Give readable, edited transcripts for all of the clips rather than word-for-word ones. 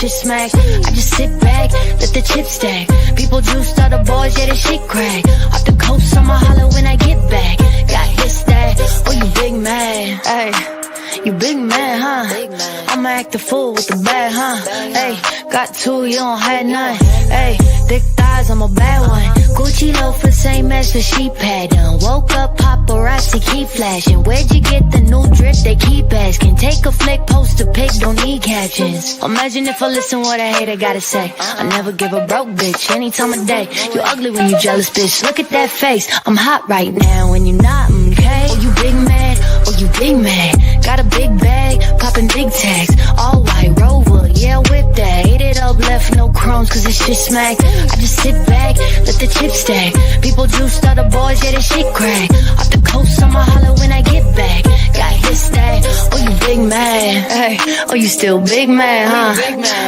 shit smack. I just sit back, let the chips stack. People juice, other boys, yeah, the shit crack. Off the coast, I'ma holler when I get back. Got this, that, oh, you big man, ayy. You big man, huh? I'ma act a fool with the bag, huh? Ayy, got two, you don't have none. Ayy, thick thighs, I'm a bad one. Gucci loafers, same as the sheep had done. Woke up, paparazzi keep flashing. Where'd you get the new drip? They keep asking. Take a flick, post a pic, don't need captions. Imagine if I listen what a hater gotta say. I never give a broke bitch any time of day. You ugly when you jealous, bitch. Look at that face. I'm hot right now and you not, okay? Oh, you big mad? Oh, you big mad? Got a big bag, popping big tags. All white Rover, yeah, whip that. Ate it up, left no crumbs, cause this shit smack. I just sit back, let the chips stack. People juiced, other boys, yeah, they shit crack. Off the coast, I'ma holler when I get back. Got this, that, oh, you big man. Hey, oh, you still big man, huh?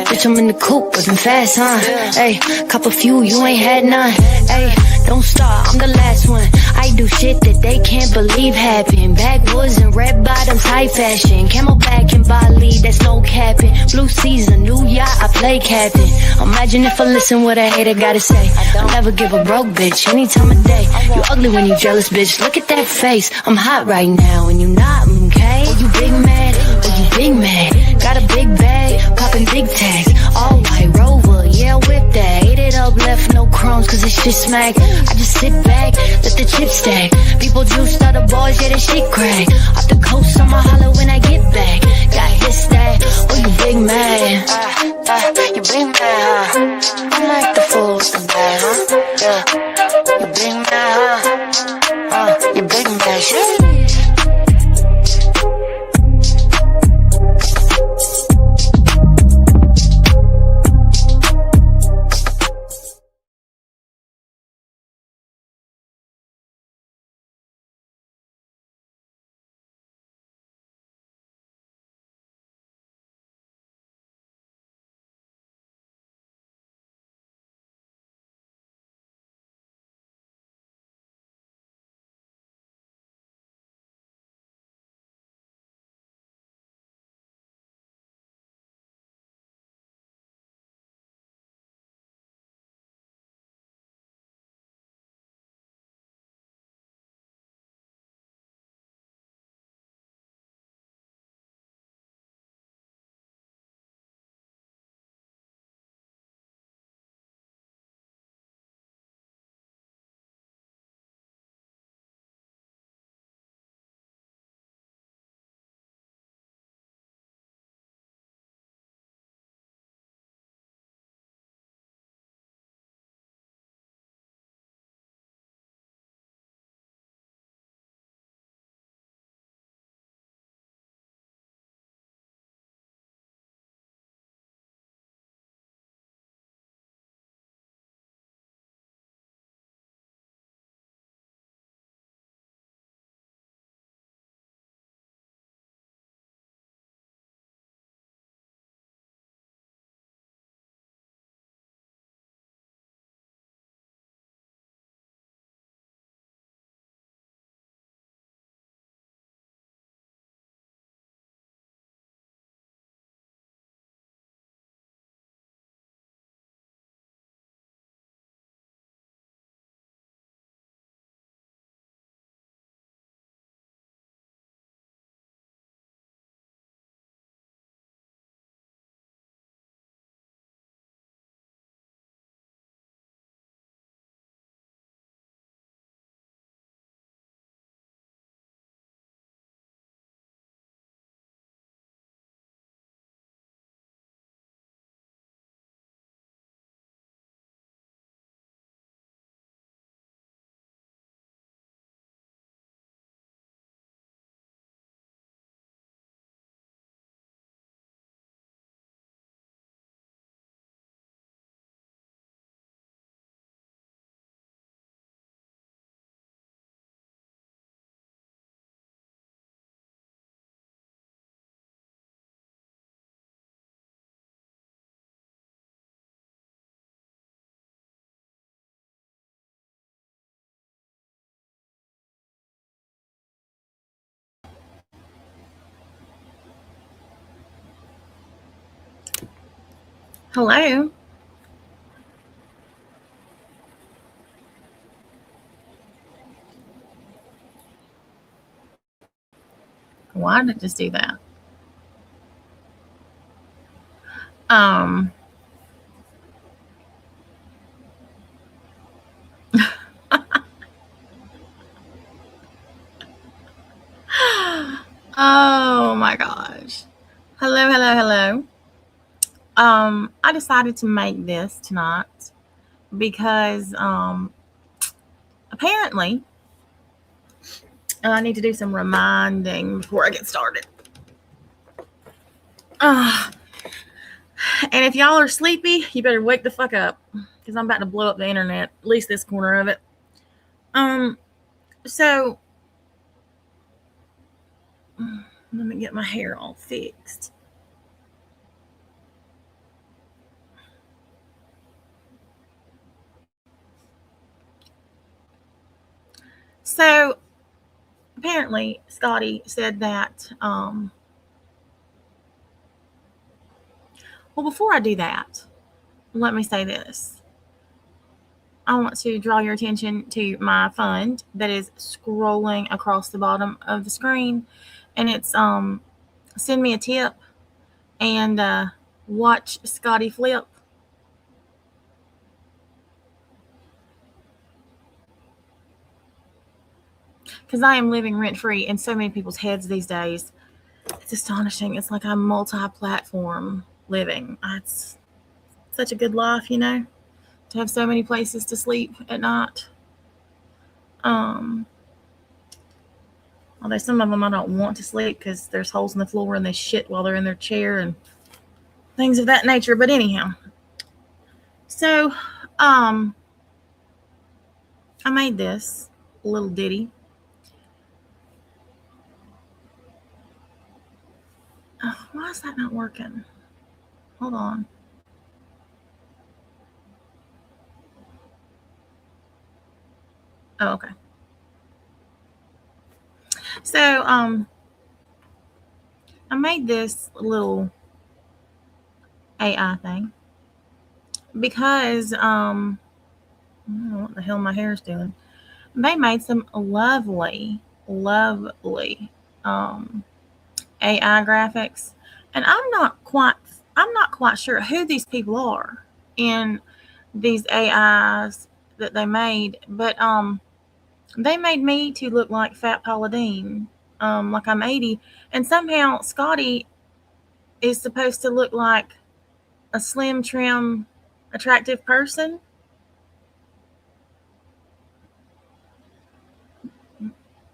Bitch, I'm in the coupe, whipping fast, huh? Hey, cop a few, you ain't had none. Hey, don't start, I'm the last one. I do shit that they can't believe happened. Backwoods and red bottoms, high fashion. Camelback and Bali, that's no capping. Blue season, new yacht, I play captain. Imagine if I listen what a hater gotta say. I'll never give a broke bitch any time of day. You ugly when you jealous, bitch. Look at that face. I'm hot right now and you not, okay? Oh, you big mad? Oh, you big mad? Got a big bag, popping big tags. All white Rover, yeah, whip that. Ate it up, left no crumbs, cause this shit smack. I just sit back, let the chips stack. People juice, other boys, yeah, the shit crack. Off the coast, I'ma holler when I get back. Got this, that, oh, you big man. You big man, huh? I'm like the fool with the bag, huh? Yeah. You big man, huh? You big man, shit. Hello. Why did it just do that? Um. Oh my gosh. Hello, hello, hello. I decided to make this tonight because apparently I need to do some reminding before I get started. Uh, and if y'all are sleepy, you better wake the fuck up because I'm about to blow up the internet, at least this corner of it. Um, so let me get my hair all fixed. So apparently, Scotty said that. Well, before I do that, let me say this. I want to draw your attention to my fund that is scrolling across the bottom of the screen, and it's send me a tip and watch Scotty flip. Because I am living rent free in so many people's heads these days. It's astonishing. It's like I'm multi-platform living. It's such a good life, to have so many places to sleep at night. Um, Although some of them I don't want to sleep because there's holes in the floor and they shit while they're in their chair and things of that nature. But anyhow, so I made this little ditty. Why is that not working? Hold on. Oh, okay. So I made this little AI thing because I don't know what the hell my hair is doing. They made some lovely, lovely AI graphics, and I'm not quite sure who these people are in these AIs that they made, but they made me to look like Fat Paula Deen, like I'm 80, and somehow Scotty is supposed to look like a slim, trim, attractive person.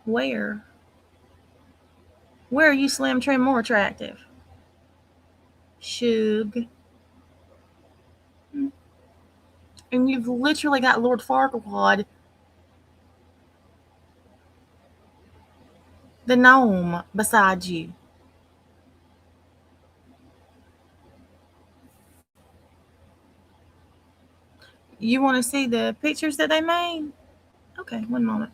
Where? Where are you slim, trim, more attractive? Shug. And you've literally got Lord Farquaad, the gnome, beside you. You want to see the pictures that they made? Okay, one moment.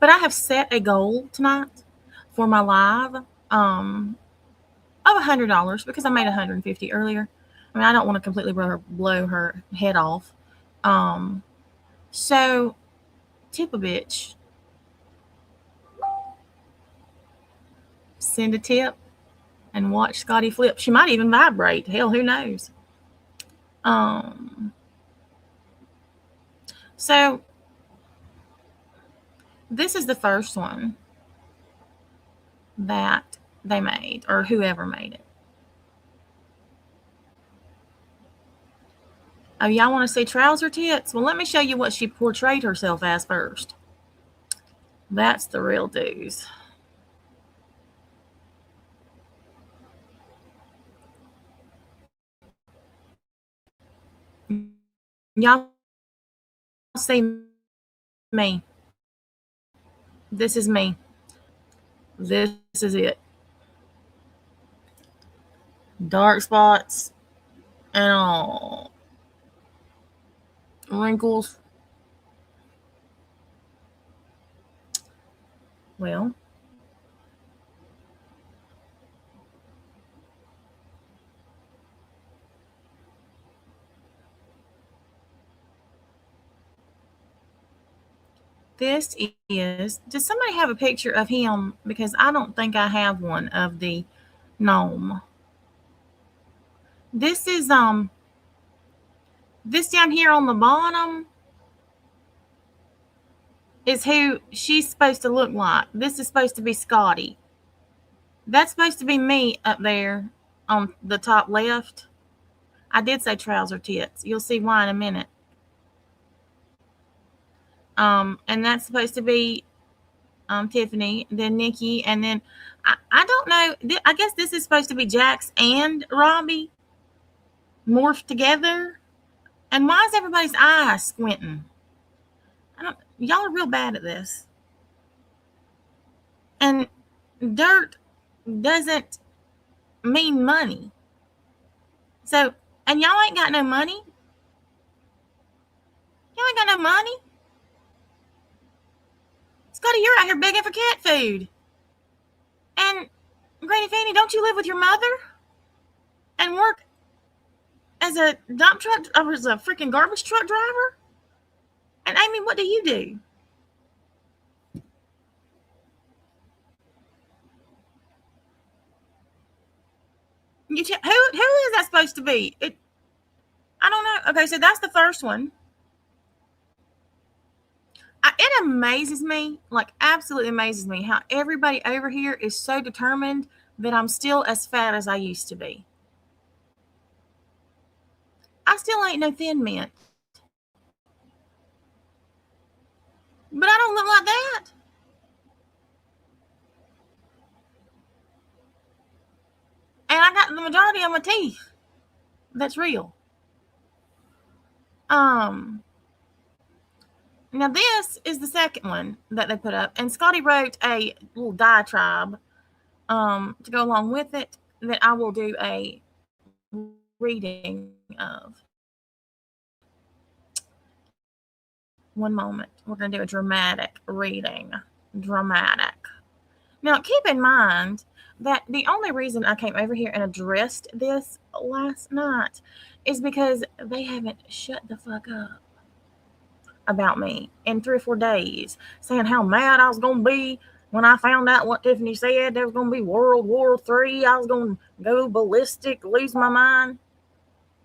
But I have set a goal tonight for my live of $100 because I made 150 earlier. I mean, I don't want to completely blow her head off. So tip a bitch, send a tip, and watch Scotty flip. She might even vibrate. Hell, who knows? So this is the first one that they made, or whoever made it. Oh, y'all want to see trouser tits? Well, let me show you what she portrayed herself as first. That's the real dues. Y'all see me. This is me. This is it. Dark spots and all. Wrinkles. Well, this is, does somebody have a picture of him? Because I don't think I have one of the gnome. This is, this down here on the bottom is who she's supposed to look like. This is supposed to be Scotty. That's supposed to be me up there on the top left. I did say trouser tits. You'll see why in a minute. And that's supposed to be Tiffany, then Nikki, and then I don't know. I guess this is supposed to be Jax and Robbie morphed together. And why is everybody's eye squinting? Y'all are real bad at this. And dirt doesn't mean money. So, and y'all ain't got no money. Y'all ain't got no money. Scotty, you're out here begging for cat food. And Granny Fanny, don't you live with your mother? And work as a dump truck, or as a freaking garbage truck driver? And Amy, what do you do? Who is that supposed to be? I don't know. Okay, so that's the first one. It amazes me, like absolutely amazes me, how everybody over here is so determined that I'm still as fat as I used to be. I still ain't no Thin Mint. But I don't look like that. And I got the majority of my teeth. That's real. Now this is the second one that they put up, and Scotty wrote a little diatribe to go along with it that I will do a reading of. One moment. We're going to do a dramatic reading. Dramatic. Now, keep in mind that the only reason I came over here and addressed this last night is because they haven't shut the fuck up about me in 3 or 4 days, saying how mad I was going to be when I found out what Tiffany said. There was going to be World War III. I was going to go ballistic, lose my mind.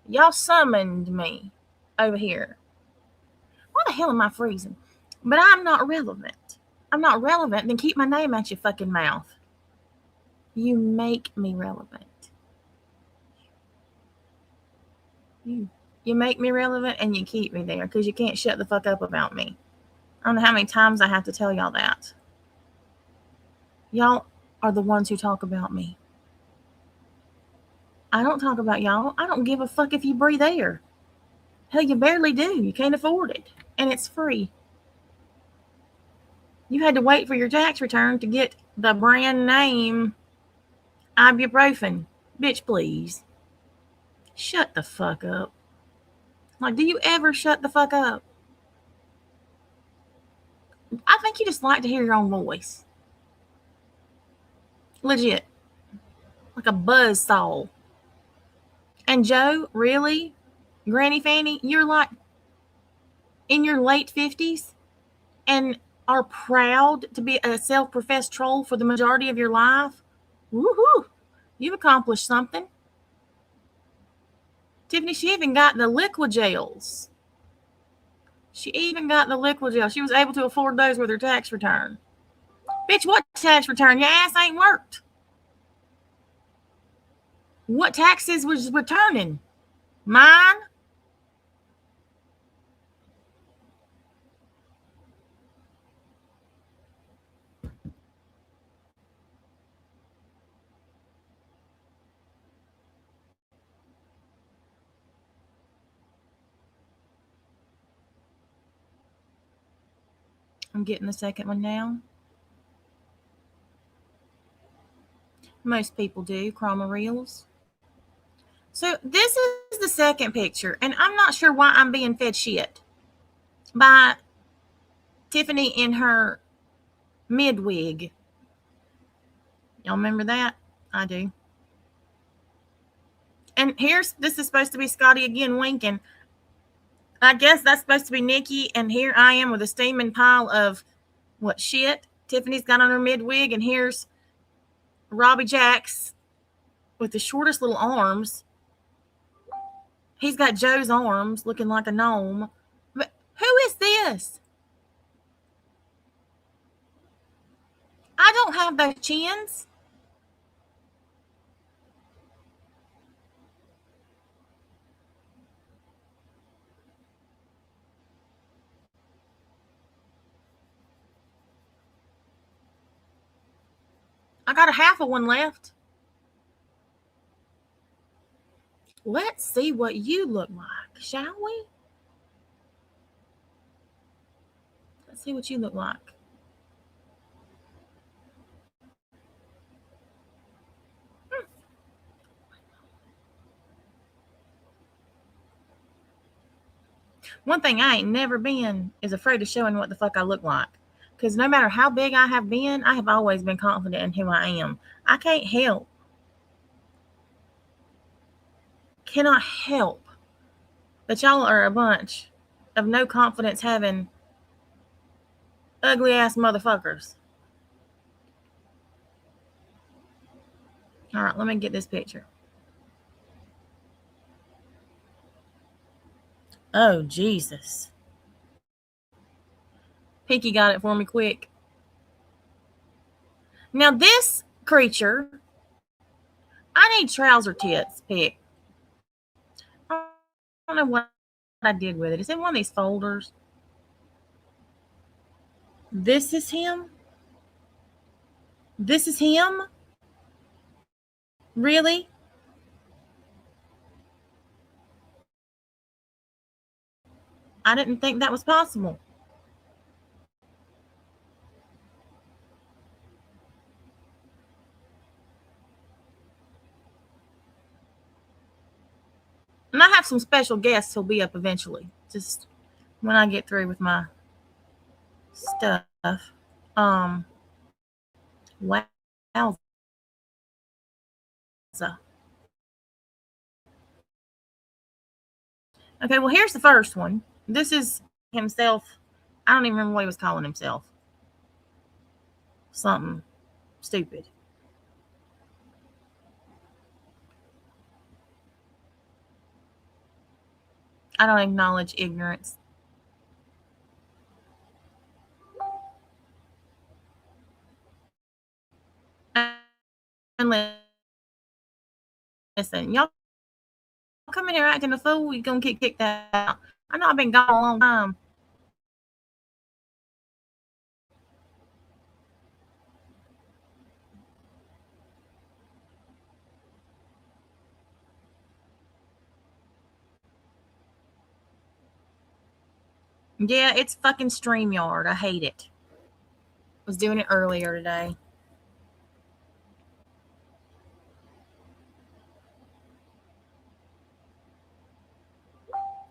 Y'all summoned me over here. Why the hell am I freezing? But I'm not relevant. I'm not relevant. Then keep my name out your fucking mouth. You make me relevant. You make me relevant and you keep me there because you can't shut the fuck up about me. I don't know how many times I have to tell y'all that. Y'all are the ones who talk about me. I don't talk about y'all. I don't give a fuck if you breathe air. Hell, you barely do. You can't afford it. And it's free. You had to wait for your tax return to get the brand name ibuprofen. Bitch, please. Shut the fuck up. Like, do you ever shut the fuck up? I think you just like to hear your own voice. Legit. Like a buzzsaw. And Joe, really? Granny Fanny, you're like in your late 50s and are proud to be a self-professed troll for the majority of your life? Woohoo! You've accomplished something. Tiffany, she even got the liquid gels. She was able to afford those with her tax return. Bitch, what tax return? Your ass ain't worked. What taxes was returning? Mine? I'm getting the second one now. Most people do, chroma reels. So this is the second picture, and I'm not sure why I'm being fed shit by Tiffany in her Midwig. Y'all remember that? I do. And this is supposed to be Scotty again winking. I guess that's supposed to be Nikki, and here I am with a steaming pile of what shit Tiffany's got on her midwig, and here's Robbie Jacks with the shortest little arms. He's got Joe's arms looking like a gnome. But who is this? I don't have those chins. I got a half of one left. Let's see what you look like, shall we? Let's see what you look like. One thing I ain't never been is afraid of showing what the fuck I look like. Because no matter how big I have been, I have always been confident in who I am. I cannot help that y'all are a bunch of no confidence having ugly ass motherfuckers. All right, let me get this picture. Oh, Jesus. Pinky got it for me quick. Now, this creature, I need trouser tits pick. I don't know what I did with it. It's in one of these folders. This is him? This is him? Really? I didn't think that was possible. And I have some special guests who'll be up eventually. Just when I get through with my stuff. Wow. Okay, well, here's the first one. This is himself. I don't even remember what he was calling himself. Something stupid. I don't acknowledge ignorance. And listen, y'all come in here acting a fool, you're gonna get kicked out. I know I've been gone a long time. Yeah, it's fucking StreamYard. I hate it. I was doing it earlier today.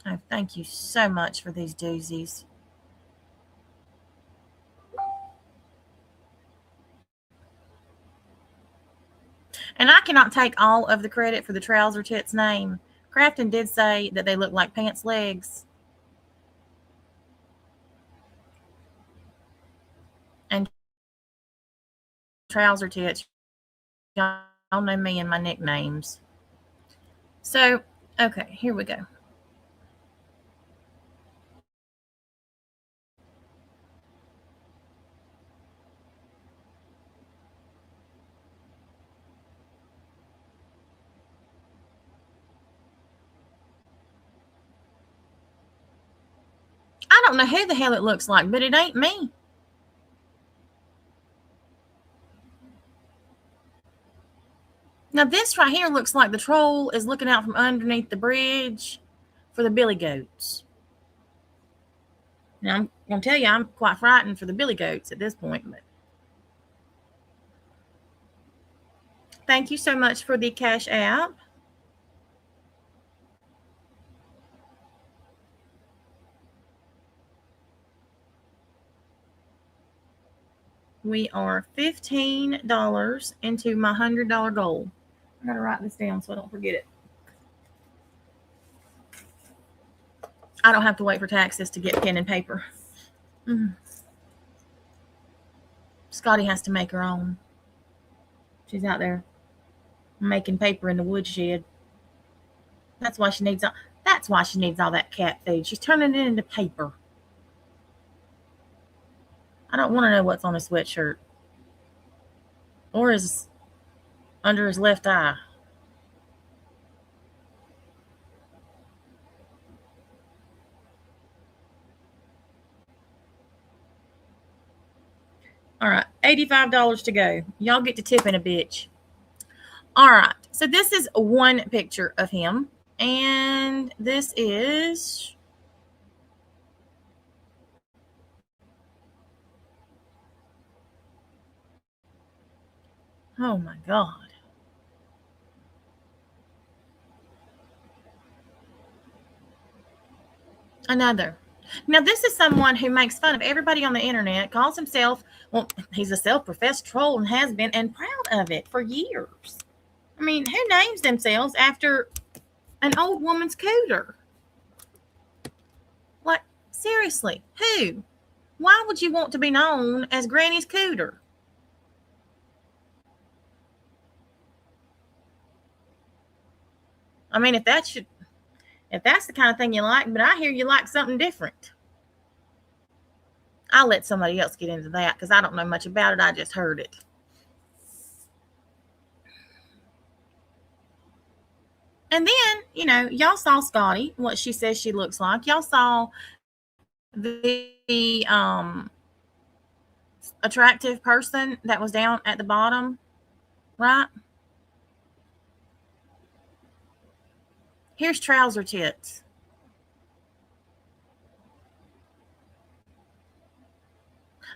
Oh, thank you so much for these doozies. And I cannot take all of the credit for the trouser tits name. Crafton did say that they look like pants legs. And trouser tits, y'all know me and my nicknames. So, okay, here we go. I don't know who the hell it looks like, but it ain't me. Now, this right here looks like the troll is looking out from underneath the bridge for the billy goats. Now, I'm going to tell you, I'm quite frightened for the billy goats at this point. But thank you so much for the Cash App. We are $15 into my $100 goal. I gotta write this down so I don't forget it. I don't have to wait for taxes to get pen and paper. Scotty has to make her own. She's out there making paper in the woodshed. That's why she needs all that cat food. She's turning it into paper. I don't want to know what's on his sweatshirt or his under his left eye. All right, $85 to go. Y'all get to tipping a bitch. All right, so this is one picture of him, and this is oh my God. Another. Now, this is someone who makes fun of everybody on the internet, calls himself, well, he's a self-professed troll and has been, and proud of it for years. I mean, who names themselves after an old woman's cooter? Like, seriously, who? Why would you want to be known as Granny's cooter? I mean, if that's the kind of thing you like, but I hear you like something different. I'll let somebody else get into that because I don't know much about it. I just heard it. And then, y'all saw Scotty, what she says she looks like. Y'all saw the attractive person that was down at the bottom, right? Here's trouser tits.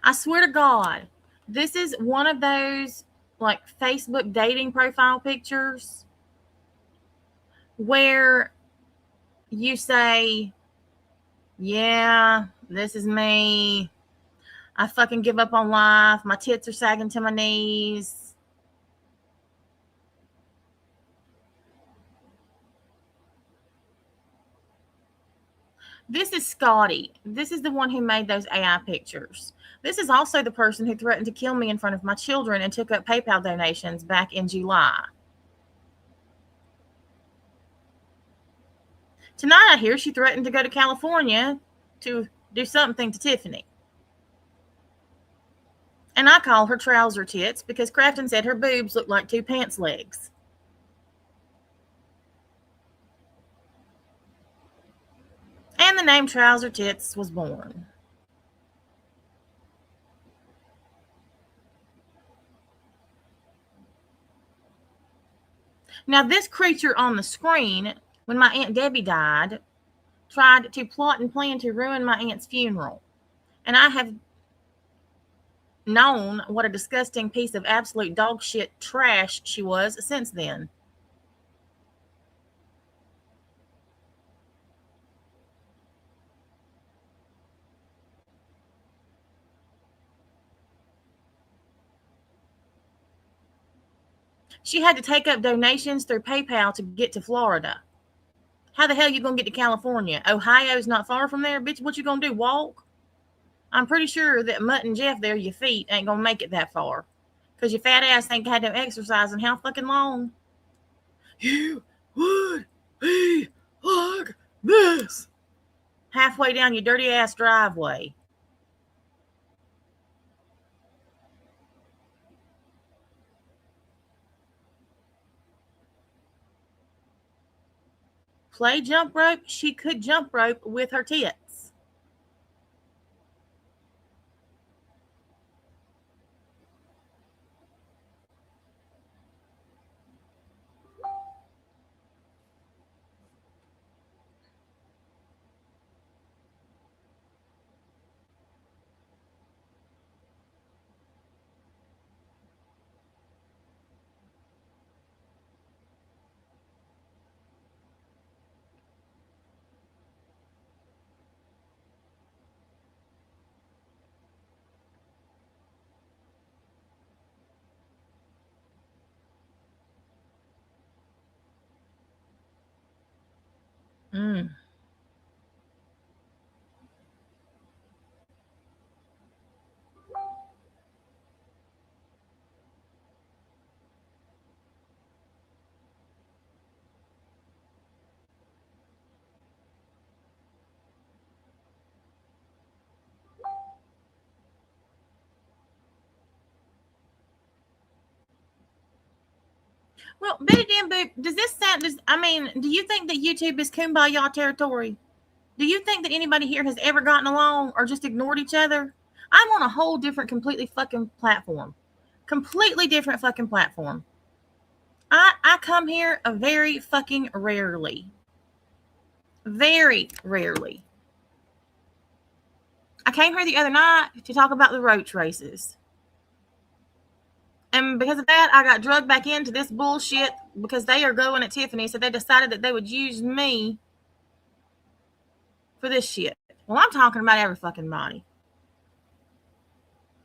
I swear to God, this is one of those like Facebook dating profile pictures where you say, yeah, this is me. I fucking give up on life. My tits are sagging to my knees. This is Scotty. This is the one who made those AI pictures. This is also the person who threatened to kill me in front of my children and took up PayPal donations back in July. Tonight, I hear she threatened to go to California to do something to Tiffany. And I call her trouser tits because Crafton said her boobs look like two pants legs. And the name Trouser Tits was born. Now, this creature on the screen, when my Aunt Debbie died, tried to plot and plan to ruin my aunt's funeral. And I have known what a disgusting piece of absolute dog shit trash she was since then. She had to take up donations through PayPal to get to Florida. How the hell you gonna get to California? Ohio's not far from there, bitch. What you gonna do? Walk? I'm pretty sure that Mutt and Jeff there, your feet ain't gonna make it that far, because your fat ass ain't had no exercise in how fucking long? You would be like this halfway down your dirty ass driveway. Play jump rope? She could jump rope with her tits. Mm. Well, Betty Dan Boop, does this sound? Do you think that YouTube is kumbaya territory? Do you think that anybody here has ever gotten along or just ignored each other? I'm on a whole different, completely fucking platform. Completely different fucking platform. I come here very fucking rarely. Very rarely. I came here the other night to talk about the roach races. And because of that, I got drugged back into this bullshit because they are going at Tiffany. So they decided that they would use me for this shit. Well, I'm talking about every fucking body.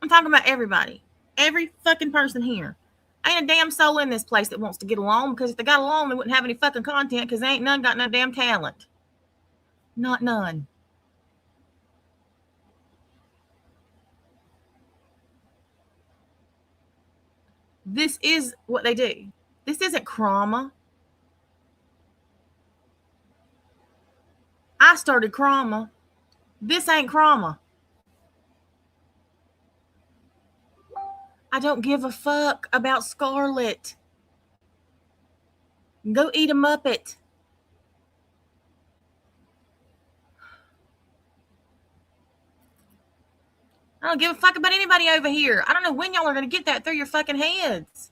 I'm talking about everybody. Every fucking person here. Ain't a damn soul in this place that wants to get along, because if they got along, they wouldn't have any fucking content, because they ain't none got no damn talent. Not none. This is what they do. This isn't trauma. I started trauma. This ain't trauma. I don't give a fuck about Scarlett. Go eat a Muppet. I don't give a fuck about anybody over here. I don't know when y'all are going to get that through your fucking heads.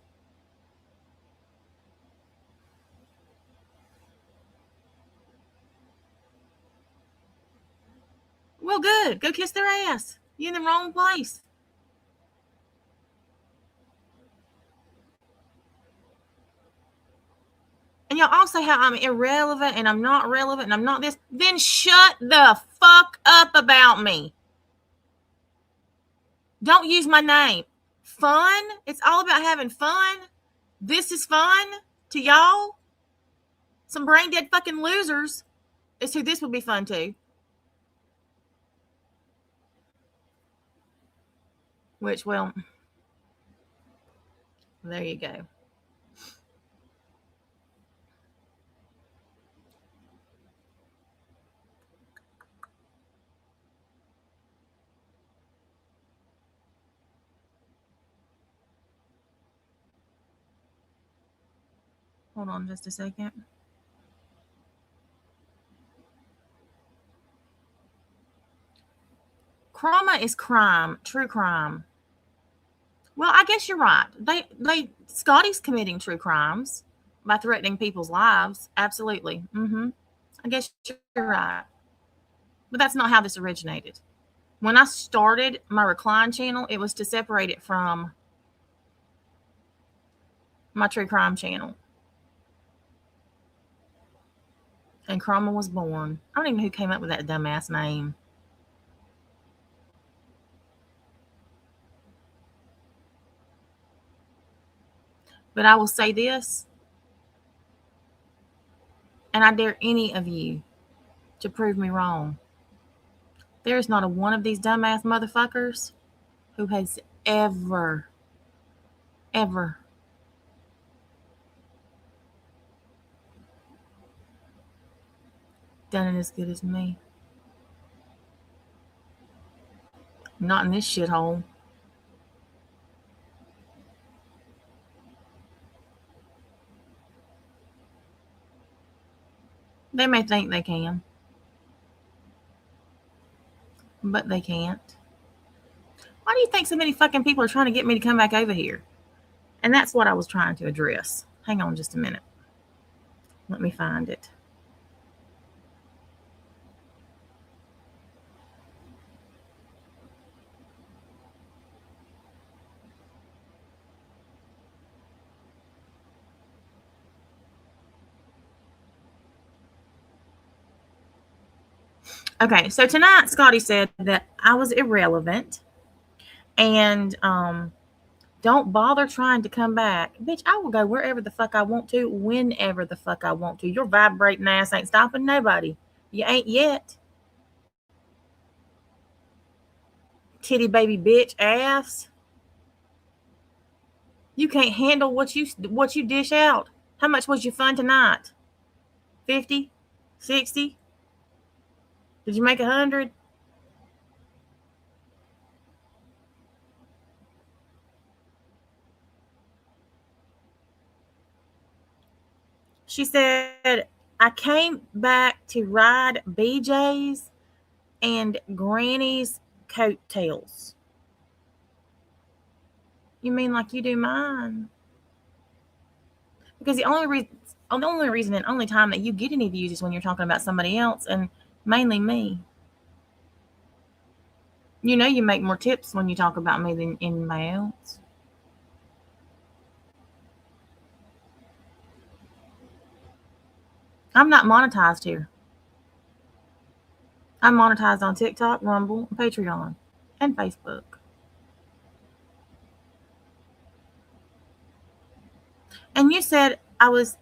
Well, good. Go kiss their ass. You're in the wrong place. And y'all all say how I'm irrelevant and I'm not relevant and I'm not this. Then shut the fuck up about me. Don't use my name. Fun? It's all about having fun. This is fun to y'all. Some brain dead fucking losers is who this would be fun to. Which, well, there you go. Hold on just a second. Trauma is crime, true crime. Well, I guess you're right. Scotty's committing true crimes by threatening people's lives. Absolutely. I guess you're right. But that's not how this originated. When I started my Recline channel, it was to separate it from my true crime channel. And Chroma was born. I don't even know who came up with that dumbass name. But I will say this, and I dare any of you to prove me wrong. There is not a one of these dumbass motherfuckers who has ever done it as good as me. Not in this shithole. They may think they can, but they can't. Why do you think so many fucking people are trying to get me to come back over here? And that's what I was trying to address. Hang on just a minute. Let me find it. Okay, so tonight Scotty said that I was irrelevant and don't Don't bother trying to come back. Bitch, I will go wherever the fuck I want to, whenever the fuck I want to. Your vibrating ass ain't stopping nobody. You ain't yet. Titty baby bitch ass. You can't handle what you dish out. How much was your fun tonight? 50? 60? Did you make 100? She said, I came back to ride BJ's and Granny's coattails. You mean like you do mine? Because the only reason and only time that you get any views is when you're talking about somebody else, and mainly me. You know you make more tips when you talk about me than anybody else. I'm not monetized here. I'm monetized on TikTok, Rumble, Patreon, and Facebook. And you said I was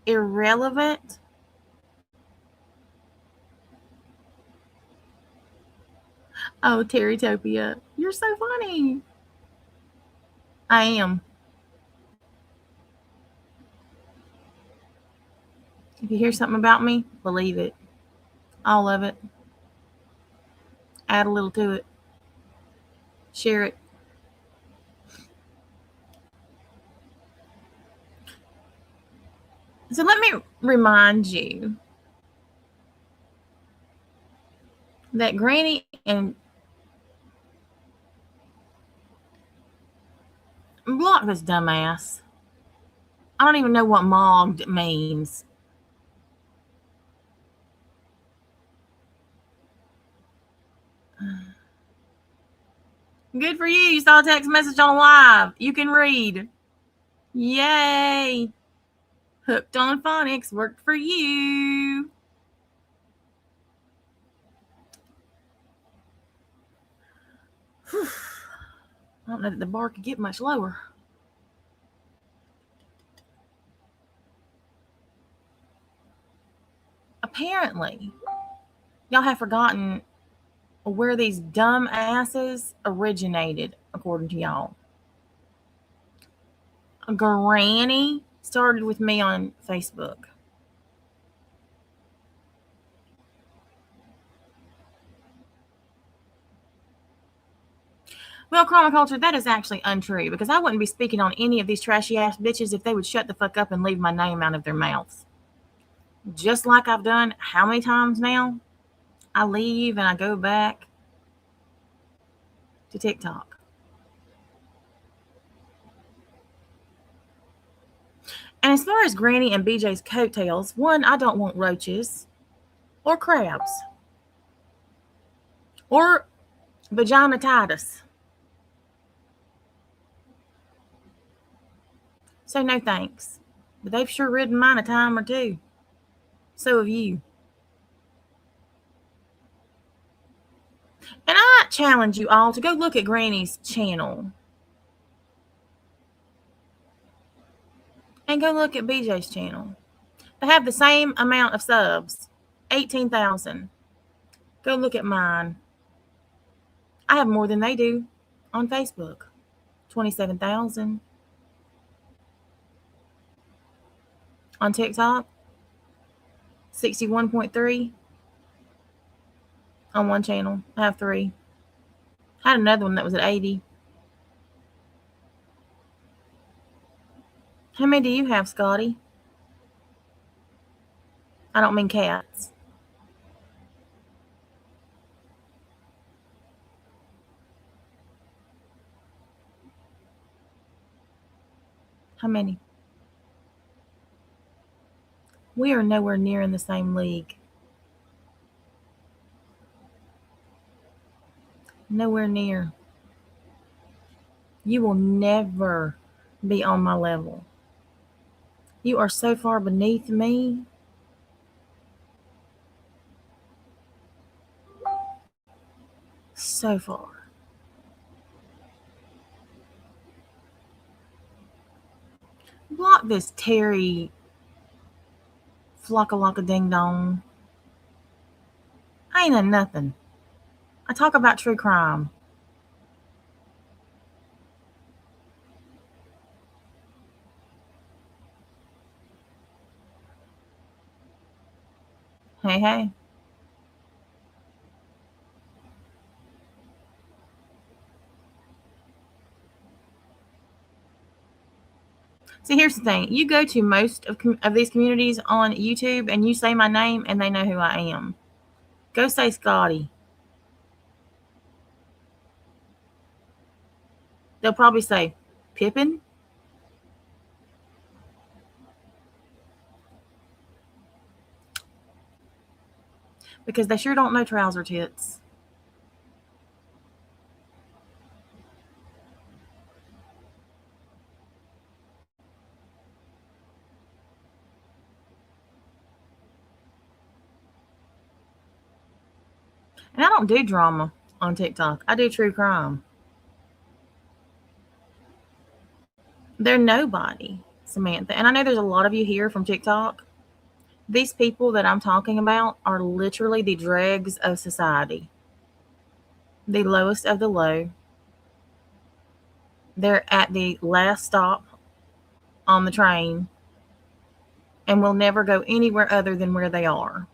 irrelevant. Oh, Terrytopia, you're so funny. I am. If you hear something about me, believe it. All of it. Add a little to it. Share it. So let me remind you that Granny and block this dumbass. I don't even know what mogged means. Good for you. You saw a text message on live. You can read. Yay. Hooked on Phonics worked for you. Whew. I don't know that the bar could get much lower. Apparently, y'all have forgotten where these dumb asses originated, according to y'all. Granny started with me on Facebook. Well, Chroma Culture, that is actually untrue, because I wouldn't be speaking on any of these trashy ass bitches if they would shut the fuck up and leave my name out of their mouths. Just like I've done how many times now? I leave and I go back to TikTok. And as far as Granny and BJ's coattails, one, I don't want roaches or crabs or vaginatitis. So no thanks. But they've sure ridden mine a time or two. So have you. And I challenge you all to go look at Granny's channel. And go look at BJ's channel. They have the same amount of subs. 18,000. Go look at mine. I have more than they do on Facebook. 27,000. On TikTok, 61.3. On one channel. I have 3. I had another one that was at 80. How many do you have, Scotty? I don't mean cats. How many? We are nowhere near in the same league. Nowhere near. You will never be on my level. You are so far beneath me. So far. Block this Terry Flocka Ding Dong. I ain't a nothing. I talk about true crime. Hey, hey. See, here's the thing. You go to most of these communities on YouTube and you say my name and they know who I am. Go say Scotty. They'll probably say Pippin. Because they sure don't know trouser tits. And I don't do drama on TikTok. I do true crime. They're nobody, Samantha. And I know there's a lot of you here from TikTok. These people that I'm talking about are literally the dregs of society, the lowest of the low. They're at the last stop on the train and will never go anywhere other than where they are.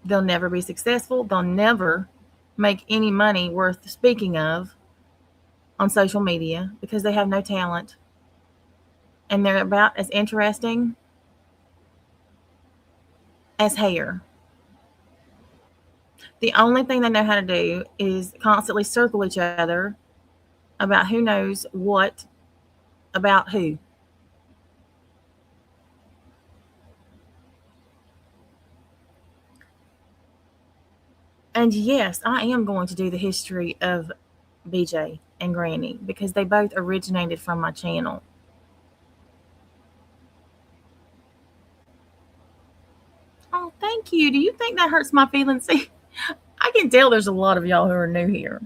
They'll never be successful. They'll never make any money worth speaking of on social media because they have no talent. And they're about as interesting as hair. The only thing they know how to do is constantly circle each other about who knows what about who. And yes, I am going to do the history of BJ and Granny because they both originated from my channel. Oh, thank you. Do you think that hurts my feelings? See, I can tell there's a lot of y'all who are new here.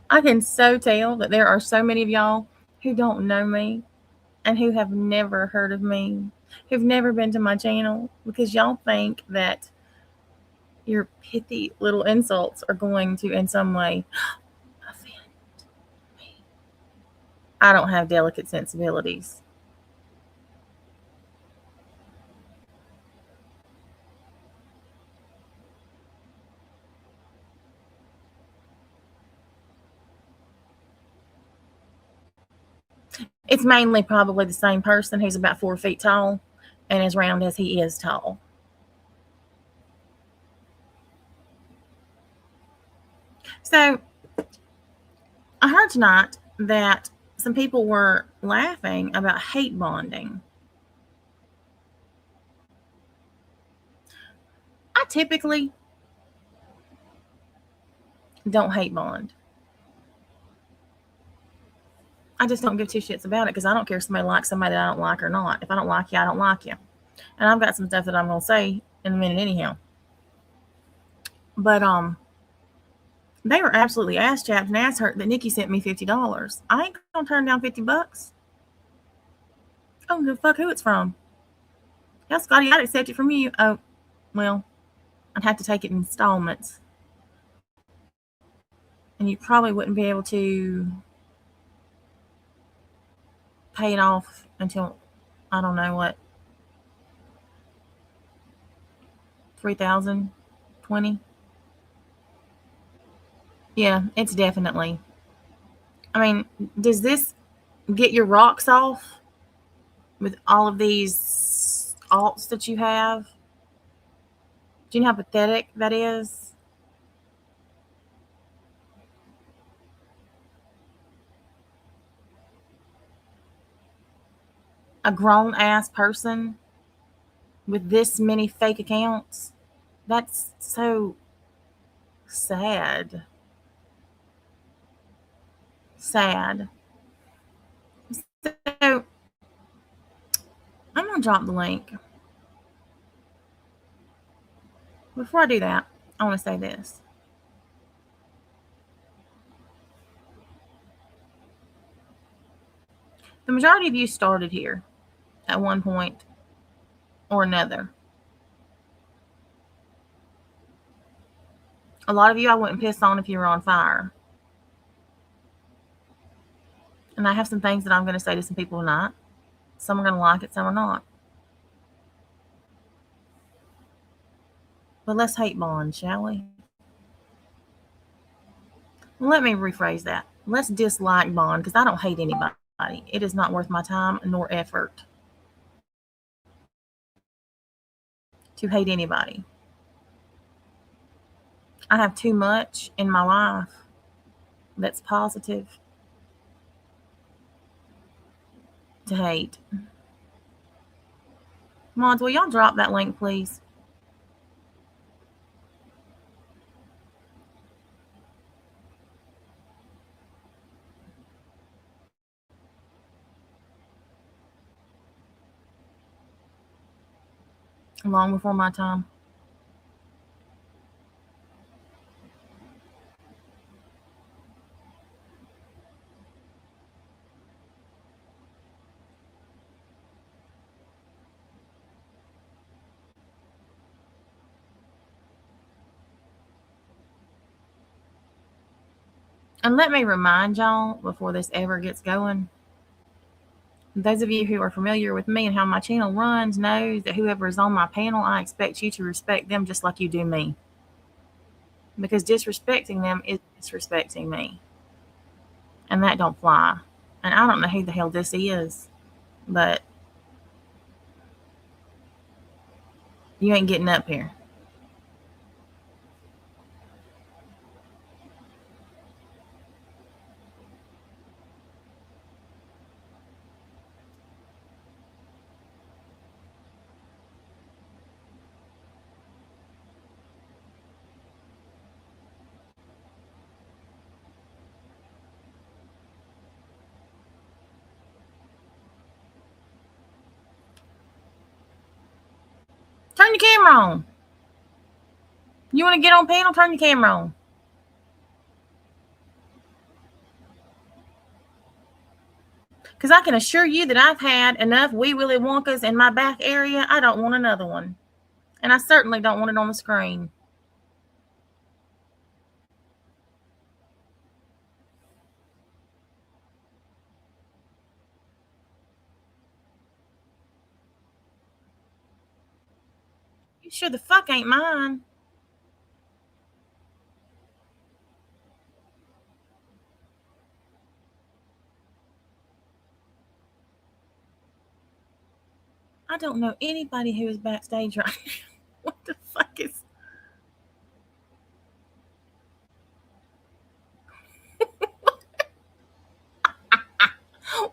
I can so tell that there are so many of y'all who don't know me and who have never heard of me, who've never been to my channel because y'all think that your pithy little insults are going to in some way offend me. I don't have delicate sensibilities. It's mainly probably the same person who's about 4 feet tall and as round as he is tall. So I heard tonight that some people were laughing about hate bonding. I typically don't hate bond. I just don't give two shits about it because I don't care if somebody likes somebody that I don't like or not. If I don't like you, I don't like you. And I've got some stuff that I'm going to say in a minute anyhow. But they were absolutely ass chapped and ass hurt that Nikki sent me $50. I ain't gonna turn down $50. I don't give a fuck who it's from. Yeah, Scotty, I'd accept it from you. Oh, well, I'd have to take it in installments. And you probably wouldn't be able to pay it off until, I don't know what, 3,020. Yeah, it's definitely. I mean, does this get your rocks off with all of these alts that you have? Do you know how pathetic that is? A grown ass person with this many fake accounts? That's so sad. Sad. So I'm going to drop the link. Before I do that, I want to say this. The majority of you started here at one point or another. A lot of you I wouldn't piss on if you were on fire. And I have some things that I'm going to say to some people tonight. Some are going to like it, some are not. But let's hate bond, shall we? Let me rephrase that. Let's dislike bond, because I don't hate anybody. It is not worth my time nor effort to hate anybody. I have too much in my life that's positive to hate. Mods, will y'all drop that link, please? Long before my time. And let me remind y'all before this ever gets going, those of you who are familiar with me and how my channel runs knows that whoever is on my panel, I expect you to respect them just like you do me. Because disrespecting them is disrespecting me. And that don't fly. And I don't know who the hell this is, but you ain't getting up here. Turn your camera on. You want to get on panel? Turn your camera on. Because I can assure you that I've had enough Wee Willy Wonkas in my back area. I don't want another one. And I certainly don't want it on the screen. You sure the fuck ain't mine. I don't know anybody who is backstage right now. What the fuck is...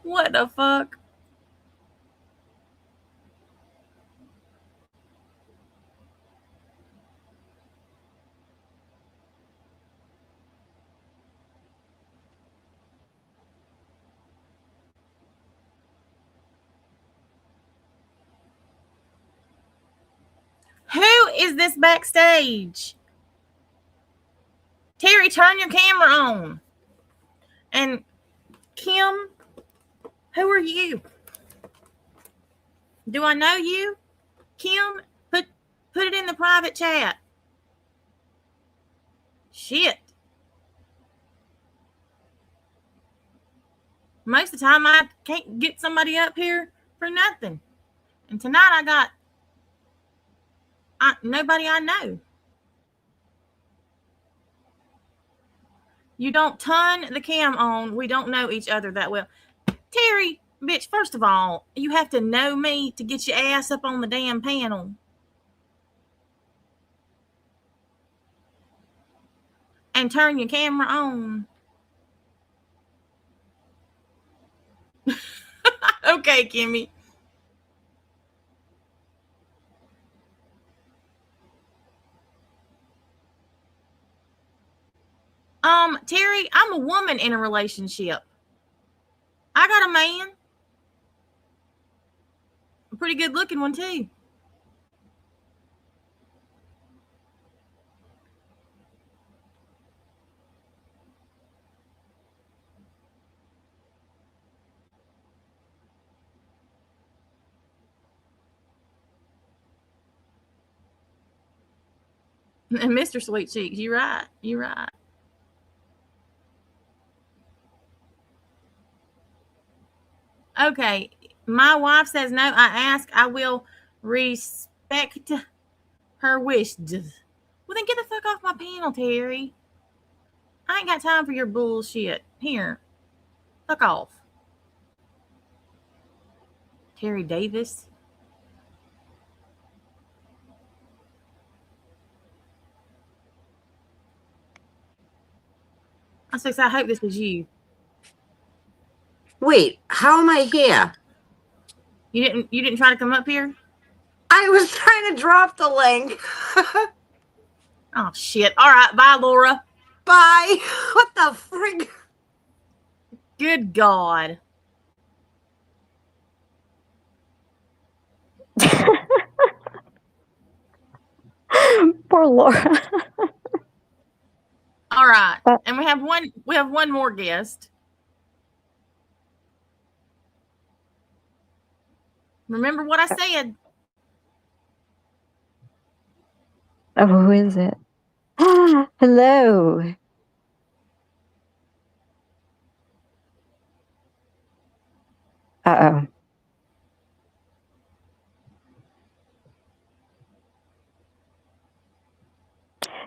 What the fuck? Who is this backstage? Terry, turn your camera on. And Kim, who are you? Do I know you? Kim, put it in the private chat. Shit. Most of the time I can't get somebody up here for nothing. And tonight I got nobody I know. You don't turn the cam on. We don't know each other that well. Terry, bitch, first of all, you have to know me to get your ass up on the damn panel. And turn your camera on. Okay, Kimmy. Terry, I'm a woman in a relationship. I got a man. A pretty good looking one too. And Mr. Sweet Cheeks, you're right. You're right. Okay. My wife says no. I ask, I will respect her wish. Well, then get the fuck off my panel, Terry. I ain't got time for your bullshit. Here, fuck off. Terry Davis. I hope this was you. Wait, how am I here? You didn't try to come up here? I was trying to drop the link. Oh shit. All right, bye, Laura. Bye. What the frig? Good God. Poor Laura. All right. And we have one more guest. Remember what I said. Oh, who is it? Hello. Uh-oh.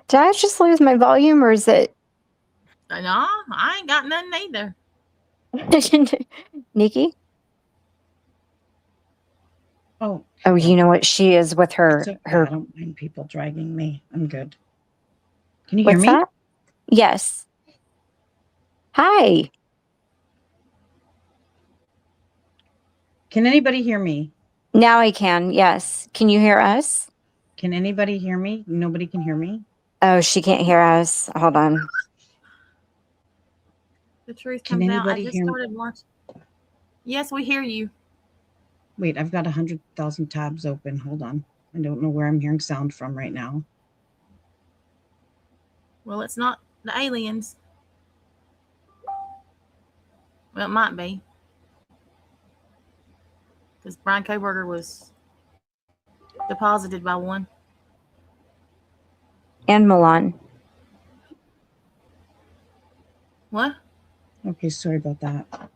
Did I just lose my volume, or is it? No, I ain't got none either. Nikki? Oh, Oh, you know what? She is with her. so, her. I don't mind people dragging me. I'm good. Can you hear What's me? that? Yes. Hi. Can anybody hear me? Now I can. Yes. Can you hear us? Can anybody hear me? Nobody can hear me. Oh, she can't hear us. Hold on. The truth Can comes out. I anybody just hear me? started watching. Yes, we hear you. Wait, I've got 100,000 tabs open. Hold on. I don't know where I'm hearing sound from right now. Well, it's not the aliens. Well, it might be. Because Brian Koberger was deposited by one. And Milan. What? Okay, sorry about that.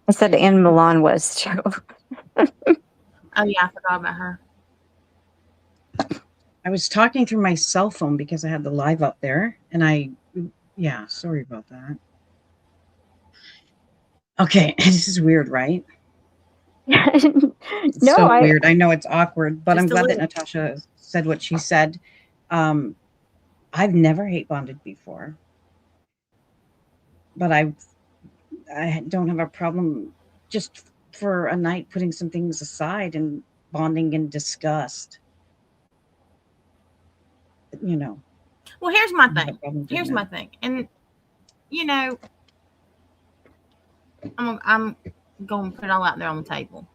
I said and Milan was too. Oh, yeah, I forgot about her. I was talking through my cell phone because I had the live up there, and yeah, sorry about that. Okay, this is weird, right? It's No, so weird. I know it's awkward, but Just I'm a glad that little. Natasha said what she said. I've never hate bonded before, but I don't have a problem just for a night putting some things aside and bonding and disgust. You know. Well, here's my I have a thing. problem doing Here's my that. thing. And, you know, I'm going to put it all out there on the table.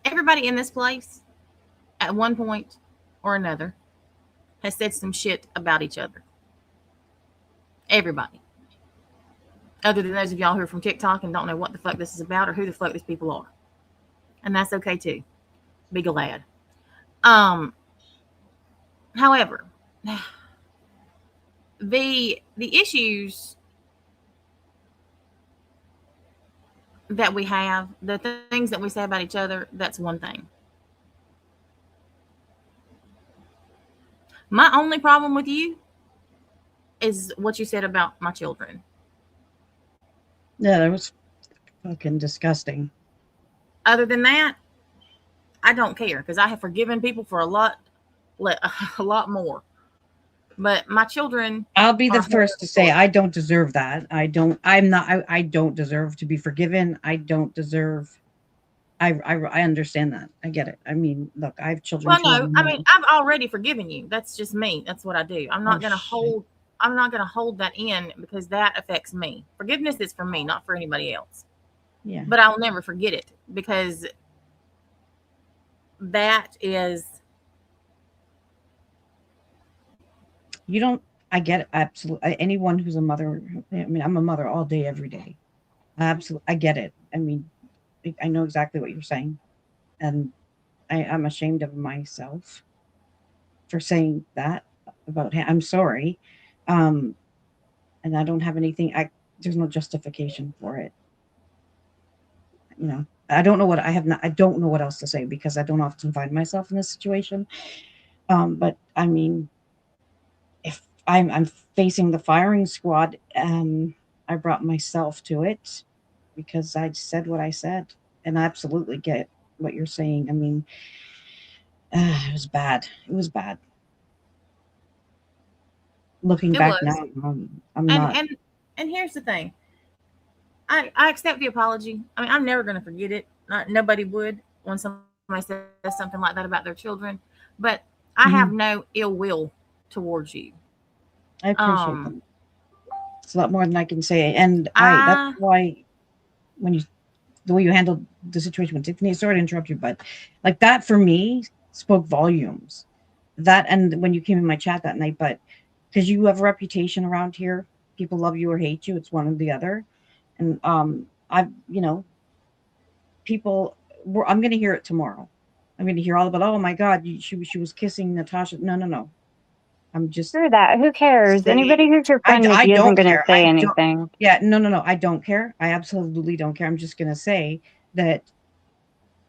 Everybody in this place, at one point or another, has said some shit about each other. Everybody. Other than those of y'all who are from TikTok and don't know what the fuck this is about or who the fuck these people are. And that's okay too. Be glad. However, the issues that we have, the things that we say about each other, that's one thing. My only problem with you is what you said about my children. Yeah, that was fucking disgusting. Other than that, I don't care because I have forgiven people for a lot more. But my children, I'll be the first to say I don't deserve that. I don't deserve to be forgiven. I don't deserve. I understand that. I get it. I mean, look, I have children. well, no, I mean, I've already forgiven you. That's just me. That's what I do. I'm not going to hold. I'm not going to hold that in because that affects me. Forgiveness is for me, not for anybody else. Yeah. But I'll never forget it because that is. You don't. I get it. Absolutely. Anyone who's a mother. I mean, I'm a mother all day, every day. Absolutely. I get it. I mean, I know exactly what you're saying, and I'm ashamed of myself for saying that about him. I'm sorry, and I don't have anything. There's no justification for it. You know, I don't know what I have not. I don't know what else to say because I don't often find myself in this situation. But I mean, if I'm facing the firing squad, I brought myself to it because I said what I said, and I absolutely get what you're saying. I mean, it was bad. It was bad. Looking It back was. now, I'm And not. and here's the thing. I accept the apology. I mean, I'm never going to forget it. Nobody would when somebody says something like that about their children. But I have no ill will towards you. I appreciate that. Um, It's a lot more than I can say, and that's I why when you the way you handled the situation with Tiffany, sorry to interrupt you, but like that for me spoke volumes. That and when you came in my chat that night, but because you have a reputation around here, people love you or hate you. It's one or the other. And I've people I'm gonna hear it tomorrow. I'm gonna hear all about, oh my god, she was kissing Natasha. No. I'm just Screw that. Who cares? saying Anybody who's your friend with I you isn't don't going to care. say I don't anything. yeah, no. I don't care. I absolutely don't care. I'm just gonna say that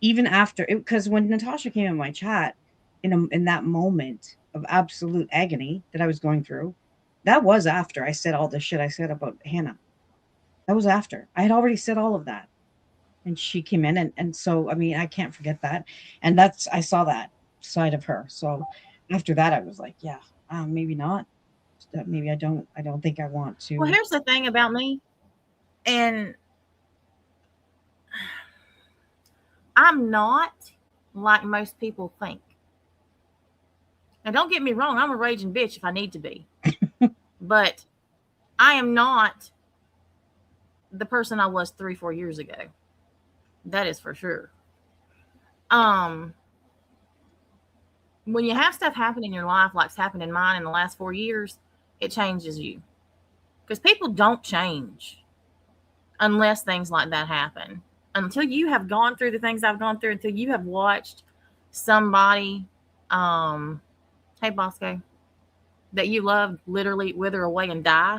even after it, because when Natasha came in my chat in that moment of absolute agony that I was going through, that was after I said all the shit I said about Hannah. That was after. I had already said all of that. And she came in and so I mean I can't forget that. And I saw that side of her. So after that I was like, yeah, maybe not. Maybe I don't think I want well, to. here's the thing about me, and I'm not like most people think. Now, don't get me wrong, I'm a raging bitch if I need to be, but I am not the person I was 3-4 years ago. That is for sure. When you have stuff happen in your life like's happened in mine in the last 4 years, it changes you. Because people don't change unless things like that happen. Until you have gone through the things I've gone through, until you have watched somebody, hey Bosco, that you love literally wither away and die,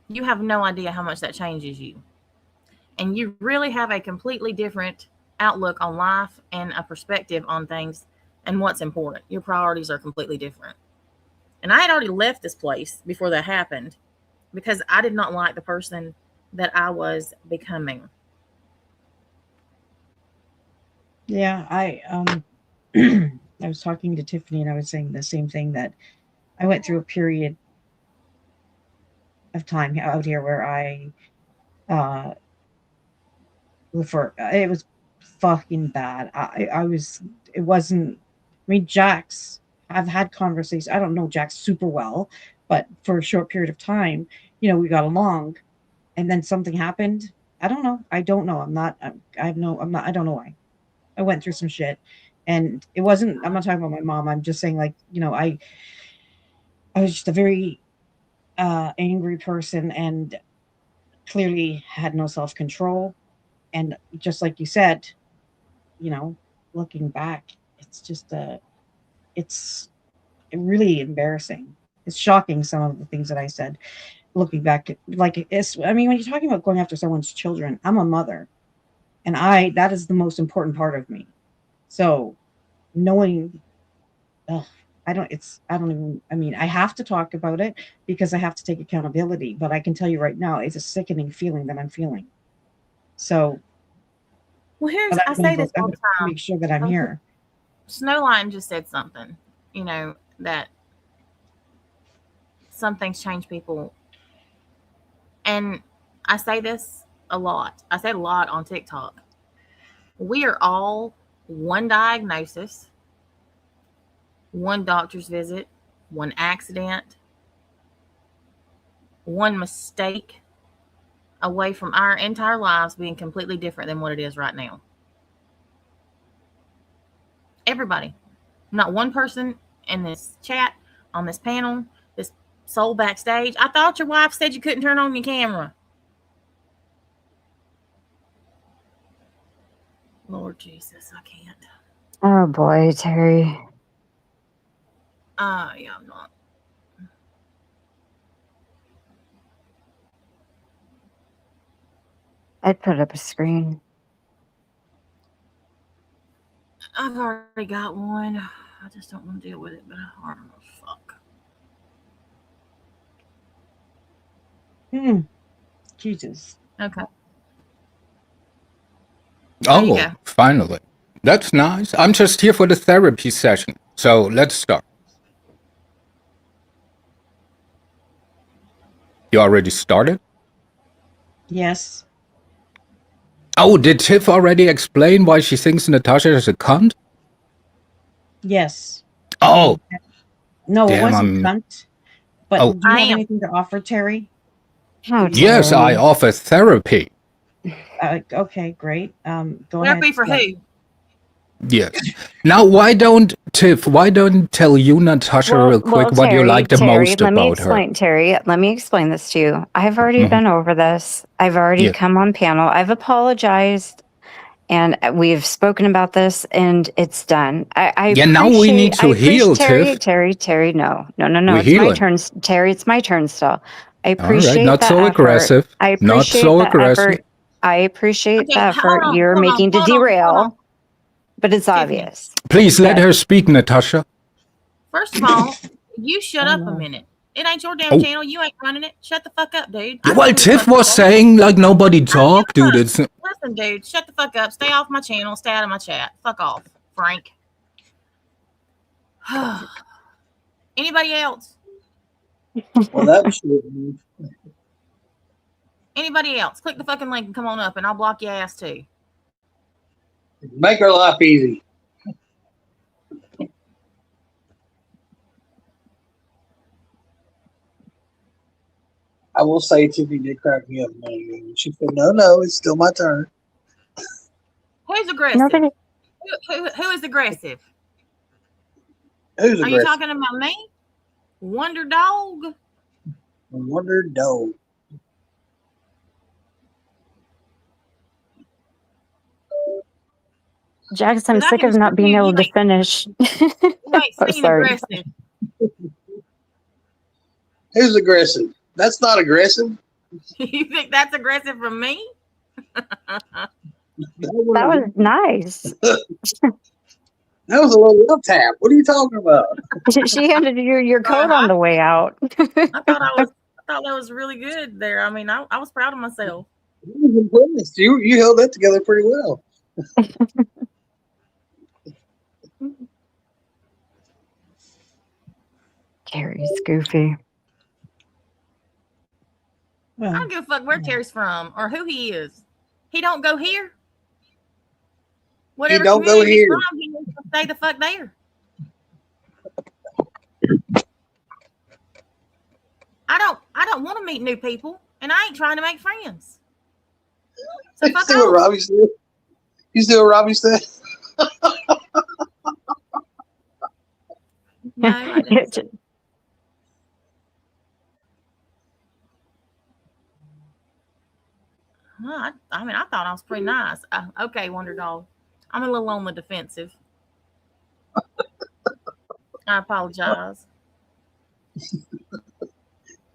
you have no idea how much that changes you. And you really have a completely different outlook on life and a perspective on things and what's important. Your priorities are completely different. And I had already left this place before that happened because I did not like the person that I was becoming. Yeah, I was talking to Tiffany and I was saying the same thing, that I went through a period of time out here where uh it was fucking bad. It wasn't, I mean, Jax, I've had conversations. I don't know Jax super well, but for a short period of time, we got along, and then something happened. I don't know. I don't know. I don't know why. I went through some shit, and it wasn't, I'm not talking about my mom. I'm just saying, like, I was just a very angry person and clearly had no self-control. And just like you said, looking back, it's just it's really embarrassing. It's shocking, some of the things that I said. Looking back, I mean, when you're talking about going after someone's children, I'm a mother, and that is the most important part of me. So knowing, I don't even, I mean, I have to talk about it because I have to take accountability, but I can tell you right now, it's a sickening feeling that I'm feeling. So, Well, but I say this I'm all gonna the time. make sure that I'm here. Snowline just said something, that some things change people. And I say this a lot. I say it a lot on TikTok. We are all one diagnosis, one doctor's visit, one accident, one mistake away from our entire lives being completely different than what it is right now. Everybody. Not one person in this chat, on this panel, this soul backstage. I thought your wife said you couldn't turn on your camera. Lord Jesus, I can't. Oh boy, Terry. Yeah, I'm not. I'd put up a screen. I've already got one. I just don't want to deal with it, but I don't know. Fuck. Jesus. Okay. There you Oh, go. finally. That's nice. I'm just here for the therapy session. So let's start. You already started? Yes. Oh, did Tiff already explain why she thinks Natasha is a cunt? Yes. Oh, No, it damn, wasn't cunt. But Oh. do you I have am. anything to offer, Terry? Oh, Yes, I Terry. offer therapy. Okay, great. Go Therapy ahead. for Yeah. who? Yes. Now, why don't tell you, Natasha, real quick what you Terry, like the Terry, most let me about her? explain, Terry, let me explain this to you. I've already Mhm. been over this. I've already Yeah. come on panel. I've apologized, and we've spoken about this, and it's done. I Yeah, now we need to heal, Tiff. Terry, no. We're It's my healing. turn, Terry. It's my turn still. I All right, appreciate not that so effort. aggressive. I Not appreciate so the aggressive. effort. I appreciate Okay, the effort hold on, you're hold on, making to hold on, hold derail, on. but it's Tiffany. obvious. Please let Okay. her speak, Natasha. First of all, you shut Oh, up a no. minute. It ain't your damn Oh. channel. You ain't running it. Shut the fuck up, dude. Yeah, I know well, who the Tiff fuck you was are. saying like nobody I don't talk, give a dude. fuck. It's Listen, dude, shut the fuck up. Stay off my channel. Stay out of my chat. Fuck off, Frank. Anybody else? Well, that was short. Anybody else? Click the fucking link and come on up, and I'll block your ass too. Make our life easy. I will say Tiffany did crack me up. She said, no, it's still my turn. Who's aggressive? Nobody. Who is aggressive? Who's Are you aggressive? talking about me? Wonder Dog? Wonder Dog. Jax, I'm 'Cause I sick can of not assure being you, able you to ain't, finish. you ain't Oh, seen sorry. aggressive. Who's aggressive? That's not aggressive. You think that's aggressive from me? That was nice. That was a little love tap. What are you talking about? She handed you your coat on the way out. I thought that was really good there. I mean, I was proud of myself. You held that together pretty well. Terry's goofy. I Well, don't give a fuck where Terry's from or who he is. He don't go here. Whatever don't go community he's here. from, he needs to stay the fuck there. I don't want to meet new people, and I ain't trying to make friends. So You fuck see what off. Robbie said? You see what Robbie said? No, I didn't. say- Well, I mean, I thought I was pretty nice. Okay, Wonder Dog. I'm a little on the defensive. I apologize.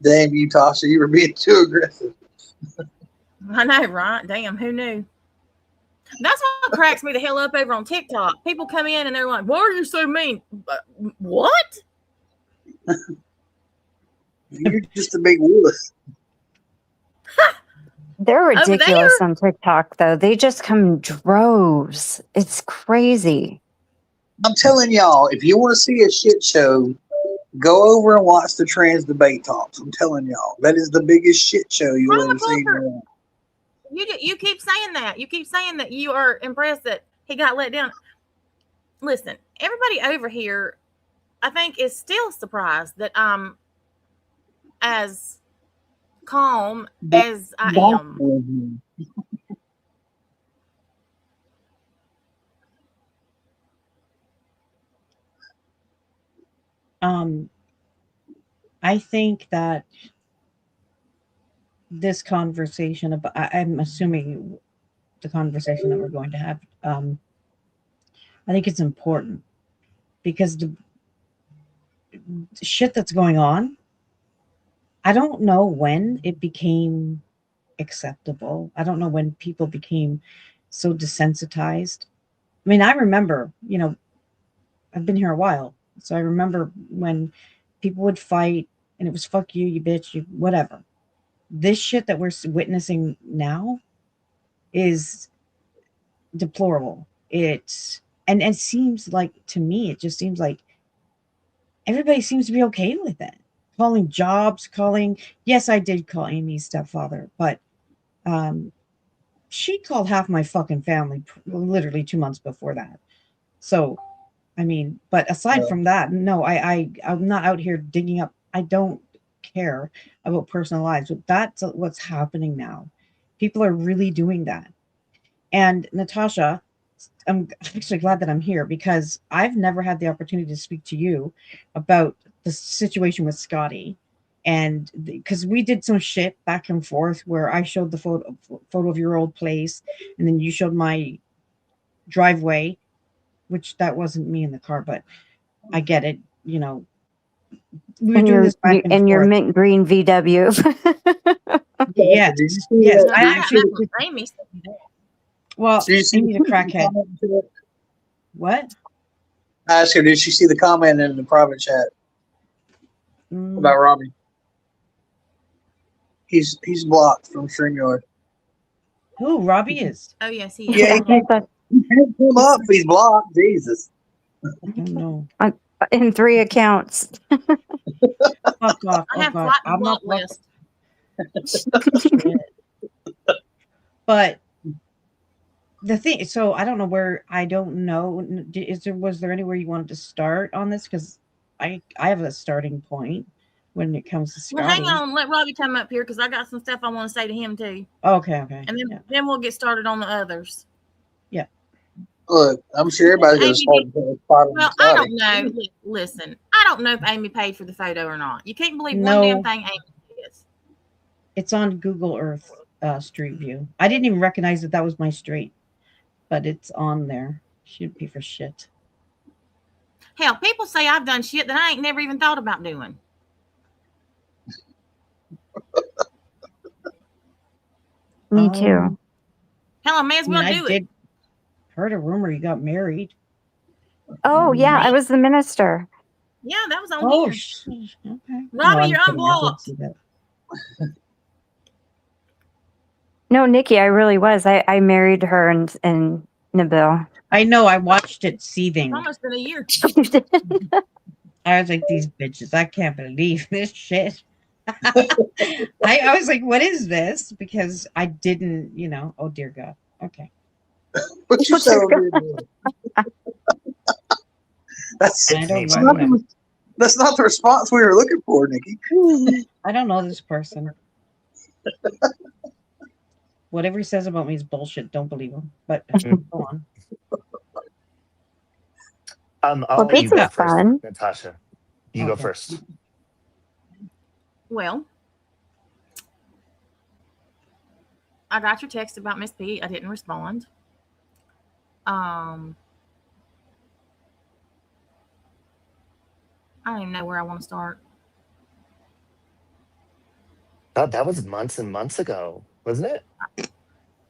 Damn you, Tasha. You were being too aggressive. I know, right? Damn, who knew? That's what cracks me the hell up over on TikTok. People come in and they're like, "Why are you so mean?" What? You're just a big wuss. They're Over ridiculous there? on TikTok, though. They just come in droves. It's crazy. I'm telling y'all, if you want to see a shit show, go over and watch the trans debate talks. I'm telling y'all, that is the biggest shit show you'll Tyler ever see. in your Booker. life. You keep saying that. You keep saying that you are impressed that he got let down. Listen, everybody over here, I think, is still surprised that I'm as calm as I am. I think that this conversation about, I'm assuming the conversation that we're going to have. I think it's important because the shit that's going on, I don't know when it became acceptable. I don't know when people became so desensitized. I mean, I remember, you know, I've been here a while, so I remember when people would fight and it was fuck you, you bitch, you whatever. This shit that we're witnessing now is deplorable. It's and it seems like, to me, it just seems like everybody seems to be okay with it. Calling jobs, yes, I did call Amy's stepfather, but she called half my fucking family literally 2 months before that. So, I mean, but aside from that, no, I'm not out here digging up. I don't care about personal lives, but that's what's happening now. People are really doing that. And Natasha, I'm actually glad that I'm here because I've never had the opportunity to speak to you about the situation with Scotty. And because we did some shit back and forth where I showed the photo of your old place, and then you showed my driveway, which that wasn't me in the car, but I get it. You know, we were doing this back and in forth. your mint green VW. Yes, yes. I actually, Amy said that. well, Did you see Amy the crackhead. What? I asked her, did she see the comment in the private chat about Robbie? He's blocked from StreamYard. Who Robbie is? Oh yes, he is. Yeah, he can't pull up if he's blocked. Jesus. I don't know. In 3 accounts. Fuck off. I have God. flat I'm block not blocked. list. But the thing, so I don't know where. I don't know. Was there anywhere you wanted to start on this? Because I have a starting point when it comes to Scotty. Well, hang on. Let Robbie come up here because I got some stuff I want to say to him too. Okay. And then we'll get started on the others. Yeah. Look, I'm sure everybody's going to start to put a spot on Well, Scotty. I don't know. Listen, I don't know if Amy paid for the photo or not. You can't believe No. one damn thing Amy is. It's on Google Earth Street View. I didn't even recognize that was my street, but it's on there. Should be for shit. Hell, people say I've done shit that I ain't never even thought about doing. Me too. Hell, I may as well do it. Heard a rumor you got married. Oh, yeah. I was the minister. Yeah, that was on Oh, here. okay. Robbie, I'm you're kidding. I did unblocked. see that. No, Nikki, I really was. I married her in Nabil. I know. I watched it seething. It's almost been a year. I was like, these bitches, I can't believe this shit. I was like, what is this? Because I didn't, oh dear God. Okay. What you say? That's I don't not, know. that's not the response we were looking for, Nikki. I don't know this person. Whatever he says about me is bullshit. Don't believe him. But go on. Well, this is fun. Natasha, you go first. Well, I got your text about Miss P. I didn't respond. I don't even know where I want to start. God, that was months and months ago, wasn't it?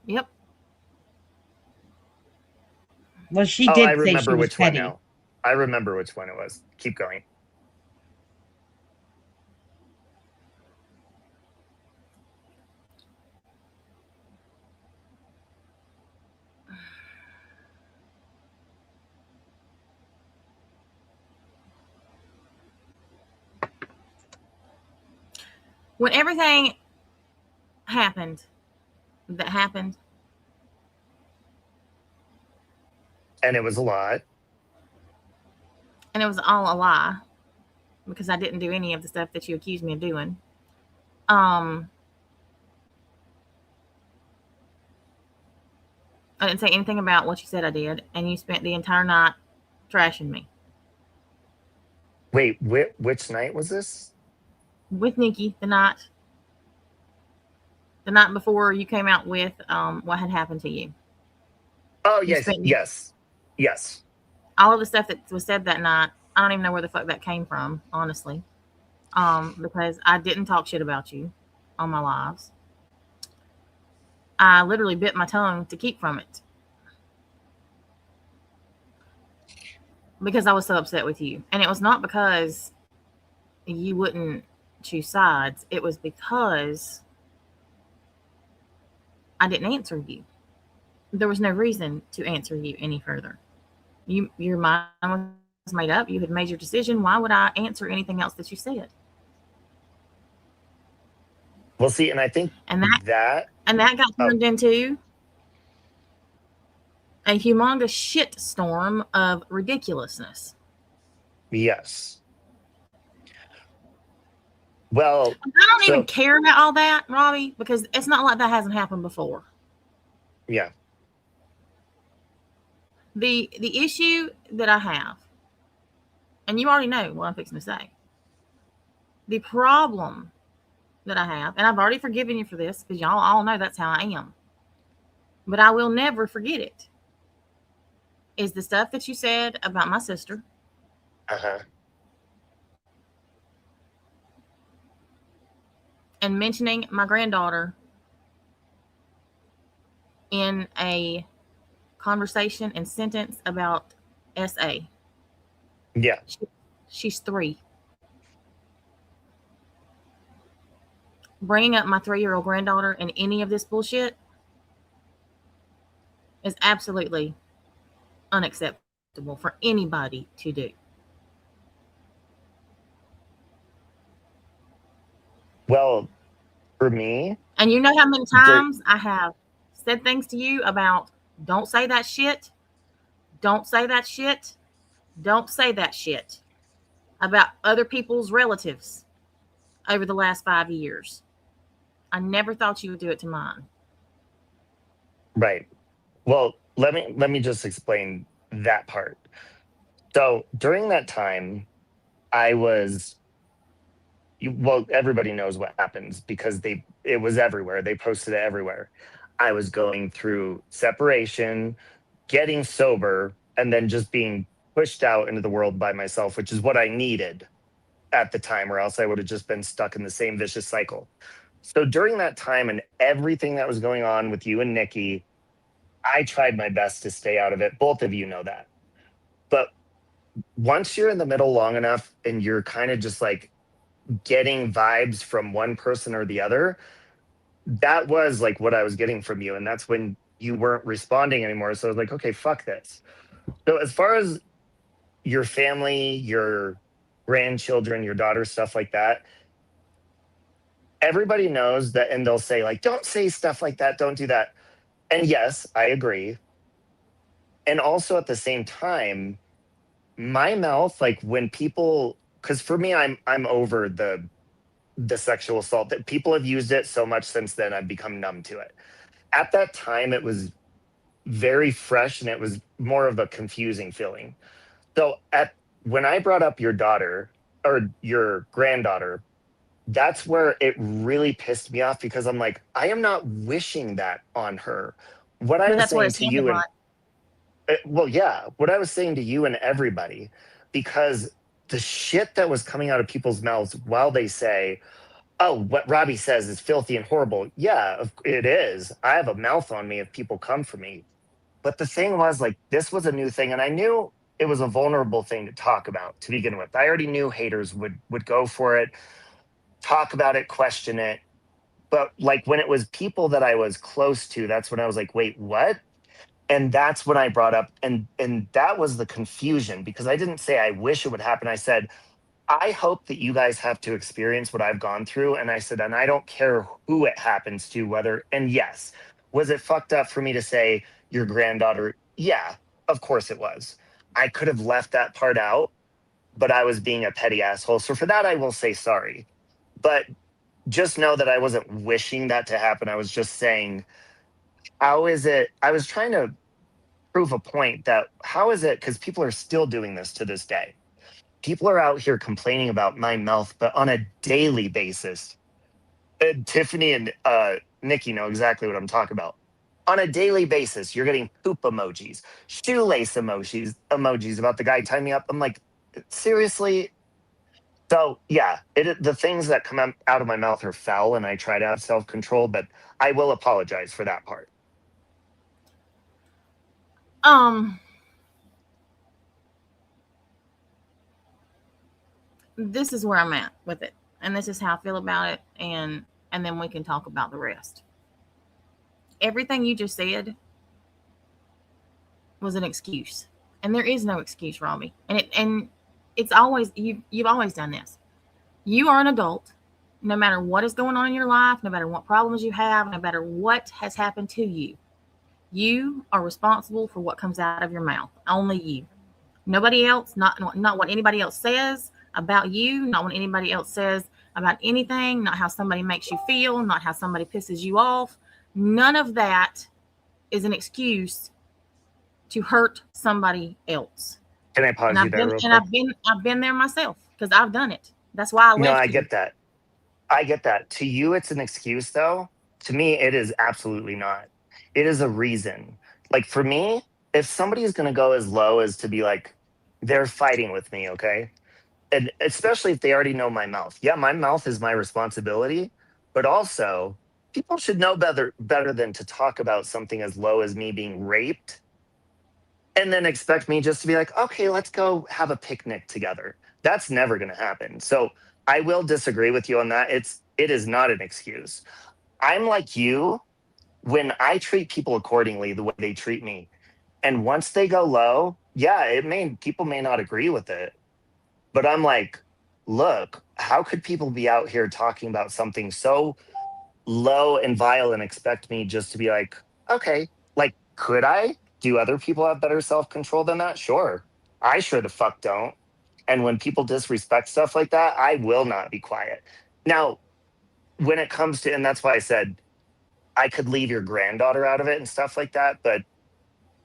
Yep. Well, she Oh, did I say remember she was which one petty. now. I remember which one it was. Keep going. When everything happened, And it was a lot. and it was all a lie because I didn't do any of the stuff that you accused me of doing. I didn't say anything about what you said I did, and you spent the entire night trashing me. Wait, which night was this? With Nikki, the night before you came out with what had happened to you. Oh, You yes, spent yes, yes. all of the stuff that was said that night. I don't even know where the fuck that came from, honestly. Because I didn't talk shit about you on my lives. I literally bit my tongue to keep from it because I was so upset with you. And it was not because you wouldn't choose sides, it was because I didn't answer you. There was no reason to answer you any further. Your mind was made up. You had made your decision. Why would I answer anything else that you said? Well, see, and I think And that that got oh, turned into a humongous shit storm of ridiculousness. yes. Well, I don't even so care about all that, Robbie, because it's not like that hasn't happened before. yeah, The issue that I have, and you already know what I'm fixing to say. The problem that I have, and I've already forgiven you for this because y'all all know that's how I am. But I will never forget it. Is the stuff that you said about my sister. And mentioning my granddaughter in a conversation and sentence about SA. yeah. She's 3. Bringing up my 3-year-old granddaughter in any of this bullshit is absolutely unacceptable for anybody to do. Well, for me, And you know how many times I have said things to you about don't say that shit, don't say that shit, don't say that shit about other people's relatives over the last 5 years. I never thought you would do it to mine. right. Well, let me just explain that part. So during that time, I was well, everybody knows what happens because it was everywhere. They posted it everywhere. I was going through separation, getting sober, and then just being pushed out into the world by myself, which is what I needed at the time, or else I would have just been stuck in the same vicious cycle. So during that time and everything that was going on with you and Nikki, I tried my best to stay out of it. Both of you know that. But once you're in the middle long enough and you're kind of just like getting vibes from one person or the other, that was like what I was getting from you. And that's when you weren't responding anymore. So I was like, okay, fuck this. So as far as your family, your grandchildren, your daughter, stuff like that, everybody knows that, and they'll say like, don't say stuff like that, don't do that. And yes, I agree. And also at the same time, my mouth, like when people, because for me, I'm over the sexual assault. That people have used it so much since then, I've become numb to it. At that time, it was very fresh and it was more of a confusing feeling. So when I brought up your daughter or your granddaughter, that's where it really pissed me off because I'm like, I am not wishing that on her. What I was saying to you and well, yeah, what I was saying to you and everybody, because the shit that was coming out of people's mouths while they say, oh, what Robbie says is filthy and horrible. Yeah, it is. I have a mouth on me if people come for me. But the thing was, like, this was a new thing, and I knew it was a vulnerable thing to talk about to begin with. I already knew haters would go for it, talk about it, question it. But like when it was people that I was close to, that's when I was like, wait, what? And that's when I brought up, and that was the confusion, because I didn't say I wish it would happen. I said, I hope that you guys have to experience what I've gone through. And I said, and I don't care who it happens to, whether, and yes, was it fucked up for me to say your granddaughter? Yeah, of course it was. I could have left that part out, but I was being a petty asshole. So for that, I will say sorry. But just know that I wasn't wishing that to happen. I was just saying, how is it? I was trying to prove a point that how is it? Because people are still doing this to this day. People are out here complaining about my mouth, but on a daily basis. Tiffany and Nikki know exactly what I'm talking about. On a daily basis, you're getting poop emojis, shoelace emojis about the guy tying me up. I'm like, seriously? So yeah, the things that come out of my mouth are foul, and I try to have self-control, but I will apologize for that part. This is where I'm at with it, and this is how I feel about it, and then we can talk about the rest. Everything you just said was an excuse, and there is no excuse, Robbie. And it's always you've always done this. You are an adult. No matter what is going on in your life, no matter what problems you have, no matter what has happened to you, you are responsible for what comes out of your mouth. Only you. Nobody else. Not what anybody else says about you. Not what anybody else says about anything. Not how somebody makes you feel. Not how somebody pisses you off. None of that is an excuse to hurt somebody else. Can I pause you there real quick? And I've been there myself because I've done it. That's why I left. No, I get that. I get that. To you, it's an excuse, though. To me, it is absolutely not. It is a reason. Like for me, if somebody is going to go as low as to be like, they're fighting with me, okay? And especially if they already know my mouth. Yeah, my mouth is my responsibility, but also people should know better than to talk about something as low as me being raped and then expect me just to be like, okay, let's go have a picnic together. That's never going to happen. So I will disagree with you on that. It is not an excuse. I'm like you when I treat people accordingly the way they treat me. And once they go low, yeah, people may not agree with it. But I'm like, look, how could people be out here talking about something so low and vile and expect me just to be like, okay, like, could I? Do other people have better self-control than that? Sure. I sure the fuck don't. And when people disrespect stuff like that, I will not be quiet. Now, when it comes to, and that's why I said I could leave your granddaughter out of it and stuff like that, but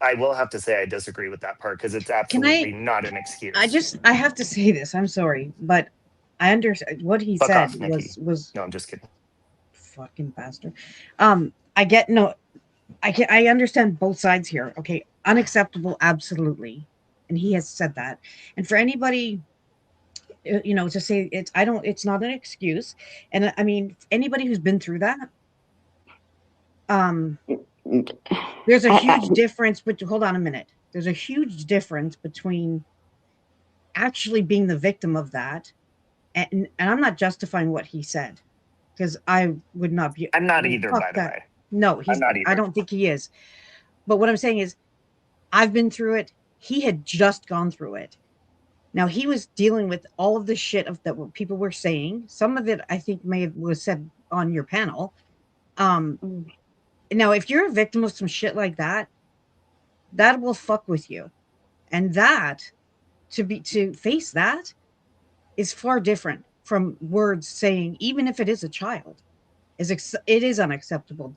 I will have to say I disagree with that part because it's absolutely not an excuse. I have to say this. I'm sorry, but I understand what he Fuck said off, Nikki. was No, I'm just kidding. fucking bastard. I understand both sides here. Okay, unacceptable, absolutely, and he has said that. And for anybody, to say it's not an excuse. And I mean, anybody who's been through that, there's a huge difference. But hold on a minute. There's a huge difference between actually being the victim of that, and I'm not justifying what he said because I would not be. I'm not either, by the way. No, he's not either. I don't think he is. But what I'm saying is, I've been through it. He had just gone through it. Now he was dealing with all of the shit that what people were saying. Some of it I think was said on your panel. Now, if you're a victim of some shit like that, that will fuck with you, and that to face that is far different from words saying, even if it is a child. It is unacceptable.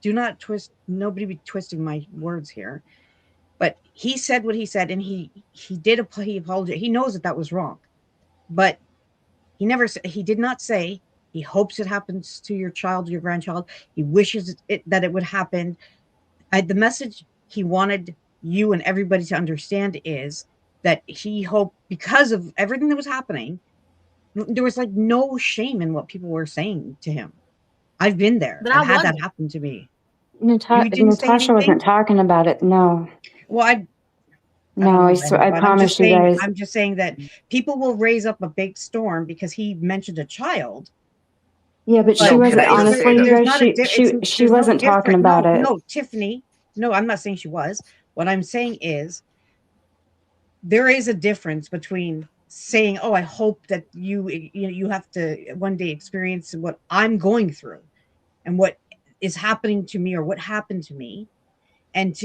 Do not twist. Nobody be twisting my words here. But he said what he said, and he apologized. He knows that was wrong, but he did not say he hopes it happens to your child, your grandchild. He wishes that it would happen. The message he wanted you and everybody to understand is that he hoped, because of everything that was happening, there was like no shame in what people were saying to him. I've been there. I had that happen to me. Natasha wasn't talking about it. No. Well, I promise you guys. I'm just saying that people will raise up a big storm because he mentioned a child. Yeah, but she wasn't, honestly, she wasn't talking about it. No, Tiffany. No, I'm not saying she was. What I'm saying is there is a difference between saying, oh, I hope that you have to one day experience what I'm going through and what is happening to me or what happened to me, and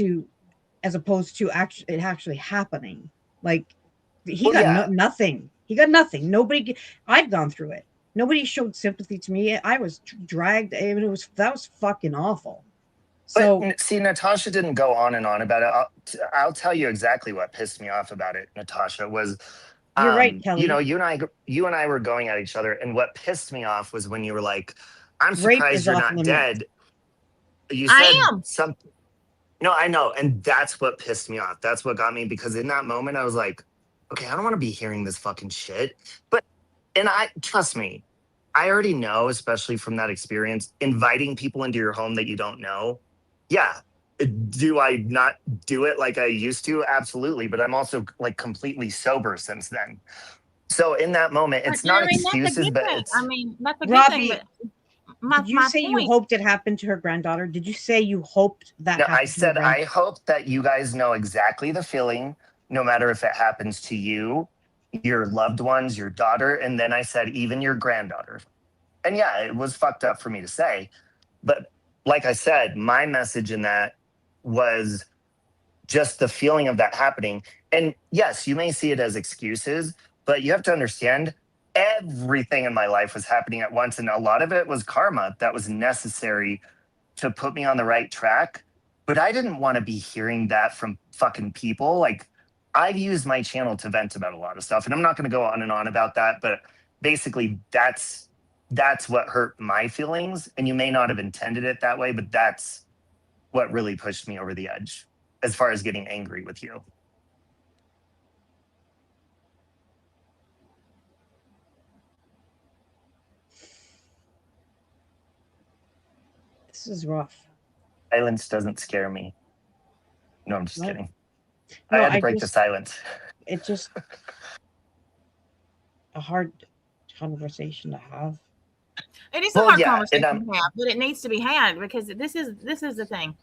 as opposed to it actually happening. Like he got nothing. He got nothing. I've gone through it. Nobody showed sympathy to me. I was dragged. I mean, that was fucking awful. But see, Natasha didn't go on and on about it. I'll tell you exactly what pissed me off about it, Natasha, was you're right, Kelly. You and I were going at each other, and what pissed me off was when you were like, I'm surprised you're not dead. You said No, I know. And that's what pissed me off. That's what got me, because in that moment I was like, okay, I don't want to be hearing this fucking shit. But, and I, trust me, I already know, especially from that experience, inviting people into your home that you don't know. Yeah. Do I not do it like I used to? Absolutely. But I'm also like completely sober since then. So in that moment, it's not I mean, that's a excuses, good but thing. it's, I mean, that's a good Robbie, thing. But did you say you hoped it happened to her granddaughter? Did you say you hoped that no, happened I said, I hope that you guys know exactly the feeling, no matter if it happens to you, your loved ones, your daughter. And then I said, even your granddaughter. And yeah, it was fucked up for me to say. But like I said, my message in that was just the feeling of that happening. And yes, you may see it as excuses, but you have to understand everything in my life was happening at once. And a lot of it was karma that was necessary to put me on the right track. But I didn't want to be hearing that from fucking people. Like, I've used my channel to vent about a lot of stuff, and I'm not going to go on and on about that. But basically, that's what hurt my feelings. And you may not have intended it that way, but that's what really pushed me over the edge as far as getting angry with you. This is rough. Silence doesn't scare me. No, I'm just No. kidding. No, I had to I break the just- silence. It's just a hard conversation to have. It is a Well, hard yeah, conversation and to have, but it needs to be had, because this is the thing.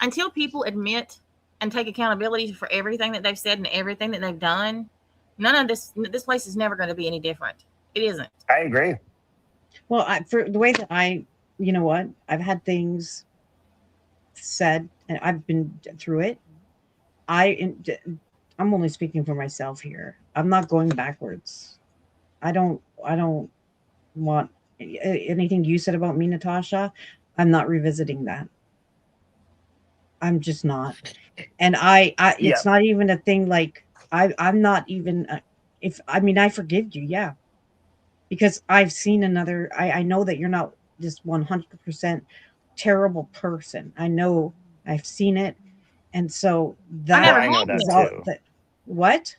Until people admit and take accountability for everything that they've said and everything that they've done, none of this place is never going to be any different. It isn't. I agree. Well, for the way that you know what, I've had things said and I've been through it. I'm only speaking for myself here. I'm not going backwards. I don't want anything you said about me, Natasha. I'm not revisiting that. I'm just not. And it's not even a thing like I'm not even I forgive you, yeah. Because I've seen another, I know that you're not this 100% terrible person. I know, I've seen it. And so that I know that is all too. What?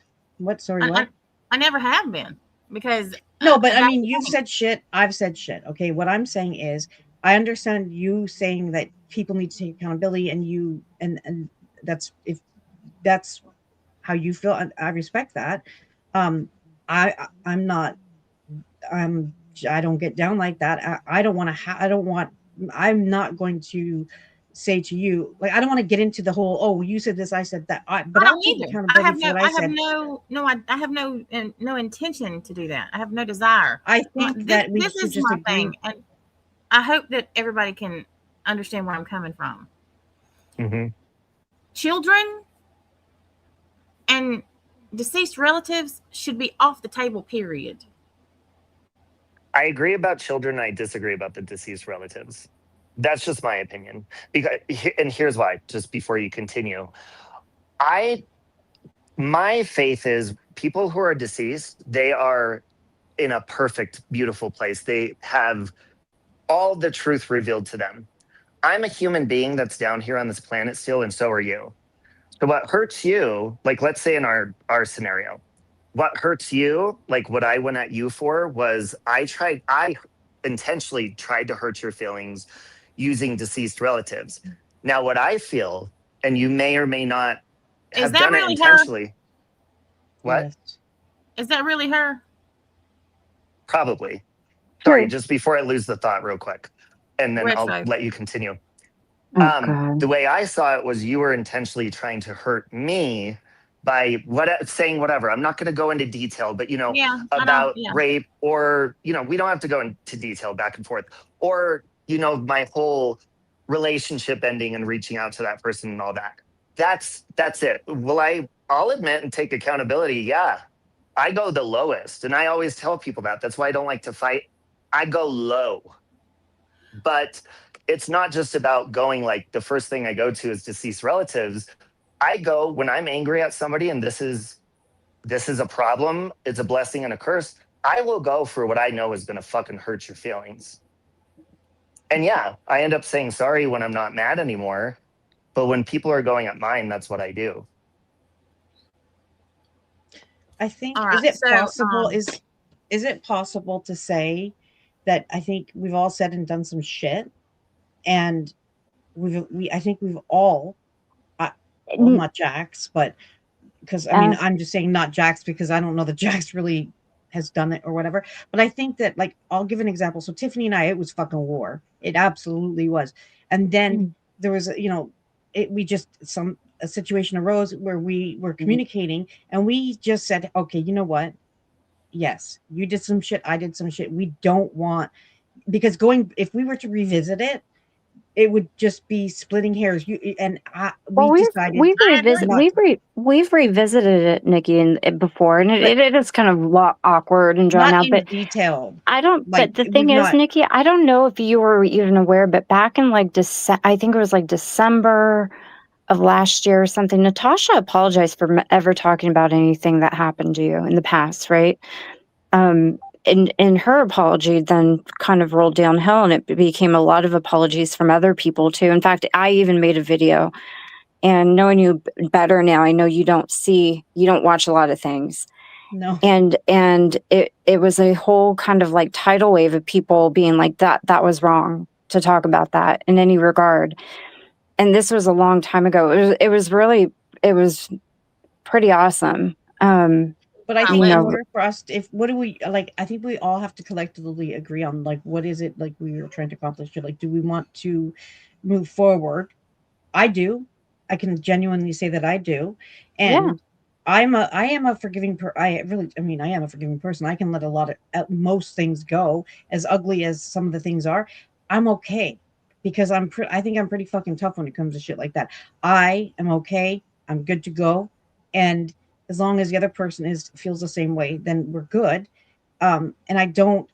Sorry, what? I never have been, because No, but I mean, you've said shit. I've said shit. Okay. What I'm saying is, I understand you saying that people need to take accountability, and that's, if that's how you feel, I respect that. I'm not, I don't get down like that. I don't want to, I'm not going to say to you, like, I don't want to get into the whole, oh, you said this, I said that. But I'll take accountability for what I said. I have no intention to do that. I have no desire. I think that we should just agree. Thing, and I hope that everybody can understand where I'm coming from. Mm-hmm. Children and deceased relatives should be off the table, period. I agree about children. I disagree about the deceased relatives. That's just my opinion. And here's why, just before you continue. My faith is people who are deceased, they are in a perfect, beautiful place. They have all the truth revealed to them. I'm a human being that's down here on this planet still, and so are you. So what hurts you, like let's say in our scenario, what hurts you, like what I went at you for, was I intentionally tried to hurt your feelings using deceased relatives. Now, what I feel, and you may or may not have done really it intentionally. Her? What? Yes. Is that really her? Probably. Sorry, just before I lose the thought real quick, and then I'll let you continue. The way I saw it was you were intentionally trying to hurt me by saying whatever. I'm not going to go into detail, but about rape, or we don't have to go into detail back and forth, or my whole relationship ending and reaching out to that person and all that. That's it. I'll admit and take accountability. Yeah, I go the lowest, and I always tell people that. That's why I don't like to fight. I go low, but it's not just about going like the first thing I go to is deceased relatives. I go when I'm angry at somebody, and this is a problem. It's a blessing and a curse. I will go for what I know is going to fucking hurt your feelings. And yeah, I end up saying sorry when I'm not mad anymore. But when people are going at mine, that's what I do. I think All is right, it so, possible is it possible to say that I think we've all said and done some shit, and I think we've all well, N- not Jax, but because I mean uh, I'm just saying not Jax because I don't know that Jax really has done it or whatever. But I think that, like, I'll give an example. So Tiffany and I, it was fucking war. It absolutely was. And then there was a situation arose where we were communicating and we just said, okay, you know what? Yes, you did some shit, I did some shit. We don't want, because if we were to revisit it, it would just be splitting hairs. well, We decided I agree. not to, we've revisited it, Nikki, and before, and but it is kind of awkward and drawn not out. in But detail. I don't. Like But the we've thing is, not. Nikki, I don't know if you were even aware, but back in like I think it was like December of last year or something. Natasha apologized for ever talking about anything that happened to you in the past, right? And her apology then kind of rolled downhill, and it became a lot of apologies from other people too. In fact, I even made a video. And knowing you better now, I know you don't watch a lot of things. No. And it was a whole kind of like tidal wave of people being like that was wrong to talk about that in any regard. And this was a long time ago. It was pretty awesome. But I Wow, think you in know, order for us, what do we like? I think we all have to collectively agree on, like, what is it like we were trying to accomplish here? Like, do we want to move forward? I do. I can genuinely say that I do, yeah. and I am a forgiving I am a forgiving person. I can let most things go, as ugly as some of the things are. I'm okay because I think I'm pretty fucking tough when it comes to shit like that. I am okay. I'm good to go, and as long as the other person feels the same way, then we're good. And I don't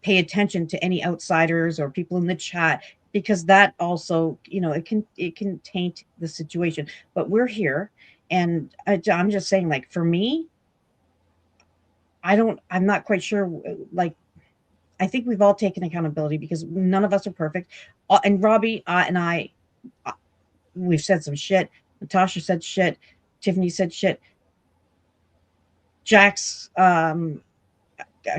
pay attention to any outsiders or people in the chat, because that also, it can taint the situation. But we're here, and I'm just saying, like, for me, I'm not quite sure. Like, I think we've all taken accountability because none of us are perfect. And Robbie and I, we've said some shit. Natasha said shit. Tiffany said shit. Jax, I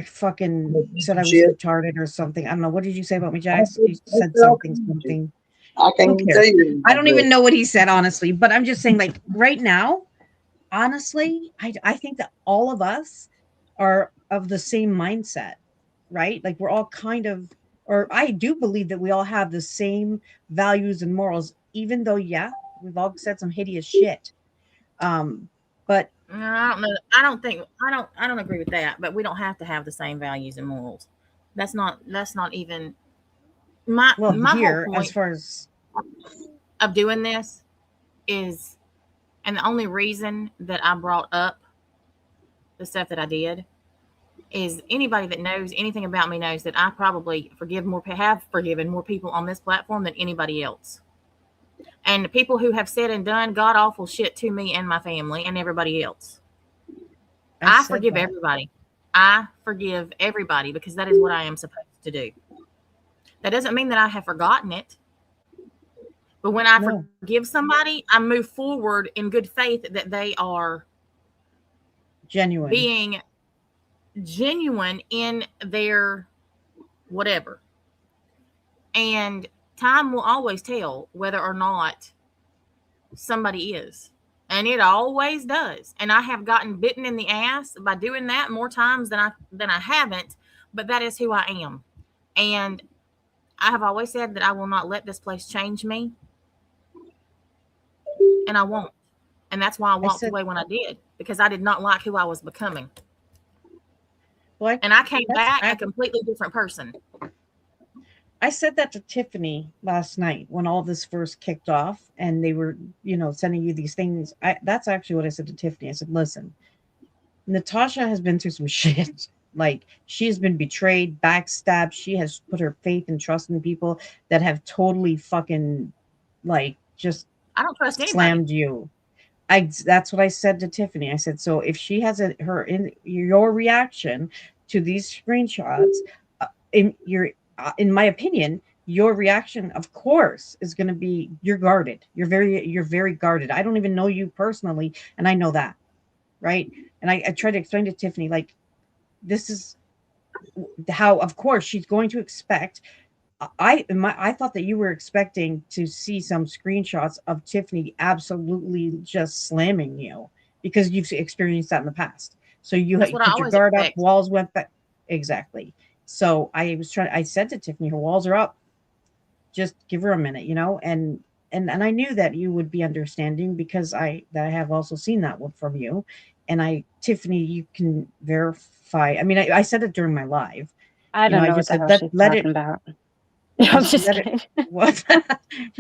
fucking said I was Shit. retarded or something. I don't know. What did you say about me, Jax? You I said something. can't Who even cares? tell you. I don't even know what he said, honestly. But I'm just saying, like, right now, honestly, I think that all of us are of the same mindset, right? Like, we're all kind of, or I do believe that we all have the same values and morals, even though, yeah, we've all said some hideous shit. But No, I don't know. I don't agree with that. But we don't have to have the same values and morals. That's not even my here, whole point as far as of doing this is, and the only reason that I brought up the stuff that I did is, anybody that knows anything about me knows that I probably have forgiven more people on this platform than anybody else. And the people who have said and done god awful shit to me and my family and everybody else. I forgive everybody. I forgive everybody because that is what I am supposed to do. That doesn't mean that I have forgotten it. But when I forgive somebody, I move forward in good faith that they are being genuine in their whatever. And time will always tell whether or not somebody is. And it always does. And I have gotten bitten in the ass by doing that more times than I haven't, but that is who I am. And I have always said that I will not let this place change me. And I won't. And that's why I walked away when I did, because I did not like who I was becoming. And I came back a completely different person. I said that to Tiffany last night when all this first kicked off and they were, sending you these things. That's actually what I said to Tiffany. I said, listen, Natasha has been through some shit. Like, she's been betrayed, backstabbed. She has put her faith and trust in people that have totally fucking, like, just I don't trust anybody. Slammed you. That's what I said to Tiffany. I said, so if she has your reaction to these screenshots, in my opinion, your reaction, of course, is going to be you're guarded. You're very guarded. I don't even know you personally, and I know that, right? And I tried to explain to Tiffany, like, this is how, of course, she's going to expect. I thought that you were expecting to see some screenshots of Tiffany absolutely just slamming you because you've experienced that in the past. So you That's had what I put your always guard up, expect. walls went back. Exactly. So I said to Tiffany, her walls are up. Just give her a minute, you know, and I knew that you would be understanding because I have also seen that one from you. And Tiffany, you can verify. I mean, I said it during my live. I don't know what just the hell said, she's let talking it. about. I'm just Let it. kidding. What?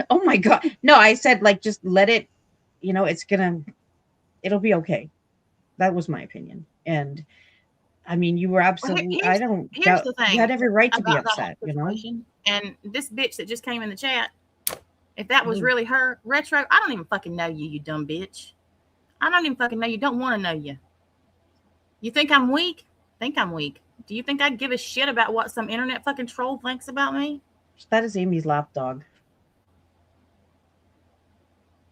Oh my God. No, I said, like, just let it, you know, it'll be okay. That was my opinion. And I mean, you were absolutely, I don't Here's doubt, the thing you had every right to be about that whole upset, you know? situation. And this bitch that just came in the chat, if that was Ooh. really her, Retro, I don't even fucking know you, you dumb bitch. I don't even fucking know you. Don't want to know you. You think I'm weak? Think I'm weak. Do you think I give a shit about what some internet fucking troll thinks about me? That is Amy's lapdog.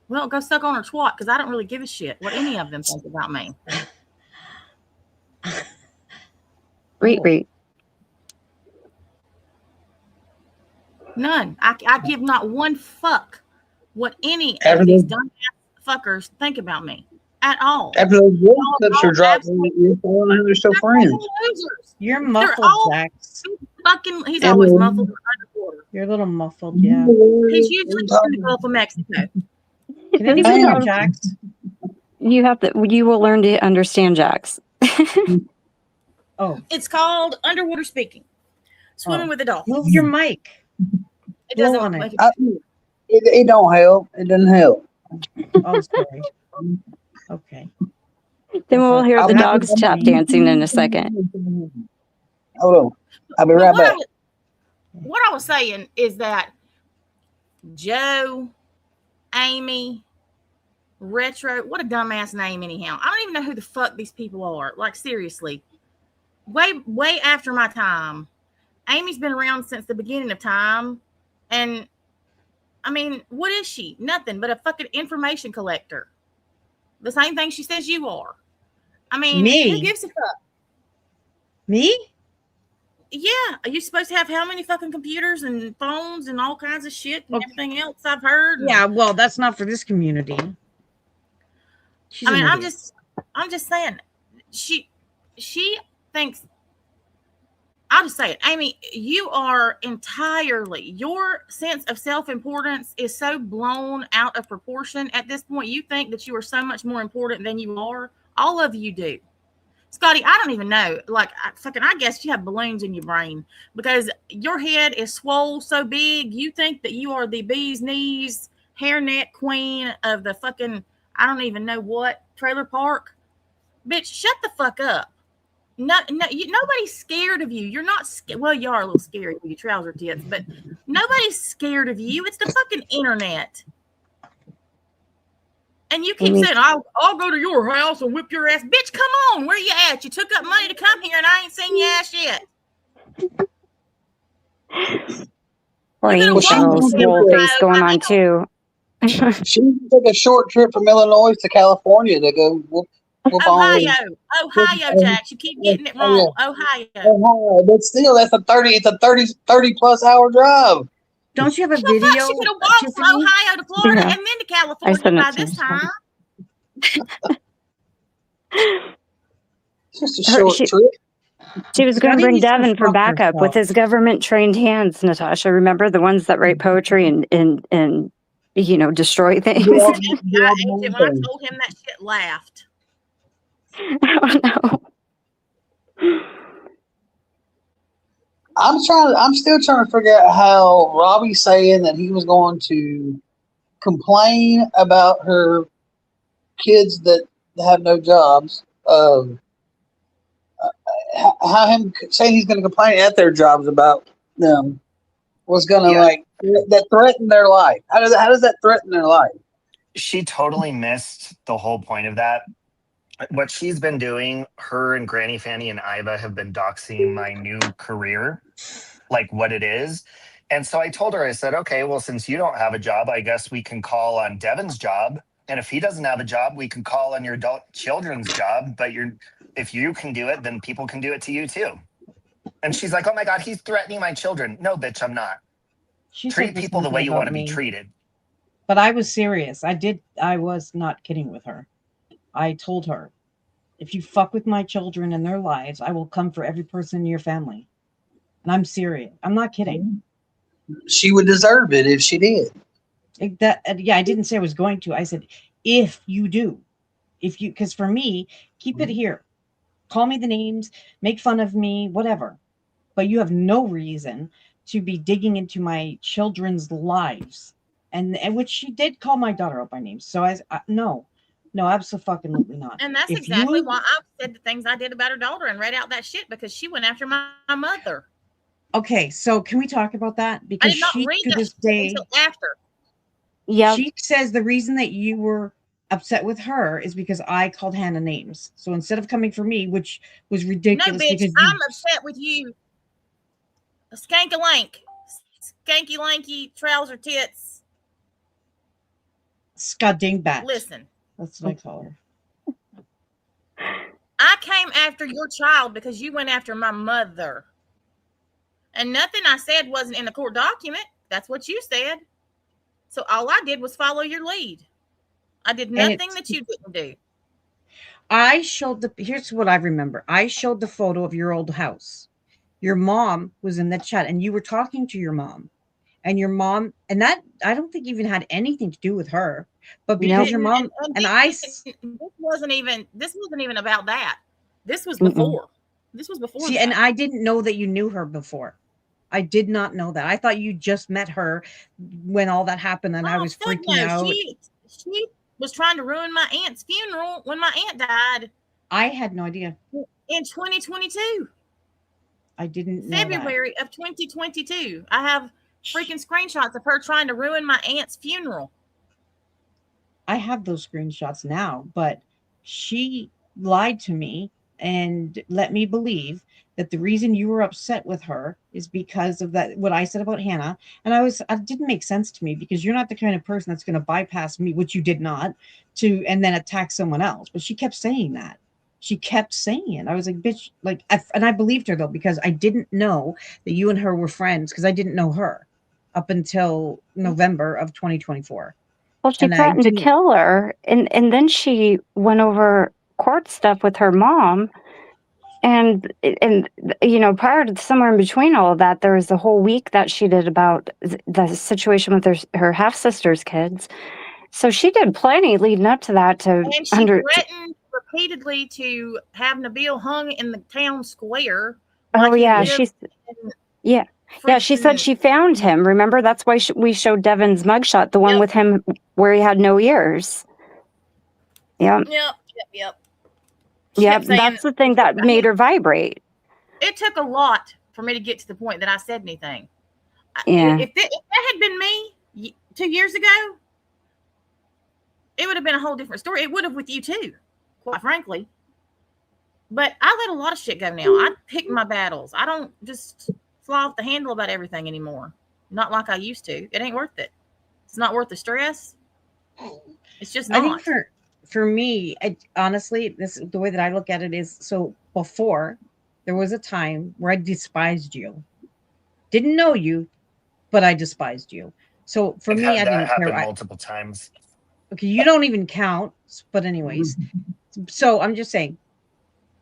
Well, go suck on her twat, because I don't really give a shit what any of them think about me. Reet. None. I give not one fuck what any of these dumbass fuckers think about me at all. After those voice clips are dropped, absolutely- you're following how they're still friends. Losers. You're They're muffled, all Jax. fucking. He's always muffled or underwater. You're a little muffled, yeah. He's usually in the Gulf of Mexico. Can anyone hear Jax? You will learn to understand Jax. Oh, It's called underwater speaking. Swimming with a dolphin. move your mic. It doesn't blow on make it. it. It don't help. It doesn't help. Oh, sorry. Okay. Then we'll hear I'll the have dogs it tap on me. dancing in a second. Hold on. I'll be But right back. what I was saying is that Joe, Amy, Retro, what a dumbass name anyhow. I don't even know who the fuck these people are. Like, seriously. Way after my time. Amy's been around since the beginning of time. And, I mean, what is she? Nothing but a fucking information collector. The same thing she says you are. I mean, Me? who gives a fuck? Me? Yeah, are you supposed to have how many fucking computers and phones and all kinds of shit and Okay. everything else I've heard? Yeah, well, that's not for this community. She's I mean, an I'm idiot. just saying, she thinks. I'll just say it, Amy. You are entirely, your sense of self-importance is so blown out of proportion at this point. You think that you are so much more important than you are. All of you do. Scotty, I don't even know. Like, I guess you have balloons in your brain because your head is swole so big. You think that you are the bee's knees, hairnet queen of the fucking, I don't even know what, trailer park. Bitch, shut the fuck up. No, nobody's scared of you. You're not scared. Well, you are a little scary with your trouser tits, but nobody's scared of you. It's the fucking internet. And you keep saying, I'll go to your house and whip your ass. Bitch, come on. Where you at? You took up money to come here and I ain't seen your ass yet. Or Amy's got a little swole face going on too. She took a short trip from Illinois to California to go whoop Ohio, Jax. You keep getting it wrong. Ohio. But still, that's it's a 30 plus hour drive. Don't you have a She video? could have walked from Ohio to Florida and then to California by this time. Just a short trip. She was going to bring Devin for fuck backup with his government trained hands, Natasha. Remember the ones that write poetry and you know, destroy things? When I told him that shit, laughed. I don't know. I'm still trying to figure out how Robbie's saying that he was going to complain about her kids that have no jobs. How him saying he's going to complain at their jobs about them was going to that threaten their life. How does that threaten their life? She totally missed the whole point of that. What she's been doing, her and Granny Fanny and Iva have been doxing my new career, like what it is. And so I told her, I said, okay, well, since you don't have a job, I guess we can call on Devin's job. And if he doesn't have a job, we can call on your adult children's job. But if you can do it, then people can do it to you too. And she's like, oh my God, he's threatening my children. No, bitch, I'm not. She said Treat this people the way nothing you about want to be me. treated. But I was serious. I was not kidding with her. I told her, if you fuck with my children and their lives, I will come for every person in your family. And I'm serious. I'm not kidding. She would deserve it if she did. I didn't say I was going to. I said, if you do, because for me, keep it here. Call me the names, make fun of me, whatever. But you have no reason to be digging into my children's lives. And which she did call my daughter out by name. So no, absolutely not. And that's exactly why I said the things I did about her daughter and read out that shit, because she went after my mother. Okay, so can we talk about that? I Because did not she, read to that this shit day, until after. Yeah. she says the reason that you were upset with her is because I called Hannah names. So instead of coming for me, which was No, ridiculous, bitch, because I'm upset with you. A skank-a-lank, skanky lanky trouser tits. Scott Dingbat. Listen, That's what I call her. I came after your child because you went after my mother. And nothing I said wasn't in the court document. That's what you said. So all I did was follow your lead. I did nothing that you didn't do. I showed here's what I remember. I showed the photo of your old house. Your mom was in the chat and you were talking to your mom. And your mom, and that I don't think even had anything to do with her, but because your mom this wasn't even about that. This was before. This was before. See, and I didn't know that you knew her before. I did not know that. I thought you just met her when all that happened, and I was freaking out. She was trying to ruin my aunt's funeral when my aunt died. I had no idea. In 2022. I didn't know February of 2022. I have freaking screenshots of her trying to ruin my aunt's funeral. I have those screenshots now, but she lied to me and let me believe that the reason you were upset with her is because of that, what I said about Hannah. And it didn't make sense to me, because you're not the kind of person that's going to bypass me, which you did not, and then attack someone else. But she kept saying that. She kept saying it. I was like, bitch, and I believed her though, because I didn't know that you and her were friends, because I didn't know her up until November of 2024. Well, she threatened to kill her, and then she went over court stuff with her mom. And you know, prior to somewhere in between all of that, there was the whole week that she did about the situation with her half sister's kids. So she did plenty leading up to that. And she threatened repeatedly to have Nabil hung in the town square. Oh yeah, she said she found him. Remember, that's why we showed Devin's mugshot, the one with him where he had no ears. Yep. Yeah, that's the thing that made her vibrate. It took a lot for me to get to the point that I said anything. Yeah. If that had been me 2 years ago, it would have been a whole different story. It would have with you too, quite frankly. But I let a lot of shit go now. I pick my battles. I don't just fly off the handle about everything anymore. Not like I used to. It ain't worth it. It's not worth the stress. It's just not. I think for me, honestly, the way that I look at it is, so before there was a time where I despised you, didn't know you, but I despised you. So for me, I didn't care. Multiple times. Okay, you don't even count. But anyways, so I'm just saying,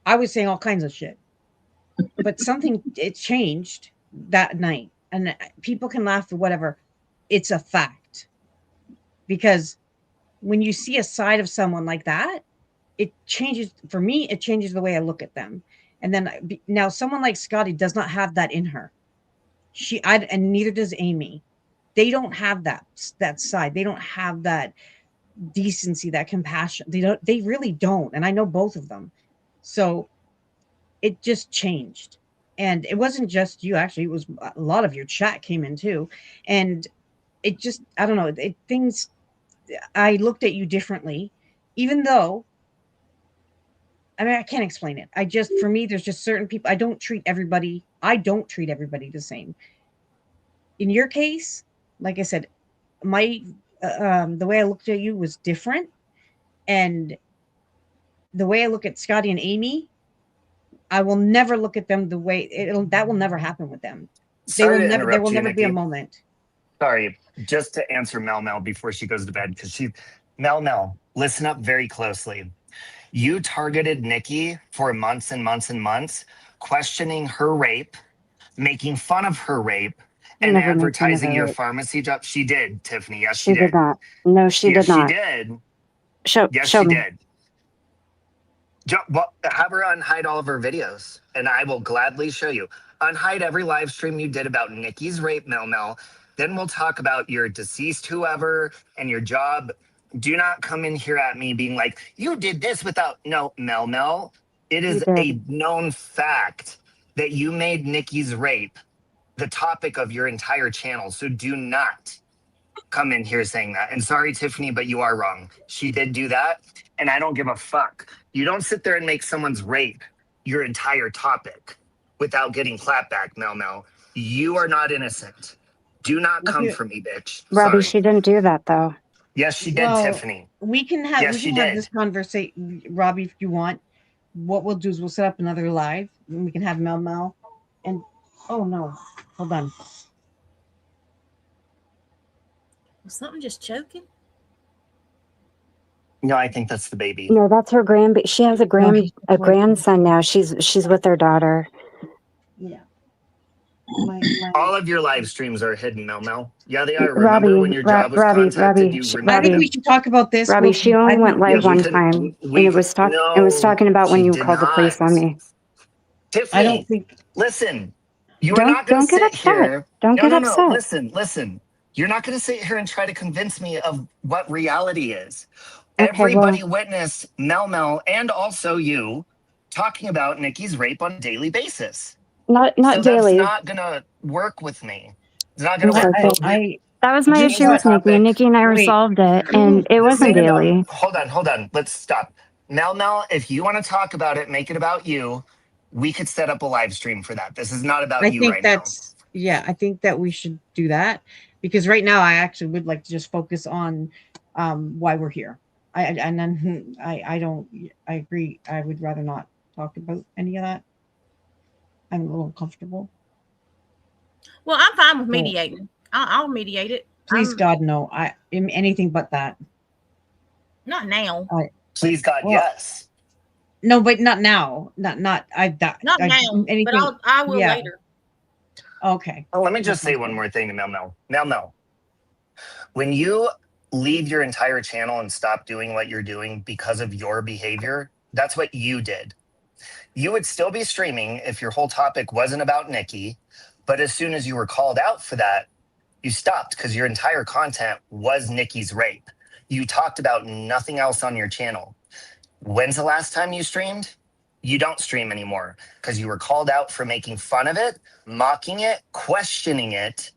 I was saying all kinds of shit, but it changed that night, and people can laugh or whatever. It's a fact, because when you see a side of someone like that, it changes. For me, it changes the way I look at them. And then now someone like Scotty does not have that in her. And neither does Amy. They don't have that side. They don't have that decency, that compassion. They really don't. And I know both of them. So it just changed. And it wasn't just you, actually. It was a lot of your chat came in too. And it just, I don't know, I looked at you differently, even though, I mean, I can't explain it. For me, there's just certain people, I don't treat everybody the same. in your case, like I said, my the way I looked at you was different, and the way I look at Scotty and Amy, I will never look at them the way that will never happen with them. Sorry to There interrupt will you, never be a Nikki. moment. Sorry, just to answer Mel before she goes to bed, because Mel, listen up very closely. You targeted Nikki for months and months and months, questioning her rape, making fun of her rape, and Never made fun of advertising her your rape. pharmacy job. She did, Tiffany. Yes, She did not. No, she Yes, did not. she did. Show Yes, show she me. did. Well, have her unhide all of her videos, and I will gladly show you. Unhide every live stream you did about Nikki's rape, Mel. Then we'll talk about your deceased whoever and your job. Do not come in here at me being like, you did this without... No, Mel. It is You a did. known fact that you made Nikki's rape the topic of your entire channel. So do not come in here saying that. And sorry, Tiffany, but you are wrong. She did do that, and I don't give a fuck. You don't sit there and make someone's rape your entire topic without getting clapback, Mel. You are not innocent. Do not come Okay. for me, bitch. Robbie, Sorry. she didn't do that though. Yes, she did, Well, Tiffany. We can have Yes, she did. this conversation, Robbie, if you want. What we'll do is we'll set up another live, and we can have Mel and oh no, hold on. Was something just choking? No, I think that's the baby. No, that's her She has a he's grandson now. She's with her daughter. Yeah. All of your live streams are hidden, Mel. Yeah, they are. Robbie, Remember when your job was Robbie, contacted, you I removed think them? we should talk about this. Robbie, she only went live Yeah, we one could- time, we and it was talking about when she you did called the police not. on me. Tiffany, I don't think listen, you are Don't- not going don't to get sit upset. here. Don't no, get no, upset. No, listen. You're not going to sit here and try to convince me of what reality is. Okay, Everybody witnessed Mel and also you talking about Nikki's rape on a daily basis. Not So daily. that's not going to work with me. It's not going to Okay, work. I That was my You issue know with what? Nikki. Nikki and I resolved it, and it wasn't No. daily. Hold on. Let's stop. Mel, if you want to talk about it, make it about you. We could set up a live stream for that. This is not about you think right that's I think that we should do that, because right now I actually would like to just focus on why we're here. I agree. I would rather not talk about any of that. I'm a little uncomfortable. Well, I'm fine with mediating. I'll mediate it. Please, God, no. Anything but that. Not now. Please, God, Well, yes. No, but not now. Not Not now. Anything. But I will yeah. later. Okay. Oh, let me just say one more thing to Mel. Mel, when you leave your entire channel and stop doing what you're doing because of your behavior, that's what you did. You would still be streaming if your whole topic wasn't about Nikki, but as soon as you were called out for that, you stopped because your entire content was Nikki's rape. You talked about nothing else on your channel. When's the last time you streamed? You don't stream anymore because you were called out for making fun of it, mocking it, questioning it,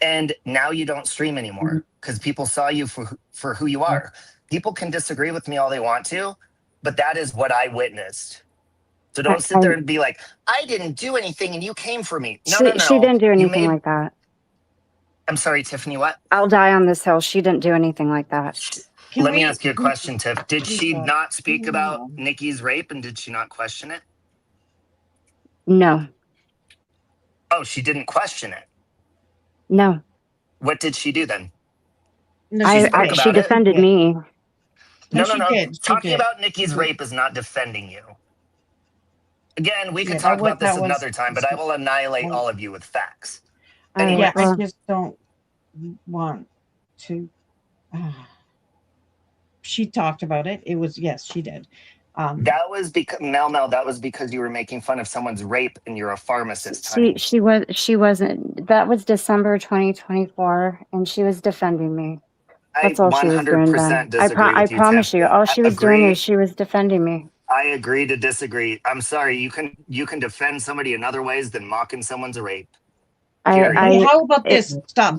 and now you don't stream anymore because people saw you for who you are. People can disagree with me all they want to, but that is what I witnessed. So don't sit there and be like, I didn't do anything and you came for me. No. She didn't do anything like that. I'm sorry, Tiffany, what? I'll die on this hill. She didn't do anything like that. Let me ask you a question, Tiff. Did she not speak about Nikki's rape and did she not question it? No. Oh, she didn't question it. No. What did she do then? No, she defended me. No. She Talking did. about Nikki's rape is not defending you. Again, we could Yeah, talk about this that was- another time, but I will annihilate all of you with facts. All right, Anyways. I just don't want to. She talked about it. It was, yes, she did. That was because Mel, that was because you were making fun of someone's rape and you're a pharmacist. She wasn't. That was December 2024, and she was defending me. That's all she was doing then. I promise you, all she was doing is she was defending me. I agree to disagree. I'm sorry. You can defend somebody in other ways than mocking someone's rape. How about this? Stop.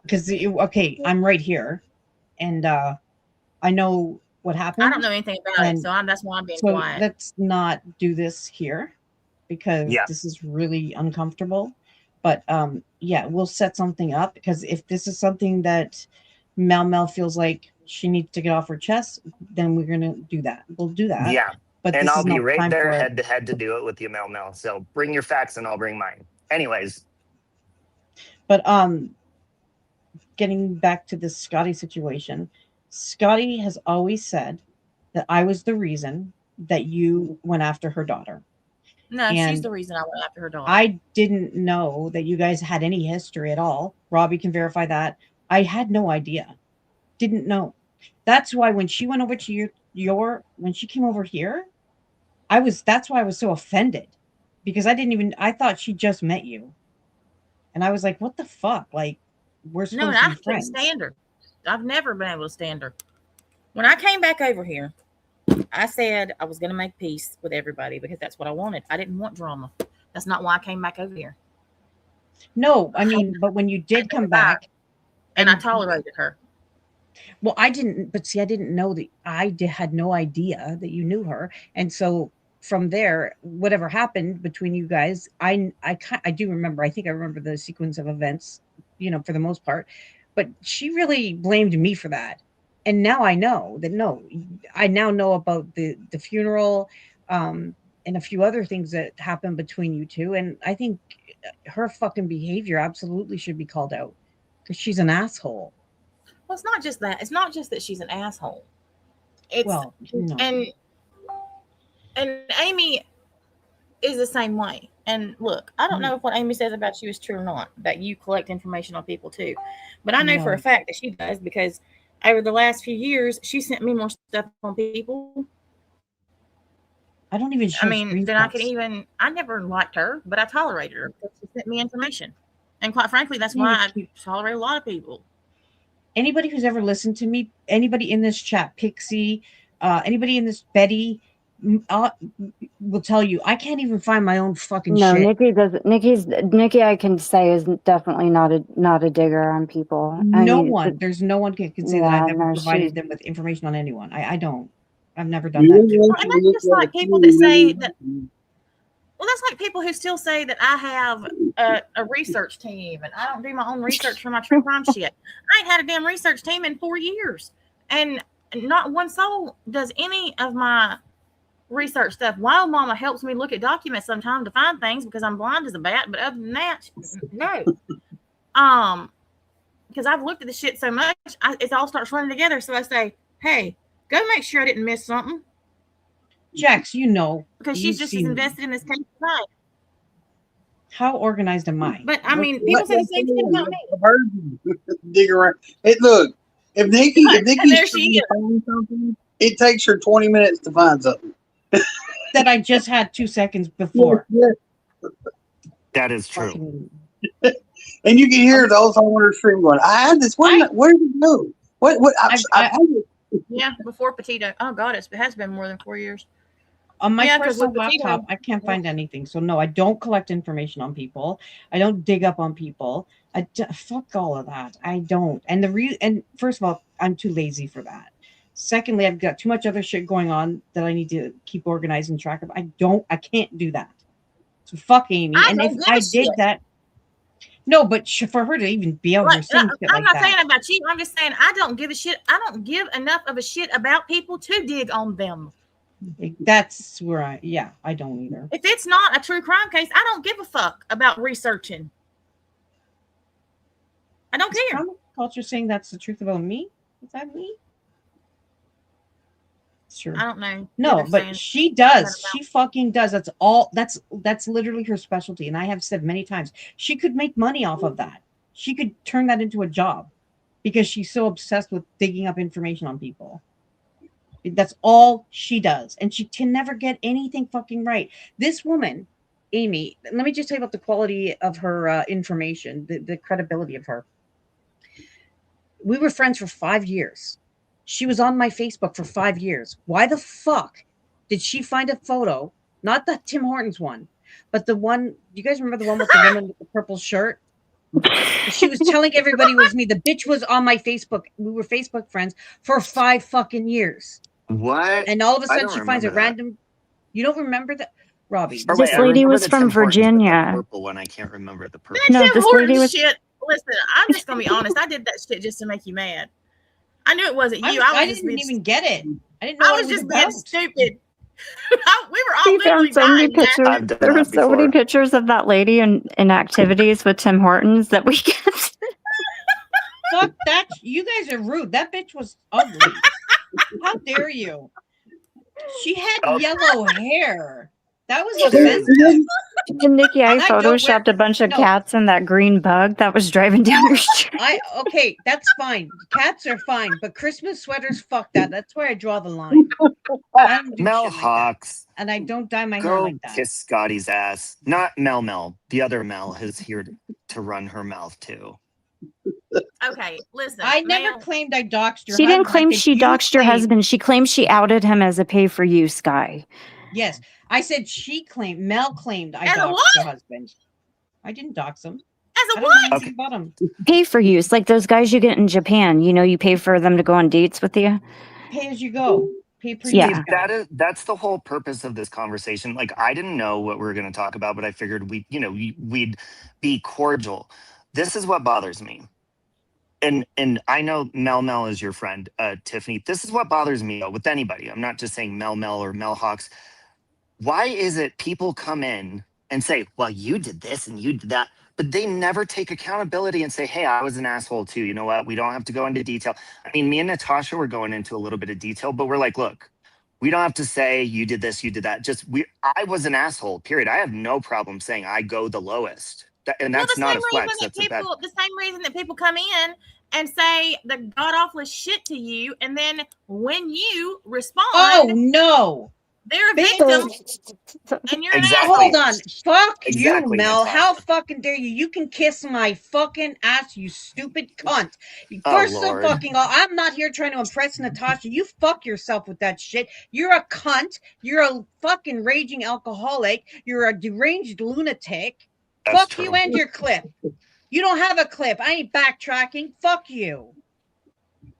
Because okay, I'm right here, and I know what happened. I don't know anything about it, so that's why I'm being quiet. Let's not do this here, because this is really uncomfortable. But yeah, we'll set something up, because if this is something that Mel feels like she needs to get off her chest, then we're gonna do that. We'll do that. Yeah. But And this I'll is be not right time there for it. head to head to do it with you, Mel. So bring your facts and I'll bring mine. Anyways. But getting back to this Scotty situation, Scotty has always said that I was the reason that you went after her daughter. No, she's And the reason I went after her daughter. I didn't know that you guys had any history at all. Robbie can verify that. I had no idea. Didn't know. That's why when she went over to when she came over here, that's why I was so offended, because I thought she just met you. And I was like, what the fuck? Like, we're supposed No, and to I be couldn't friends. stand her. I've never been able to stand her. When I came back over here, I said I was going to make peace with everybody because that's what I wanted. I didn't want drama. That's not why I came back over here. No, I mean, but when you did come back, and I tolerated her. Well, I didn't, but see, I didn't know that had no idea that you knew her. And so from there, whatever happened between you guys, I do remember, I think I remember the sequence of events, for the most part, but she really blamed me for that. And now I know that, I now know about the funeral, and a few other things that happened between you two. And I think her fucking behavior absolutely should be called out, because she's an asshole. Well, it's not just that. It's not just that she's an asshole. It's no. And Amy is the same way. And look, I don't know if what Amy says about you is true or not, that you collect information on people too. But I know for a fact that she does, because over the last few years, she sent me more stuff on people. I don't even show then I never liked her, but I tolerated her because she sent me information. And quite frankly, that's why I tolerate a lot of people. Anybody who's ever listened to me, anybody in this chat, Pixie, anybody in this, Betty, will tell you I can't even find my own fucking shit. Nikki doesn't. Nikki, I can say, is definitely not a digger on people. There's no one can say that I've ever provided them with information on anyone. I don't. I've never done that. And that's just like people that say that. Well, that's like people who still say that I have a research team and I don't do my own research for my true crime shit. I ain't had a damn research team in 4 years, and not one soul does any of my research stuff. Wild Mama helps me look at documents sometimes to find things because I'm blind as a bat, but other than that, no. Because I've looked at the shit so much, it all starts running together. So I say, hey, go make sure I didn't miss something. Jax, because she's just as invested in this case as I. How organized am I? But I mean, people say the same thing about me. Dig around. Look, if Nikki's trying to find something, it takes her 20 minutes to find something that I just had 2 seconds before. Yeah. That is true. And you can hear the whole time on her stream going, I had this. Where did it go? What? Yeah, before Petito. Oh God, it has been more than 4 years. On my personal laptop, I can't find anything. So no, I don't collect information on people. I don't dig up on people. Fuck all of that. I don't. And first of all, I'm too lazy for that. Secondly, I've got too much other shit going on that I need to keep organizing track of. I can't do that. So fuck Amy. And if I did that, no, but for her to even be out here saying shit like that. I'm not saying about you. I'm just saying I don't give a shit. I don't give enough of a shit about people to dig on them. That's where I don't either. If it's not a true crime case, I don't give a fuck about researching. I don't care. Common culture saying that's the truth about me? Is that me? Sure. I don't know. No, but she does. She fucking does. That's all. That's literally her specialty. And I have said many times, she could make money off of that. She could turn that into a job because she's so obsessed with digging up information on people. That's all she does. And she can never get anything fucking right. This woman, Amy, let me just tell you about the quality of her information, the credibility of her. We were friends for 5 years. She was on my Facebook for 5 years. Why the fuck did she find a photo? Not the Tim Hortons one, but the one, you guys remember the one with the woman with the purple shirt? She was telling everybody it was me. The bitch was on my Facebook. We were Facebook friends for 5 fucking years. What? And all of a sudden she finds a random. You don't remember that? Robbie. Or This I lady remember was the from Tim Hortons, but the Virginia. purple one, I can't remember the purple. That No, Tim this Hortons lady was. shit. Listen, I'm just gonna be honest. I did that shit just to make you mad. I knew it wasn't you. I was just didn't being, even get it. I didn't know I what was it just about. being stupid. We were all We literally found so many dying. pictures. I've done There were that so many before. pictures of that lady in activities with Tim Hortons that we get. Fuck that. You guys are rude. That bitch was ugly. How dare you? She had Oh. yellow hair. That was Dude. offensive. And Nikki, I And I don't wear- photoshopped a bunch of no. cats and that green bug that was driving down your street. Okay, that's fine. Cats are fine, but Christmas sweaters, fuck that. That's where I draw the line. I don't do Mel shit like that. Hawks, And I don't dye my hair go like that. kiss Scotty's ass. Not Mel. The other Mel is here to run her mouth too. Okay, listen. I never Mel, claimed I doxed your She didn't husband. claim I said she you doxed your claimed- husband. She claimed she outed him as a pay for you, Sky. Yes. I said Mel claimed I As a doxed what? your husband. I didn't dox him. as I a don't know what? anything about him. Pay for use, like those guys you get in Japan. You know, you pay for them to go on dates with you. Pay as you go. Pay per Yeah. use. That's the whole purpose of this conversation. Like, I didn't know what we were going to talk about, but I figured we'd be cordial. This is what bothers me. And I know Mel is your friend, Tiffany. This is what bothers me with anybody. I'm not just saying Mel or Mel Hawks. Why is it people come in and say, well, you did this and you did that, but they never take accountability and say, hey, I was an asshole too. You know what? We don't have to go into detail. I mean, me and Natasha were going into a little bit of detail, but we're like, look, we don't have to say you did this, you did that. I was an asshole, period. I have no problem saying I go the lowest. And that's not a flex. That's a bad. The same reason that people come in and say the god awfulest shit to you, and then when you respond, Oh no. they're a victim, and you're Exactly. an asshole. Hold on. Fuck you, Exactly, Mel. Natasha. How fucking dare you? You can kiss my fucking ass, you stupid cunt. Oh, First of Lord. fucking all, I'm not here trying to impress Natasha. You fuck yourself with that shit. You're a cunt. You're a fucking raging alcoholic. You're a deranged lunatic. That's Fuck true. you and your clip. You don't have a clip. I ain't backtracking. Fuck you.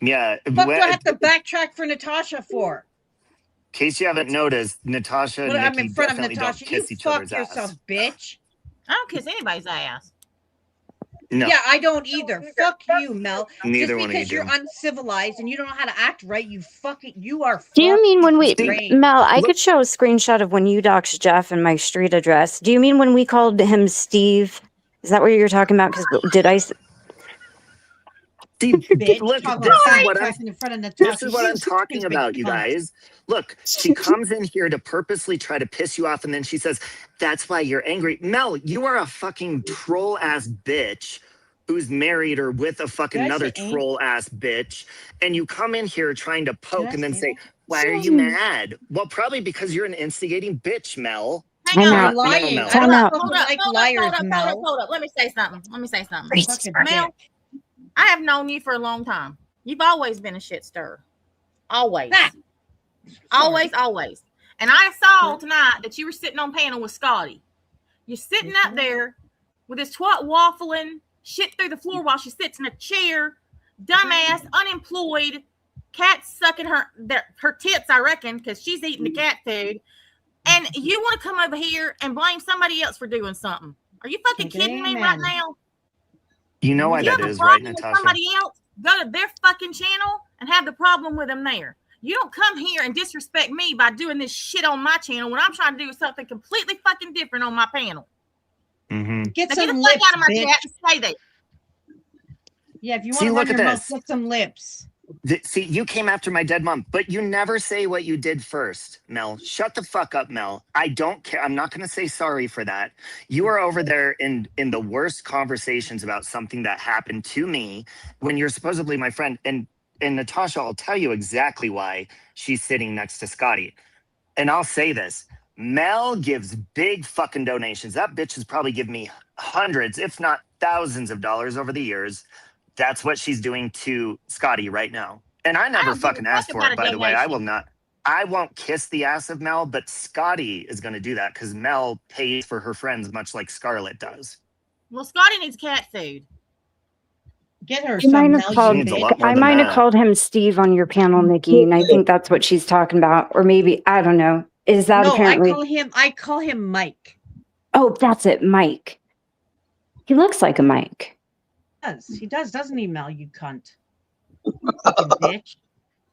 Yeah. Fuck do I In have to backtrack for Natasha for? case you haven't noticed, Natasha and When I'm Nikki in front of definitely Natasha, don't you kiss each fuck other's yourself, ass. bitch. I don't kiss anybody's ass. No. Yeah, I don't either. Fuck you, Mel. Neither Just one of because you you're do. uncivilized and you don't know how to act right, you are. Do you mean when we, fucking Mel, I Look- could show a screenshot of when you doxed Jeff and my street address. Do you mean when we called him Steve? Is that what you're talking about? Because did I? See, bitch? look, Talk this about is what I'm backtracking in front of Natasha. This is what You I'm talking stupid about, you cunt. guys. Look, she comes in here to purposely try to piss you off, and then she says, that's why you're angry. Mel, you are a fucking troll ass bitch who's married or with a fucking Did I another say ang- troll ass bitch. And you come in here trying to poke I and then say say, that? why are you mad? Well, probably because you're an instigating bitch, Mel. Hang I'm on. out. Lying. Mel. I Time don't out. fucking Hold up, like hold up, liars, hold up, Mel. hold up. Let me say something. Fucking Mel, dick. I have known you for a long time. You've always been a shit stirrer. Always. Ah. Always. And I saw tonight that you were sitting on panel with Scotty. You're sitting up there with this twat waffling shit through the floor while she sits in a chair, dumbass, unemployed, cat sucking her tits, I reckon, because she's eating the cat food. And you want to come over here and blame somebody else for doing something. Are you fucking Take it kidding me amen. right now? You know why You that have a is, right, problem with Natasha? somebody else, go to their fucking channel and have the problem with them there. You don't come here and disrespect me by doing this shit on my channel when I'm trying to do something completely fucking different on my panel. Mm-hmm. Get Now some get the lips, fuck out of my bitch. chat and say that. Yeah, if you want See, to look run at your mouth, this. get some lips. See, you came after my dead mom, but you never say what you did first, Mel. Shut the fuck up, Mel. I don't care. I'm not going to say sorry for that. You are over there in the worst conversations about something that happened to me when you're supposedly my friend. And Natasha, I'll tell you exactly why she's sitting next to Scotty. And I'll say this. Mel gives big fucking donations. That bitch has probably given me hundreds, if not thousands of dollars over the years. That's what she's doing to Scotty right now. And I never don't give a fucking fuck asked for about it, a by the way. donation. I won't kiss the ass of Mel, but Scotty is going to do that because Mel pays for her friends much like Scarlett does. Well, Scotty needs cat food. Get her You might some have Mel, called. you Needs a bitch. lot more I than might have that. called him Steve on your panel, Nikki, and I think that's what she's talking about. Or maybe I don't know. Is that No, apparently? I call him Mike. Oh, that's it, Mike. He looks like a Mike. He does, doesn't he, Mel? You cunt. Fucking bitch.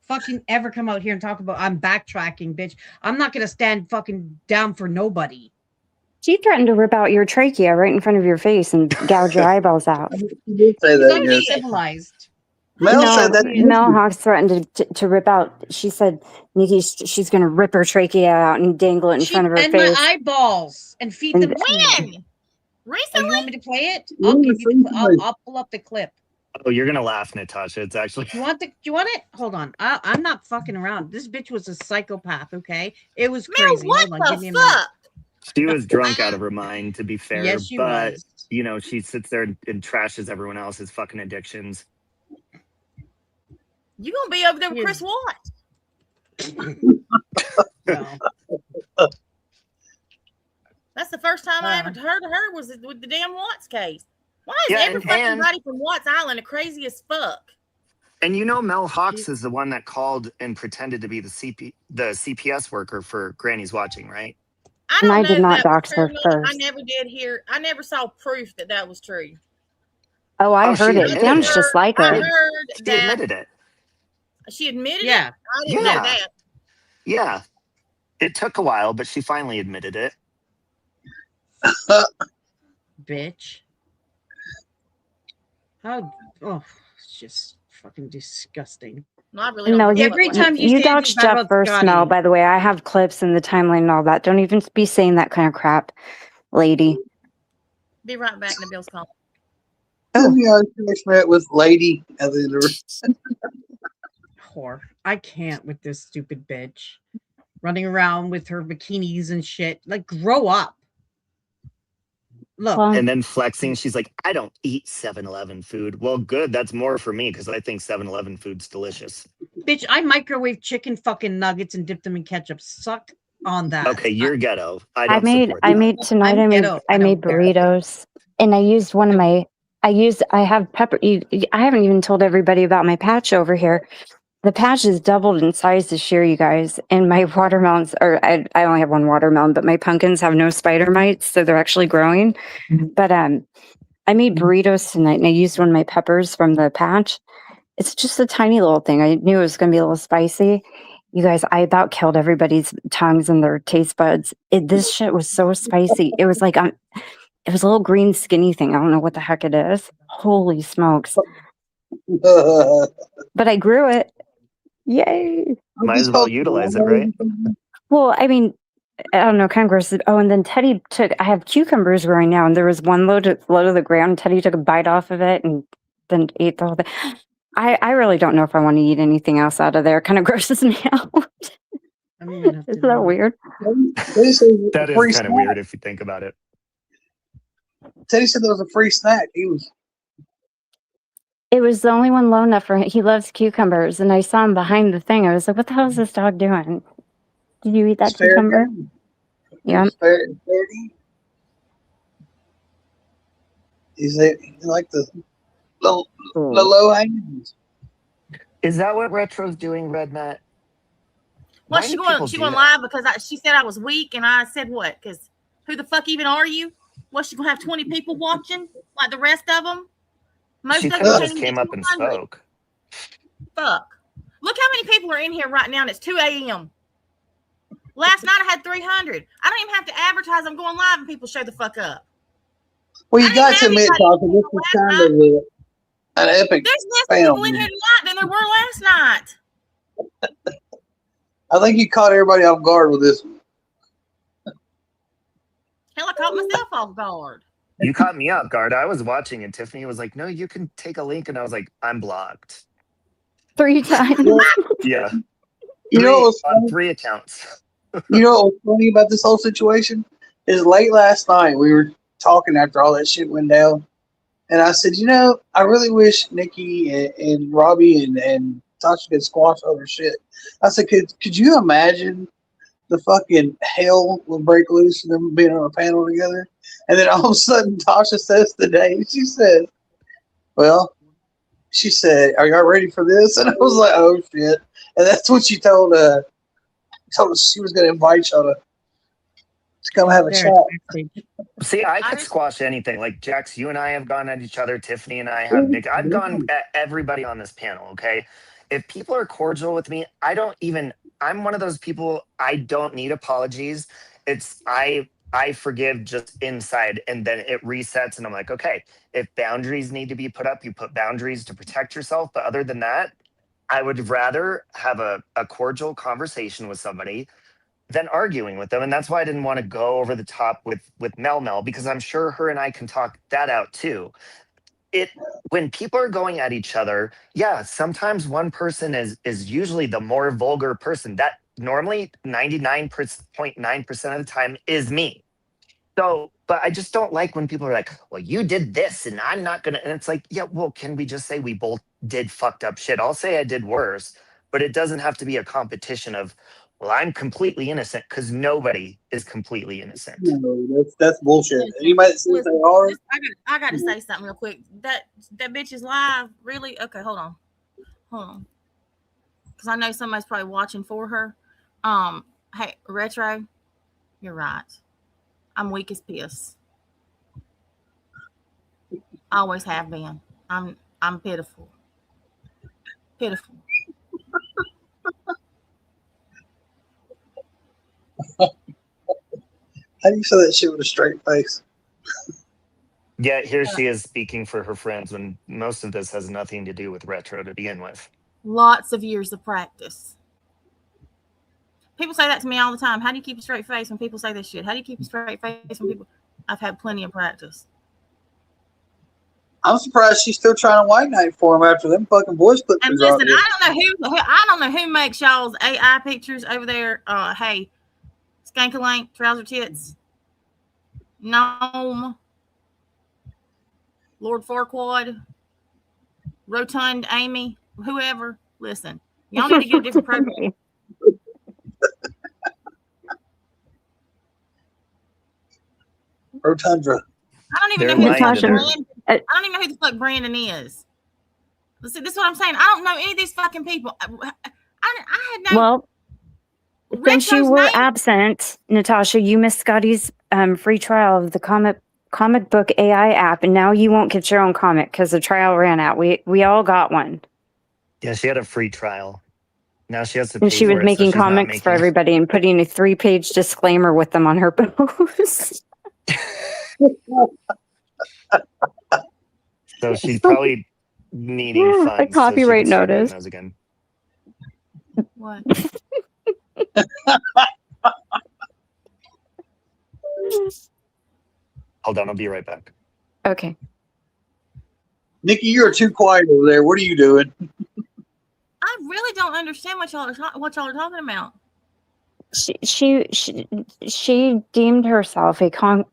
Fucking ever come out here and talk about I'm backtracking, bitch. I'm not gonna stand fucking down for nobody. She threatened to rip out your trachea right in front of your face and gouge your eyeballs out. She did say He's that. not Yes. civilized. Mel No, said that. Mel Hawks threatened to rip out. She said, Nikki, she's going to rip her trachea out and dangle it in She front of her and face. my eyeballs and feed them to me. When? Oh, you Recently? want me to play it? Really? I'll pull up the clip. Oh, you're gonna laugh, Natasha. It's actually Do you want it? Hold on. I'm not fucking around. This bitch was a psychopath, okay? It was Mel, crazy. what Hold on, give me the a minute. fuck? she was drunk out of her mind, to be fair. Yes, she but was. you know, she sits there and trashes everyone else's fucking addictions. You gonna be over there with Yeah. Chris Watt? No. That's the first time I ever heard of her was with the damn Watts case. Why is Yeah, every fucking body from Watts Island a crazy as fuck? And you know, Mel Hawks is the one that called and pretended to be the CPS worker for Granny's Watching, right? I And don't I know did if not that was dox her true or not. first. I never saw proof that was true. Oh, I Oh, she heard it. admitted Sounds it. just like I her. heard She that admitted it. she admitted Yeah. it. I didn't Yeah. know that. Yeah. It took a while, but she finally admitted it. Bitch. How it's just fucking disgusting. No, I really don't No, give a you, fuck Every what time that you you say anything doxed bad Jeff about first, Scotty. Mel. By the way, I have clips in the timeline and all that. Don't even be saying that kind of crap, lady. Be right back to Bill's call. Sylvia met with Lady at the end of her. Whore. I can't with this stupid bitch. Running around with her bikinis and shit. Like, grow up. Look. Well, And then flexing, she's like, I don't eat 7-Eleven food. Well, good. That's more for me because I think 7-Eleven food's delicious. Bitch, I microwave chicken fucking nuggets and dip them in ketchup. Suck on that. Okay, you're ghetto. I I don't made support that. tonight. I'm I ghetto. I made don't care. burritos, and I used one of my. I have pepper. I haven't even told everybody about my patch over here. The patch is doubled in size this year, you guys. And my watermelons, or I only have one watermelon, but my pumpkins have no spider mites, so they're actually growing. But I made burritos tonight, and I used one of my peppers from the patch. It's just a tiny little thing. I knew it was going to be a little spicy. You guys, I about killed everybody's tongues and their taste buds. This shit was so spicy. It was like it was a little green skinny thing. I don't know what the heck it is. Holy smokes! But I grew it. Yay! Might as well utilize it, right? Well, I mean, I don't know, kind of gross. Oh, and then Teddy I have cucumbers growing now, and there was one load of the ground. Teddy took a bite off of it and then ate the whole thing. I really don't know if I want to eat anything else out of there. It kind of grosses me out. Isn't that weird? That is kind of weird if you think about it. Teddy said there was a free snack. It was the only one low enough for him. He loves cucumbers, and I saw him behind the thing. I was like, "What the hell is this dog doing? Did you eat that cucumber?" Yeah. Is it like the low hangings? Is that what Retro's doing, Red Matt? Well, Why she do going people do live because she said I was weak, and I said what? Because who the fuck even are you? What, she gonna have 20 people watching like the rest of them? Most She of could them have can't just even came get up and 200. spoke. Fuck. Look how many people are in here right now, and it's 2 a.m. Last night I had 300. I don't even have to advertise. I'm going live, and people show the fuck up. Well, you got to admit, Talking, this is kind of an epic. There's less fail. people in here tonight than there were last night. I think you caught everybody off guard with this one. Hell, I caught myself off guard. You caught me off guard. I was watching, and Tiffany was like, "No, you can take a link," and I was like, "I'm blocked." 3 times. Yeah. You know what was on funny? 3 accounts. You know what was funny about this whole situation? Is late last night we were talking after all that shit went down, and I said, I really wish Nikki and Robbie and Tasha could squash over shit. I said, could you imagine the fucking hell will break loose and them being on a panel together? And then all of a sudden Tasha says today, she said, are y'all ready for this? And I was like, oh shit. And that's what she told told us she was going to invite y'all to come have a There, chat. it's backstage. See, I could just- squash anything. Like Jax, you and I have gone at each other. Tiffany and I have. Nick, I've gone at everybody on this panel. Okay, if people are cordial with me, I don't even. I'm one of those people. I don't need apologies. It's I forgive just inside, and then it resets, and I'm like, okay. If boundaries need to be put up, you put boundaries to protect yourself. But other than that, I would rather have a cordial conversation with somebody than arguing with them. And that's why I didn't want to go over the top with Mel, because I'm sure her and I can talk that out too. When people are going at each other, yeah, sometimes one person is usually the more vulgar person. That normally 99.9% of the time is me. So, but I just don't like when people are like, well, you did this and I'm not gonna, and it's like, yeah, well, can we just say we both did fucked up shit? I'll say I did worse, but it doesn't have to be a competition of, well, I'm completely innocent, because nobody is completely innocent. No, that's bullshit. Anybody that says Listen, they are, I got to say something real quick. That bitch is live, really? Okay, hold on, because I know somebody's probably watching for her. Hey, Retro, you're right. I'm weak as piss. I always have been. I'm pitiful. Pitiful. how do you say that shit with a straight face? Yet here she is speaking for her friends when most of this has nothing to do with Retro to begin with. Lots of years of practice. People say that to me all the time. How do you keep a straight face when people say this shit? How do you keep a straight face when people... I've had plenty of practice. I'm surprised she's still trying to white knight for him after them fucking voice clips. And listen, I don't know who makes y'all's AI pictures over there. Hey, Skankalank, Trouser Tits, Gnome, Lord Farquaad, Rotund Amy, whoever. Listen, y'all need to get a different program. Rotundra. I don't even They're know who lying the to fuck them. I don't even know who the fuck Brandon is. See, this is what I'm saying. I don't know any of these fucking people. I had no. Well, since you Retro's were name- absent, Natasha, you missed Scotty's free trial of the comic book AI app, and now you won't get your own comic because the trial ran out. We all got one. Yeah, she had a free trial. Now she has to pay And she for was it, so making she's not comics for making- everybody and putting a 3-page disclaimer with them on her post. So she's probably needing A funds. copyright so she can start doing notice. those again. What? Hold on, I'll be right back. Okay. Nikki, you're too quiet over there. What are you doing? I really don't understand what y'all are talking about. She deemed herself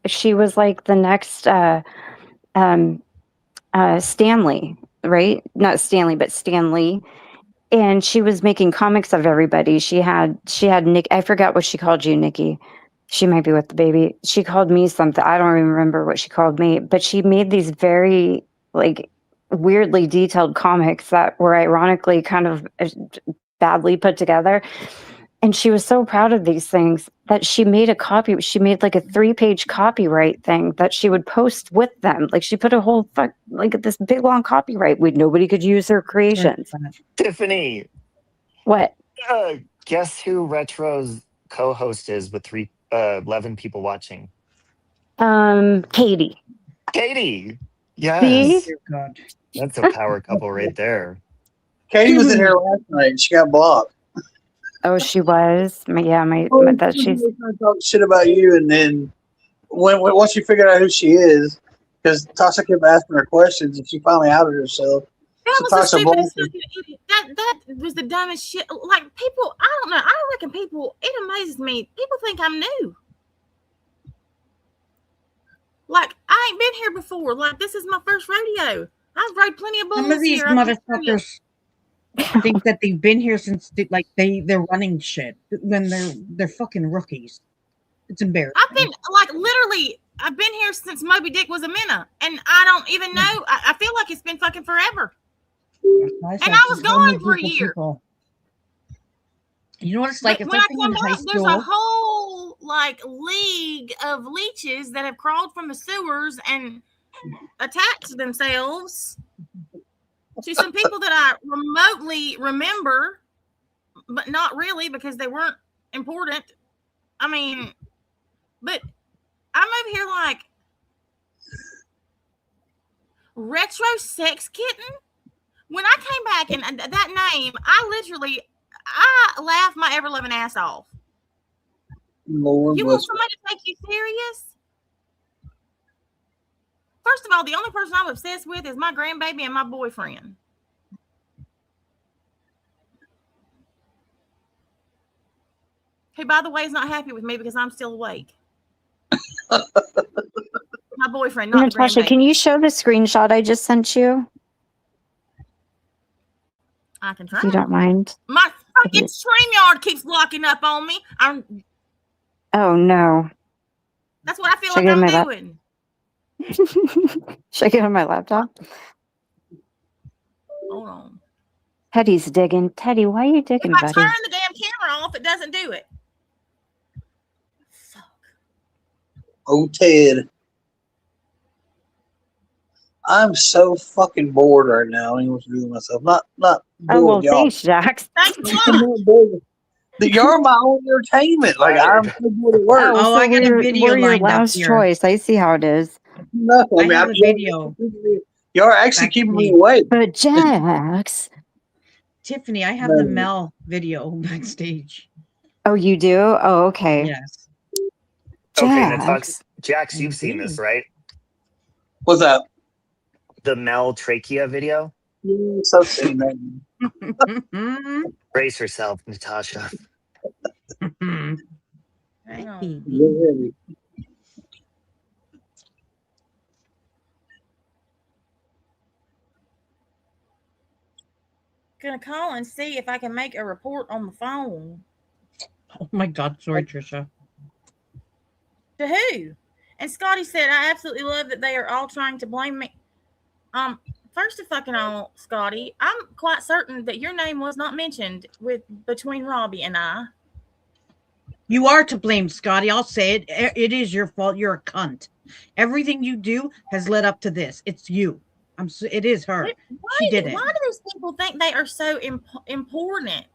she was like the next Stanley, right? Not Stanley, but Stanley. And she was making comics of everybody. She had Nick. I forgot what she called you, Nikki. She might be with the baby. She called me something. I don't even remember what she called me, but she made these very like weirdly detailed comics that were ironically kind of badly put together. And she was so proud of these things that she made she made like a 3-page copyright thing that she would post with them. Like she put a whole like this big long copyright where nobody could use her creations. Tiffany, What? guess who Retro's co-host is with 11 people watching? Katie. Katie. Yes. See? Dear God. That's a power couple right there. Katie was in here last night. She got blocked. Oh, she was. That she's. Talk shit about you, and then once you figured out who she is, because Tasha kept asking her questions, and she finally outed herself. That So was the Tasha stupidest Bolton- fucking idiot. That was the dumbest shit. Like people, I don't know. I reckon people. It amazes me. People think I'm new. Like I ain't been here before. Like this is my first rodeo. I've rode plenty of bulls Some of these here. motherfuckers think that they've been here since they're running shit when they're fucking rookies. It's embarrassing. I've been like literally. I've been here since Moby Dick was a minna, and I don't even know. I feel like it's been fucking forever. And I was gone for a year. You know what it's like? But It's when like I being in come high out, there's a school. whole like league of leeches that have crawled from the sewers and attached themselves to some people that I remotely remember, but not really because they weren't important. I mean, but I'm over here like retro sex kitten. When I came back and that name, I laughed my ever loving ass off. Lord You want bless her. somebody to take you serious? First of all, the only person I'm obsessed with is my grandbaby and my boyfriend. Who, by the way, is not happy with me because I'm still awake. My boyfriend, not the Natasha, grandbaby. can you show the screenshot I just sent you? I can try. If you don't mind. My fucking StreamYard keeps locking up on me. Oh no. That's what I feel Should I like get I'm my doing. Should I get on my laptop? Hold on. Teddy's digging. Teddy, why are you digging, If I buddy? turn the damn camera off, it doesn't do it. Fuck. Oh, Ted. I'm so fucking bored right now. I don't even know what to do with myself. Not Oh bored, well, y'all. thanks, Jax. Thanks a I'm lot. not bored. You're my own entertainment. Like, I'm Fired. so bored at work. Oh, I got a video we're your lined up last here. choice. I see how it is. No, I have a video. You're actually keeping me Backstage. awake. But Jax. Tiffany, I have No. the Mel video backstage. Oh, you do? Oh, okay. Yes. Okay, Natasha, Jax. Jax, you've seen this, right? What's up? The Mel trachea video. Yes, I've seen that. Brace yourself, Natasha. Hang Hi, on. baby. You're heavy. Gonna call and see if I can make a report on the phone. Oh my God, sorry, Trisha. To who? And Scotty said, I absolutely love that they are all trying to blame me. First of fucking all, Scotty, I'm quite certain that your name was not mentioned between Robbie and I. You are to blame, Scotty. I'll say it. It is your fault. You're a cunt. Everything you do has led up to this. It's you. It is her. She did it. Why do these people think they are so important?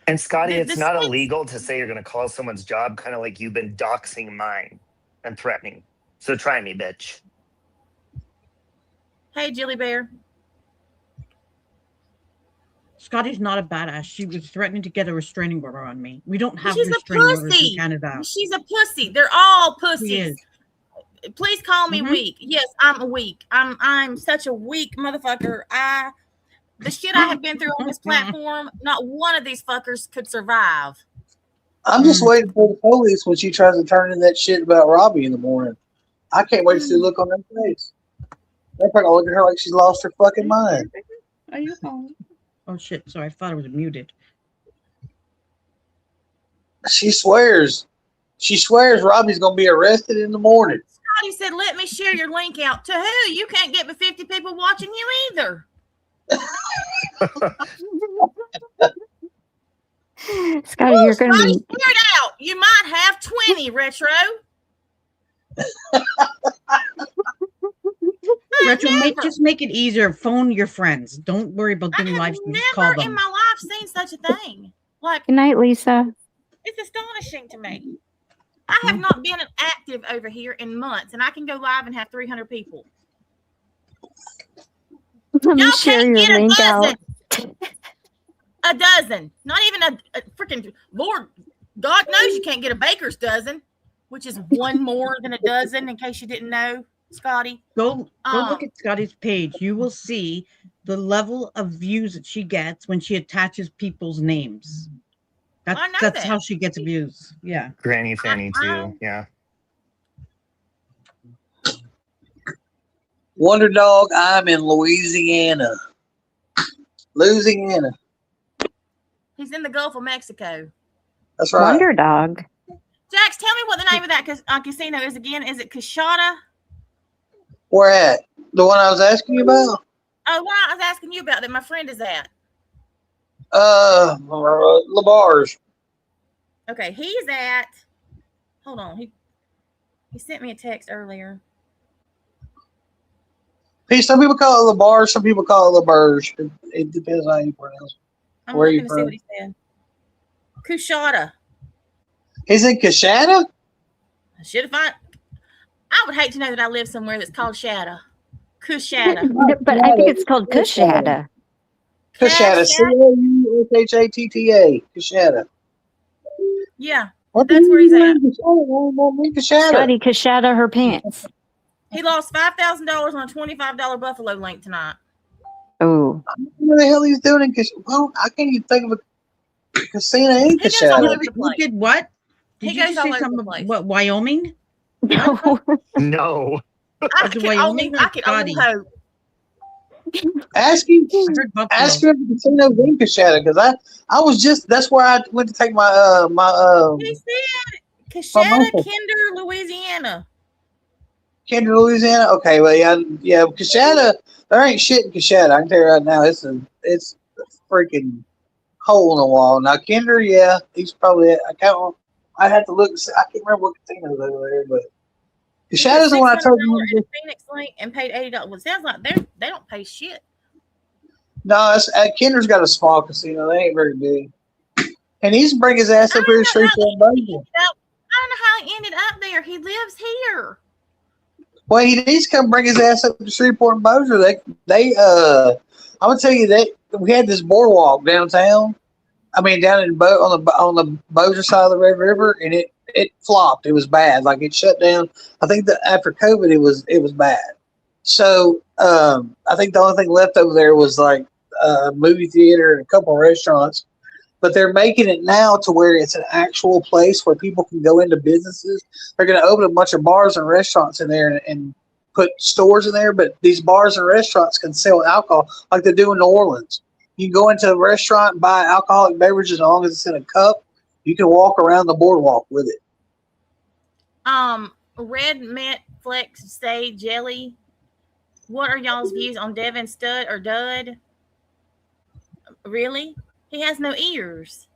And Scotty, The- it's the not stakes- illegal to say you're going to call someone's job, kind of like you've been doxing mine and threatening. So try me, bitch. Hey, Jilly Bear. Scotty's not a badass. She was threatening to get a restraining order on me. We don't have She's a restraining orders pussy. in Canada. She's a pussy. They're all She pussies. is. Please call me Mhm. weak. Yes, I'm weak. I'm such a weak motherfucker. The shit I have been through on this platform, not one of these fuckers could survive. I'm just waiting for the police when she tries to turn in that shit about Robbie in the morning. I can't wait to see the look on their face. They're probably gonna look at her like she's lost her fucking mind. Are you home? Oh shit! Sorry, I thought it was muted. She swears Robbie's gonna be arrested in the morning. Scotty said, let me share your link out. To who? You can't get but 50 people watching you either. Scotty, you're going to Scotty, be. share it out. You might have 20, Retro. Retro, never. just make it easier. Phone your friends. Don't worry about I doing have live streams. Just call never in them. my life seen such a thing. Like, Good night, Lisa. it's astonishing to me. I have not been active over here in months, and I can go live and have 300 people. Let me Y'all share can't your get a link dozen. out. A dozen. Not even a freaking Lord. God knows you can't get a baker's dozen, which is one more than a dozen, in case you didn't know, Scotty. Go look at Scotty's page. You will see the level of views that she gets when she attaches people's names. I know That's that. how she gets views. Yeah. Granny Fanny, too. Yeah. Wonder Dog, I'm in Louisiana. Louisiana. He's in the Gulf of Mexico. That's right. Wonder Dog. Jax, tell me what the name of that casino is again. Is it Kashada? Where at? The one I was asking you about? Oh, the one I was asking you about that my friend is at. Labarge. Okay, he's at. Hold on. He sent me a text earlier. Some people call it Labarge, some people call it Laberge. It depends on how you pronounce it. I'm Where are looking you to see from? what he said. Kushada. He's in Kashada? I would hate to know that I live somewhere that's called Shadow. Kushada. But I think it's called Kushada. Kashada. Caushata. Kashada. Yeah, that's where he's at. Kashada. Scotty Kushada her pants. He lost $5,000 on a $25 Buffalo link tonight. Oh. What the hell he's doing in Kashada? Well, I can't even think of a casino in He goes all Kashada. over the place. You did what? Did He you goes just all say over the something? place. What, Wyoming? No. No. I Was it can only Wyoming or hope. Ask him. I heard Buffalo. Ask him if the casino in Kashada, because I was just, that's where I went to take my He said my Kashada, uncle. Kinder, Louisiana. Kendra, Louisiana. Okay, well, yeah. Kashada, there ain't shit in Kashada. I can tell you right now, it's a freaking hole in the wall. Now, Kendra, yeah, he's probably. I'd have to look. I can't remember what casino's over there, but Kashada's the one I told you. $600 Phoenix link and paid $80. Well, it sounds like they don't pay shit. No, Kendra's got a small casino. They ain't very big, and he's bring his ass up here to Shreveport, Bossier. I don't know how he ended up there. He lives here. Well, he needs to come bring his ass up to Shreveport and Bossier. I'm gonna tell you that we had this boardwalk downtown. I mean, down on the Bossier side of the Red River, and it flopped. It was bad. Like it shut down. I think that after COVID, it was bad. So I think the only thing left over there was like a movie theater and a couple of restaurants. But they're making it now to where it's an actual place where people can go into businesses. They're going to open a bunch of bars and restaurants in there and put stores in there. But these bars and restaurants can sell alcohol like they do in New Orleans. You can go into a restaurant and buy alcoholic beverages as long as it's in a cup. You can walk around the boardwalk with it. Red Mint Flex Stay Jelly. What are y'all's views on Devin Stud or Dud? Really? He has no ears.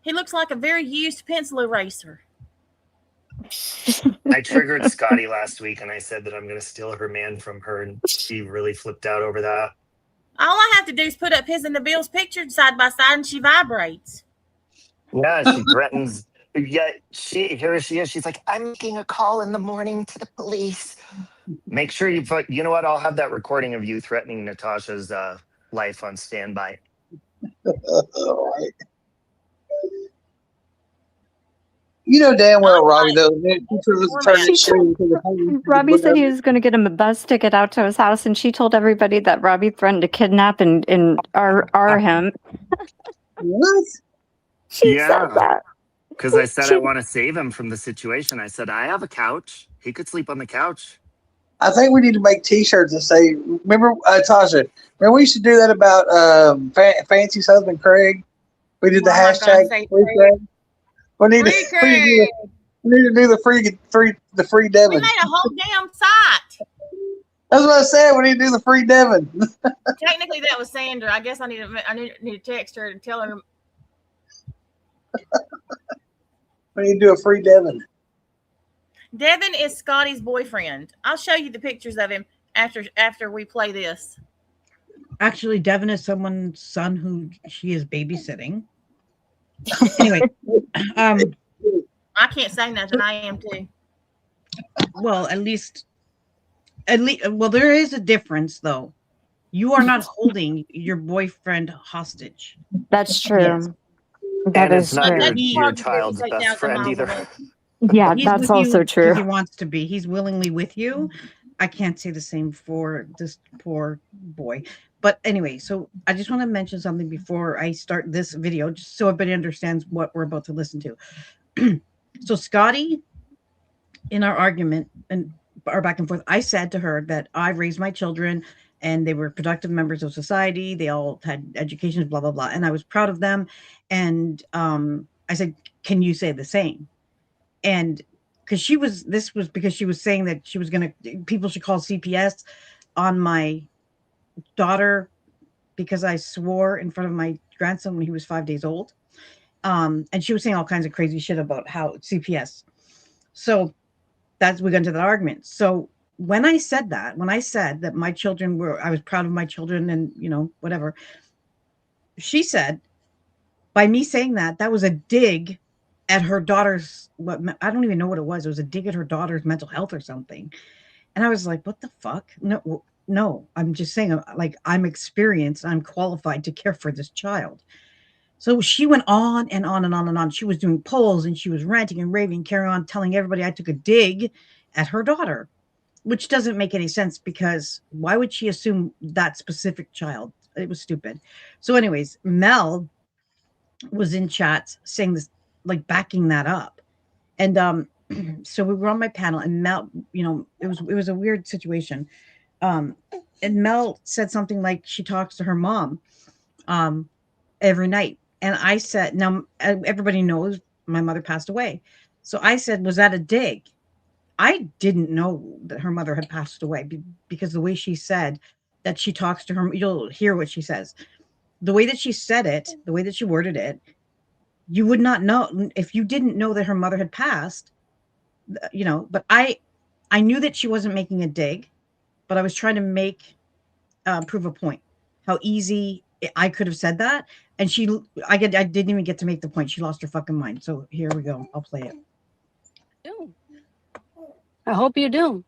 He looks like a very used pencil eraser. I triggered Scotty last week and I said that I'm going to steal her man from her, and she really flipped out over that. All I have to do is put up his and the Bill's picture side by side and she vibrates. Yeah, she threatens. Yeah, here she is. She's like, I'm making a call in the morning to the police. Make sure you know what? I'll have that recording of you threatening Natasha's life on standby. All right. You know damn well, Robbie, though. Robbie said he was going to get him a bus ticket out to his house, and she told everybody that Robbie threatened to kidnap and R him. What? She said that. Because I said I want to save him from the situation. I said, I have a couch. He could sleep on the couch. I think we need to make T-shirts that say, remember, Tasha, remember we used to do that about Fancy's husband, Craig? We did the hashtag free Craig. We need to do the free Devin. We made a whole damn site. That's what I said. We need to do the free Devin. Technically, that was Sandra. I guess I need to text her and tell her. We need to do a free Devin. Devin is Scotty's boyfriend. I'll show you the pictures of him after we play this. Actually, Devin is someone's son who she is babysitting. Anyway, I can't say nothing. I am too. Well, at least, well, there is a difference, though. You are not holding your boyfriend hostage. That's true. Yes. That and is it's not true. your child's best friend either. Yeah, He's that's with also you true. He wants to be. He's willingly with you. I can't say the same for this poor boy. But anyway, so I just want to mention something before I start this video, just so everybody understands what we're about to listen to. So Scotty, in our argument and our back and forth, I said to her that I raised my children and they were productive members of society. They all had educations, blah, blah, blah. And I was proud of them. And I said, can you say the same? And because this was because she was saying that she was going to, people should call CPS on my daughter because I swore in front of my grandson when he was 5 days old. And she was saying all kinds of crazy shit about how CPS. So we got into that argument. So when I said that my children I was proud of my children and, you know, whatever, she said, by me saying that was a dig at her daughter's, I don't even know what it was. It was a dig at her daughter's mental health or something. And I was like, what the fuck? No, I'm just saying, like, I'm experienced, I'm qualified to care for this child. So she went on and on and on and on. She was doing polls and she was ranting and raving, carrying on, telling everybody I took a dig at her daughter, which doesn't make any sense because why would she assume that specific child? It was stupid. So anyways, Mel was in chats saying this, like backing that up. And so we were on my panel and Mel, you know, it was a weird situation. And Mel said something like she talks to her mom every night. And I said, now everybody knows my mother passed away. So I said, was that a dig? I didn't know that her mother had passed away because the way she said that she talks to her, you'll hear what she says. The way that she said it, the way that she worded it, you would not know if you didn't know that her mother had passed, you know, but I knew that she wasn't making a dig, but I was trying to prove a point, how easy I could have said that. And I didn't even get to make the point. She lost her fucking mind. So here we go. I'll play it. I hope you do.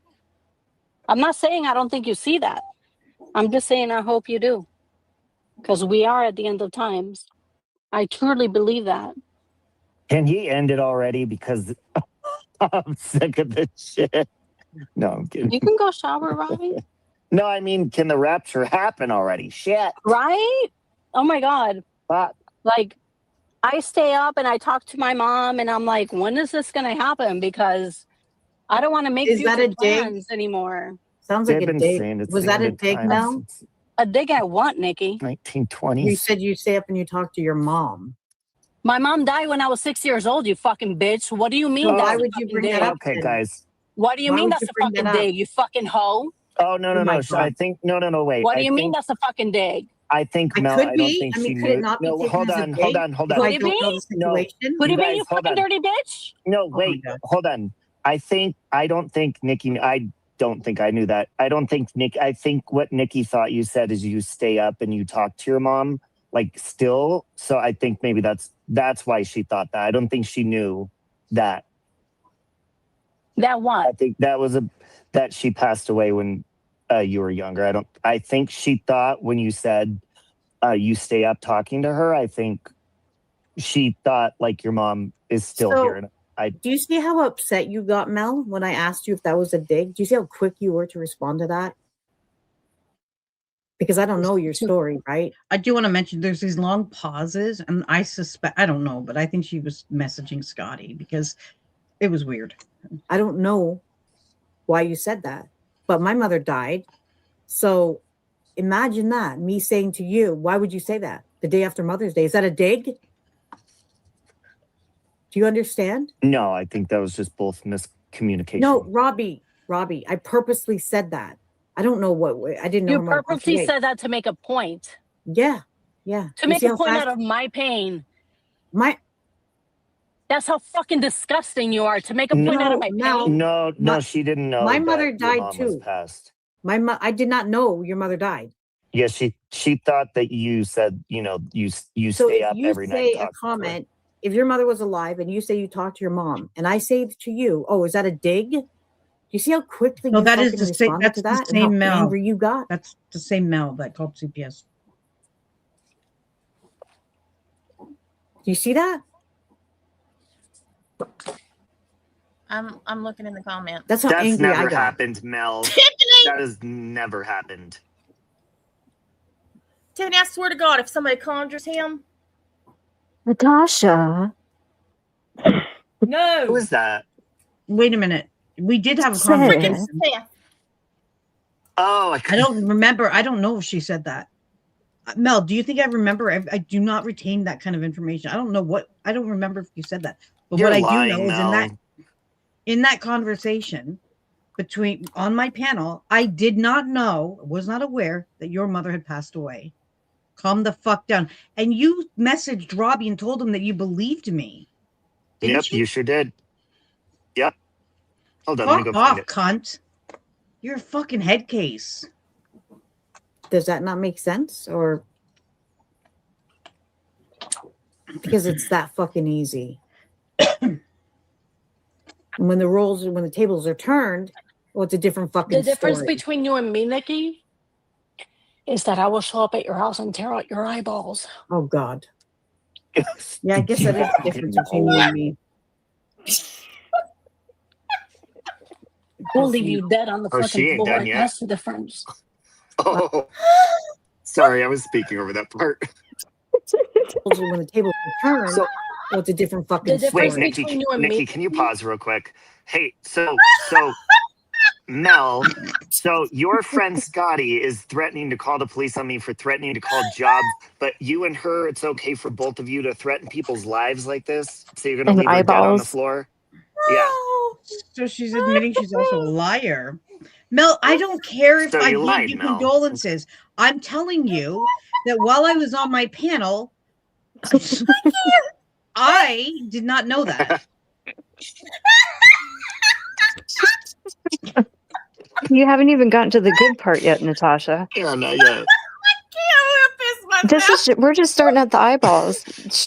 I'm not saying I don't think you see that. I'm just saying I hope you do. Because we are at the end of times. I truly believe that. Can he end it already? Because I'm sick of this shit. No, I'm kidding. You can go shower, Robbie. No, I mean, can the rapture happen already? Shit. Right? Oh my God. Fuck. Like, I stay up and I talk to my mom and I'm like, when is this going to happen? Because I don't want to make future plans anymore. Sounds like a dig. Was that a dig, Mel? A dig at what, Nikki? 1920s. You said you stay up and you talk to your mom. My mom died when I was 6 years old, you fucking bitch. What do you mean? Why would you bring that up? Okay, guys. What do you mean that's a fucking dig, you fucking hoe? Oh, no. So I think, no, wait. What do you mean that's a fucking dig? I think Mel, I don't think she knew. No, hold on. What do you mean? No. What do you mean, you fucking dirty bitch? No, wait, hold on. I don't think Nikki, I don't think I knew that. I think what Nikki thought you said is you stay up and you talk to your mom, like still. So I think maybe that's why she thought that. I don't think she knew that. That what? I think that she passed away when you were younger. I think she thought when you said you stay up talking to her, I think she thought like your mom is still here. Do you see how upset you got, Mel, when I asked you if that was a dig? Do you see how quick you were to respond to that? Because I don't know your story, right? I do want to mention there's these long pauses, and I don't know, but I think she was messaging Scotty because it was weird. I don't know why you said that, but my mother died. So imagine that, me saying to you, why would you say that the day after Mother's Day? Is that a dig? Do you understand? No, I think that was just both miscommunication. No, Robbie, I purposely said that. I don't know I didn't know. You purposely said that to make a point. Yeah. To make a point out of my pain. That's how fucking disgusting you are, to make a point out of my pain. No, she didn't know. My mother died too. I did not know your mother died. Yeah, she thought that you said, you stay up every night. So if you say a comment, if your mother was alive and you say you talk to your mom, and I say to you, "Oh, is that a dig?" Do you see how quickly? No, that is the same. That's the same Mel. Angry you got. That's the same Mel that called CPS. Do you see that? I'm looking in the comments. That's how angry I got. That's never happened, Mel. That has never happened. Tiffany, I swear to God, if somebody conjures him. Natasha. No. Who is that? Wait a minute. We did have a conversation. Oh, I don't remember. I don't know if she said that. Mel, do you think I remember? I do not retain that kind of information. I don't know I don't remember if you said that. But You're what I lying, do know Mel. is in that conversation on my panel, I did not know, was not aware that your mother had passed away. Calm the fuck down. And you messaged Robbie and told him that you believed me. Yep, you sure did. Yep. Hold on, let me Fuck go off, find it. cunt. You're a fucking head case. Does that not make sense? Or because it's that fucking easy. When the tables are turned, well, it's a different fucking The difference story. between you and me, Nikki, is that I will show up at your house and tear out your eyeballs. Oh God. Yeah, I guess that is the difference between you and me. We'll leave you dead on the Oh, she fucking ain't floor. done yet. That's the difference. Oh, sorry, I was speaking over that part. When the tables are turned, So- well, it's a different fucking The difference story. Wait, Nikki, between you and Nikki, me. can you pause real quick? Hey, so Mel, so your friend Scotty is threatening to call the police on me for threatening to call jobs, but you and her, it's okay for both of you to threaten people's lives like this? So you're gonna And leave her dead on the eyeballs. floor? Yeah. So she's admitting she's also a liar. Mel, I don't care if So I you gave lied, you Mel. condolences. I'm telling you that while I was on my panel, I did not know that. You haven't even gotten to the good part yet, Natasha. Yeah, not yet. We're just starting at the eyeballs.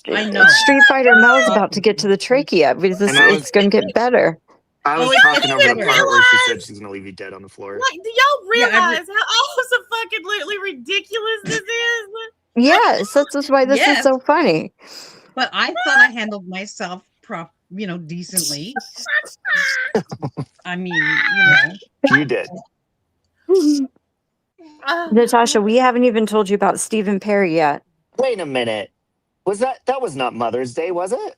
I know. Street Fighter Mel's about to get to the trachea because And I it's going to get better. I was Oh, it's talking over the better. part where she said she's gonna leave you dead on the floor. Like, do y'all Yeah, I realize how absolutely ridiculous this is? Yes, that's why this Yes. is so funny. But I thought I handled myself decently. I mean, You did. Natasha, we haven't even told you about Stephen Perry yet. Wait a minute. That was not Mother's Day, was it?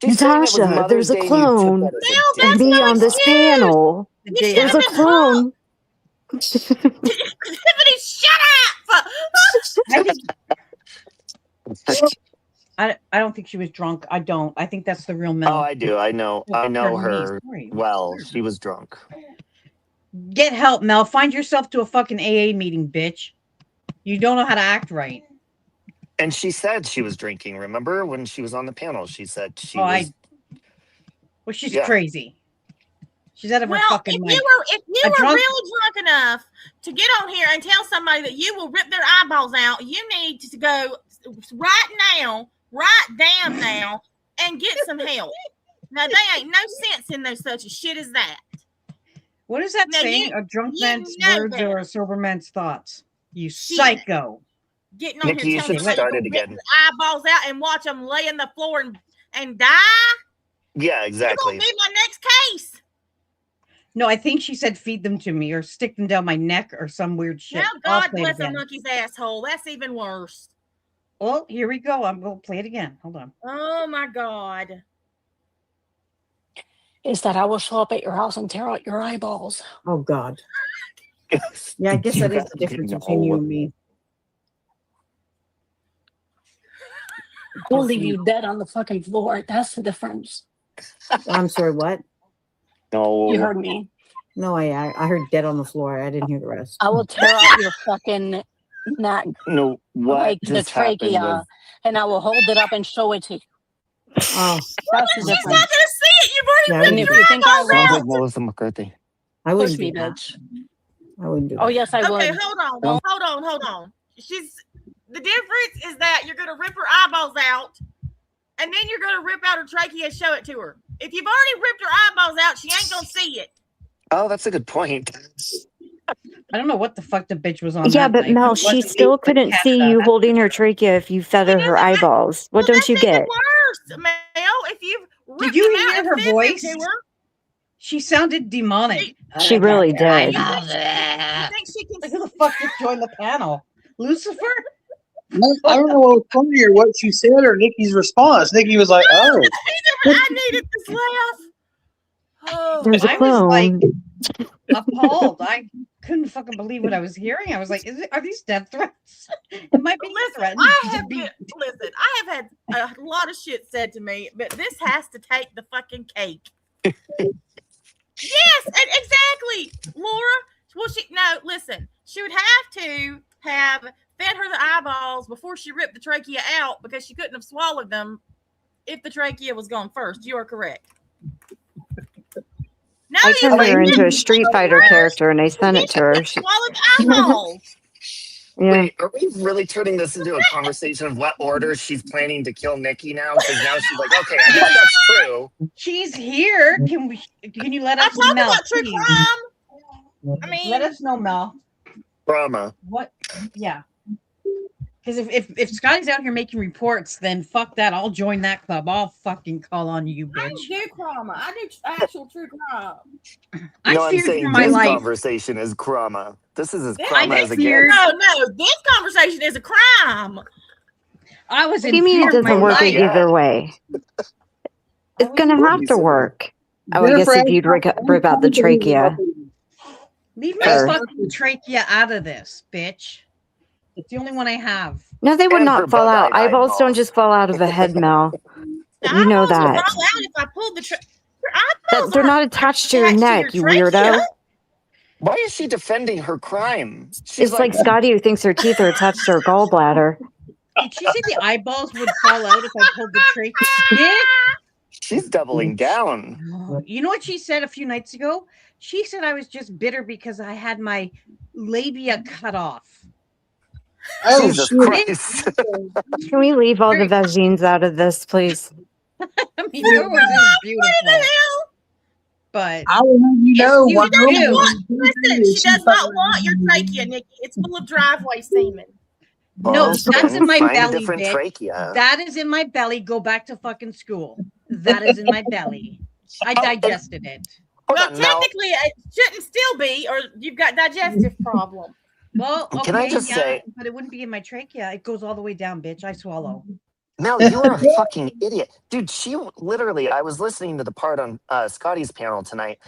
She's saying it was Natasha, Mother's there's a Day and you took clone that as a Bill, dig. that's Me no on this excuse. panel. the day There's a after. clone. Tiffany, shut up! I don't think she was drunk. I don't. I think that's the real Mel. Oh, I do. I know Pardon me, her sorry. well. She was drunk. Get help, Mel. Find yourself to a fucking AA meeting, bitch. You don't know how to act right. And she said she was drinking. Remember when she was on the panel? She said she Oh, was. Well, she's Yeah. crazy. She's out of her Well, fucking if mind. you A were drunk- really drunk enough to get on here and tell somebody that you will rip their eyeballs out, you need to go right down now, and get some help. Now, there ain't no sense in no such a shit as that. What is that Now, saying? A drunk you man's know words that. or a sober man's thoughts? You Shit. psycho. Getting on Nikki, you here telling should somebody start to it rip again. their eyeballs out and watch them lay on the floor and die. Yeah, You're exactly. gonna be my next case. No, I think she said feed them to me or stick them down my neck or some weird shit. Now, I'll God play it bless a again. monkey's asshole. That's even worse. Well, here we go. I'm going to play it again. Hold on. Oh my God. Is that I will show up at your house and tear out your eyeballs. Oh God. Yeah, I guess that is the difference between you and me. We'll leave you dead on the fucking floor. That's the difference. I'm sorry, what? No. You heard me. No, I heard dead on the floor. I didn't hear the rest. I will tear out your fucking neck, No. What like the just happened trachea, was and I will hold it up and show it to you. Oh, That's the She's not difference. gonna see it. You've Yeah, already I And ripped if your you think I eyeballs sounds out. like Melissa McCarthy. I Push wouldn't me, do that. bitch. I wouldn't do that. Oh yes, I Okay, would. hold on. The difference is that you're gonna rip her eyeballs out, and then you're gonna rip out her trachea and show it to her. If you've already ripped her eyeballs out, she ain't gonna see it. Oh, that's a good point. I don't know what the fuck the bitch was on. Yeah, that but night. Mel, It she wasn't me, still but couldn't see Canada. you holding her trachea if you fed her her eyeballs. What don't you That's even get? worse, Mel. If you've ripped you them out hear and her fed them voice? to her, She sounded demonic. She really did. you think she can Like, who the fuck just joined the panel? Lucifer? I don't know what was funnier, what she said or Nikki's response. Nikki was like, "Oh, I needed this laugh. Oh, There's a I was like clone. appalled. I couldn't fucking believe what I was hearing. I was like, are these death threats? Am I being threatened? Listen, I have had a lot of shit said to me, but this has to take the fucking cake. Yes, exactly, Laura. Well, listen. She would have to have fed her the eyeballs before she ripped the trachea out because she couldn't have swallowed them if the trachea was gone first. You are correct. No, I turned her into a Street Fighter character and I sent it to her. Swallowed the eyeballs. Yeah. Wait, are we really turning this into a conversation of what order she's planning to kill Nikki now? Because now she's like, okay, I guess that's true. She's here. Can you let I'm us talking know? about true crime. I mean, Let us know, Mel. Drama. What? Yeah. Because if Scotty's out here making reports, then fuck that. I'll join that club. I'll fucking call on you, I bitch. don't do crime. I do actual true crime. I No, I'm feared saying for my this life. conversation is crama. This is as This- crama I as it feared- gets. No, this conversation is a crime. I was What in do you mean fear it of my doesn't work life. either way? It's gonna have to work. Oh, I guess if you'd rip out the trachea. Leave my Sure. fucking trachea out of this, bitch. It's the only one I have. No, they would And not her fall out. bug-eyed Eyeballs don't eyeballs. just fall out of a head, Mel. The You know eyeballs would that. fall out if I pulled the your eyeballs They're aren't not attached to your attached neck, you trachea. weirdo. Why is she defending her crime? She's It's like Scotty who thinks her teeth are attached to her gallbladder. Did she say the eyeballs would fall out if I pulled the trachea? Bitch! she's doubling down. You know what she said a few nights ago? She said I was just bitter because I had my labia cut off. Oh, Jesus shit. Christ. Can we leave all the vagines out of this, please? I mean, yours is beautiful. But I will let you know. you what do. I'm doing. Listen, she does not want your trachea, Nikki. It's full of driveway semen. no, Well, that's then in my find belly, a different bitch. trachea. That is in my belly. Go back to fucking school. That is in my belly. I digested it. Hold Well, on, Mel. technically, it shouldn't still be, or you've got digestive problem. Well, okay, Can I just say- but it wouldn't be in my trachea. It goes all the way down, bitch. I swallow. Mel, you are a fucking idiot. Dude, I was listening to the part on Scotty's panel tonight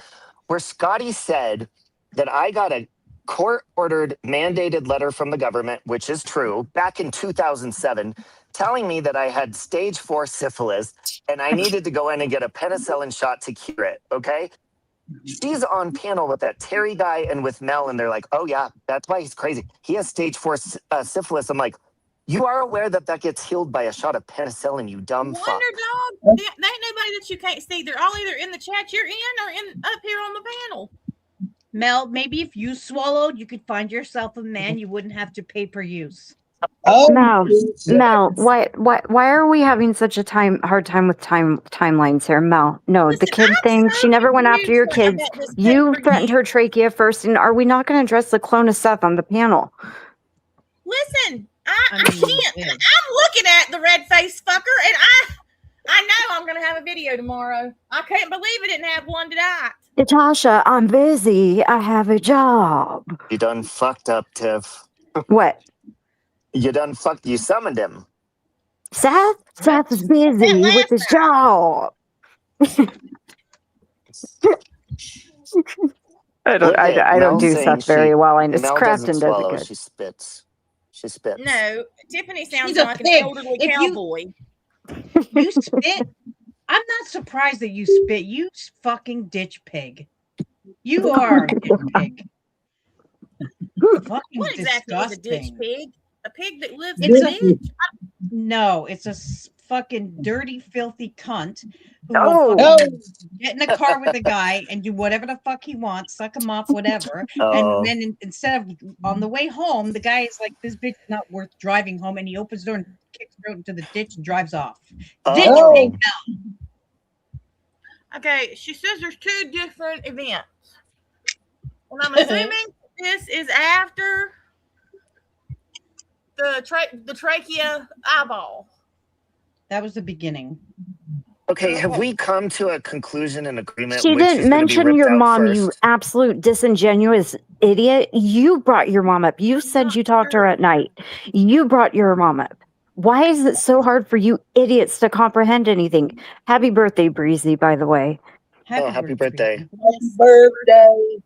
where Scotty said that I got a court-ordered mandated letter from the government, which is true, back in 2007, telling me that I had stage 4 syphilis and I needed to go in and get a penicillin shot to cure it, okay? She's on panel with that Terry guy and with Mel, and they're like, oh yeah, that's why he's crazy. He has stage 4 syphilis. I'm like, you are aware that gets healed by a shot of penicillin, you dumb fuck. Wonder Dog, there ain't nobody that you can't see. They're all either in the chat you're in or up here on the panel. Mel, maybe if you swallowed, you could find yourself a man. You wouldn't have to pay per use. Oh, Mel, why are we having such a hard time with timelines here, Mel? No, the kid thing. She never went after your kids. You threatened her trachea first, and are we not going to address the clone of Seth on the panel? Listen, I I mean, can't. yeah. I'm looking at the red face fucker, and I know I'm gonna have a video tomorrow. I can't believe it didn't have one tonight. Natasha, I'm busy. I have a job. You done fucked up, Tiff. What? You summoned him. Seth is busy with his job. I don't do Seth very well. And it's Mel Crafton doesn't does swallow, it good. she spits. She spits. No, Tiffany sounds She's a like pig. an elderly If you- cowboy. You spit. I'm not surprised that you spit. You fucking ditch pig. You are a ditch pig. Fucking What exactly is a ditch disgusting. pig? A pig that lives It's in a ditch? No, it's a fucking dirty, filthy cunt who Oh. will no. fucking get in a car with a guy and do whatever the fuck he wants, suck him off, whatever. Oh. And then instead of on the way home, the guy is like, "This bitch is not worth driving home," and he opens the door and kicks her out into the ditch and drives off. Ditch Oh. pig. Okay, she says there's 2 different events. And I'm assuming this is after the trachea eyeball. That was the beginning. Okay, have we come to a conclusion and agreement? She which is didn't gonna be mention ripped your out mom, first? you absolute disingenuous idiot. You brought your mom up. You said you talked to her at night. You brought your mom up. Why is it so hard for you idiots to comprehend anything? Happy birthday, Breezy, by the way. Happy birthday. Happy birthday.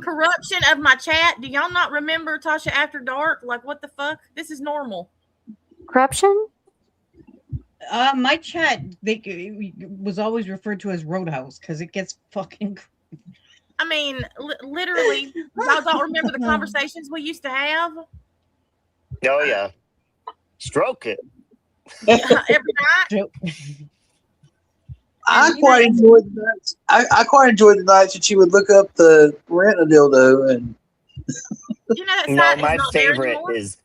Corruption of my chat. Do y'all not remember Tasha After Dark? Like, what the fuck? This is normal. Corruption? My chat was always referred to as Roadhouse because it gets fucking. I mean, literally, y'all don't remember the conversations we used to have? Oh yeah, stroke it. Yeah, every night. I quite enjoyed the nights. I quite enjoyed the nights that she would look up the rent a dildo and. You know that No, site is my not there favorite anymore? is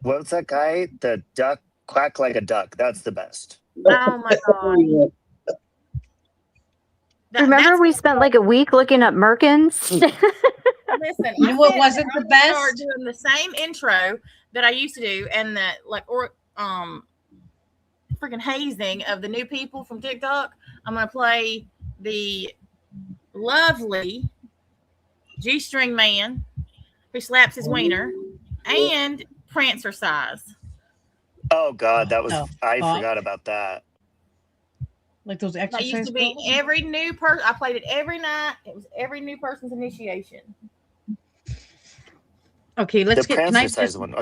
what's that guy? The duck quack like a duck. That's the best. Oh my god. Remember we spent like a week looking up Merkins? Listen, You know what said wasn't I'm the gonna start best? doing the same intro that I used to do, and that freaking hazing of the new people from TikTok. I'm gonna play the lovely G-string man who slaps his wiener and Prancer size. Oh God, that was Oh, I fuck. forgot about that. Like those That exercise used to be girls? every new person. I played it every night. It was every new person's initiation. Okay, The let's get. Can I Prancer size just? one.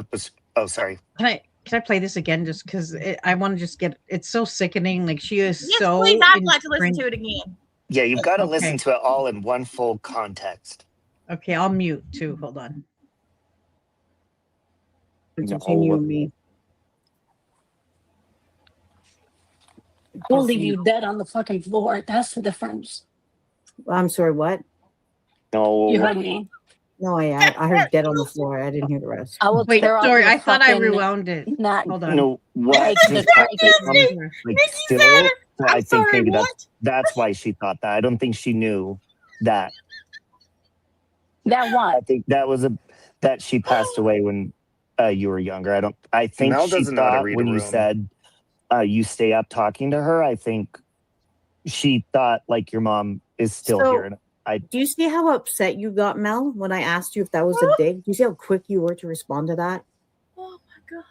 Oh, sorry. Can I play this again? Just because I want to just get. It's so sickening. Like she is Yes, so. please. I'd like to listen to it again. Yeah, you've got to Okay. listen to it all in one full context. Okay, I'll mute too. Hold on. It's No. between you and me. We'll leave you dead on the fucking floor. That's the difference. I'm sorry, what? No. You heard me. No, I heard dead on the floor. I didn't hear the rest. I will Wait, tear out sorry. your I thought I fucking rewound it. Not Hold on. No, what Like just the happened? crazy- Like Nikki still, said it. so I'm I think sorry, maybe what? that's why she thought that. I don't think she knew that. that I what? think that was that she passed away when you were younger. I think Mel she doesn't know how to thought read a when you room. said you stay up talking to her, I think she thought like your mom is still So- here. And Do you see how upset you got, Mel, when I asked you if that was a dig? Do you see how quick you were to respond to that? Oh my god.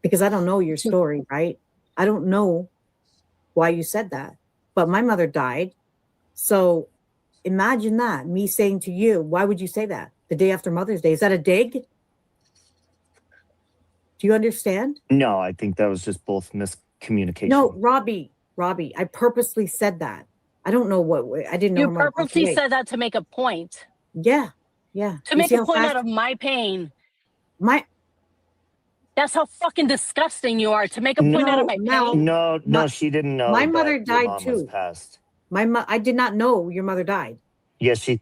Because I don't know your story, right? I don't know why you said that. But my mother died. So imagine that, me saying to you, why would you say that the day after Mother's Day? Is that a dig? Do you understand? no, I think that was just both miscommunication. No, Robbie, I purposely said that. I don't know what I didn't know. You her mother passed purposely away. said that to make a point. Yeah. To You make see a how point fast- out of my pain. my That's how fucking disgusting you are. To make a point out of my No, pain. No, she didn't know. My that mother your died mom was too. passed. I did not know your mother died. Yeah, she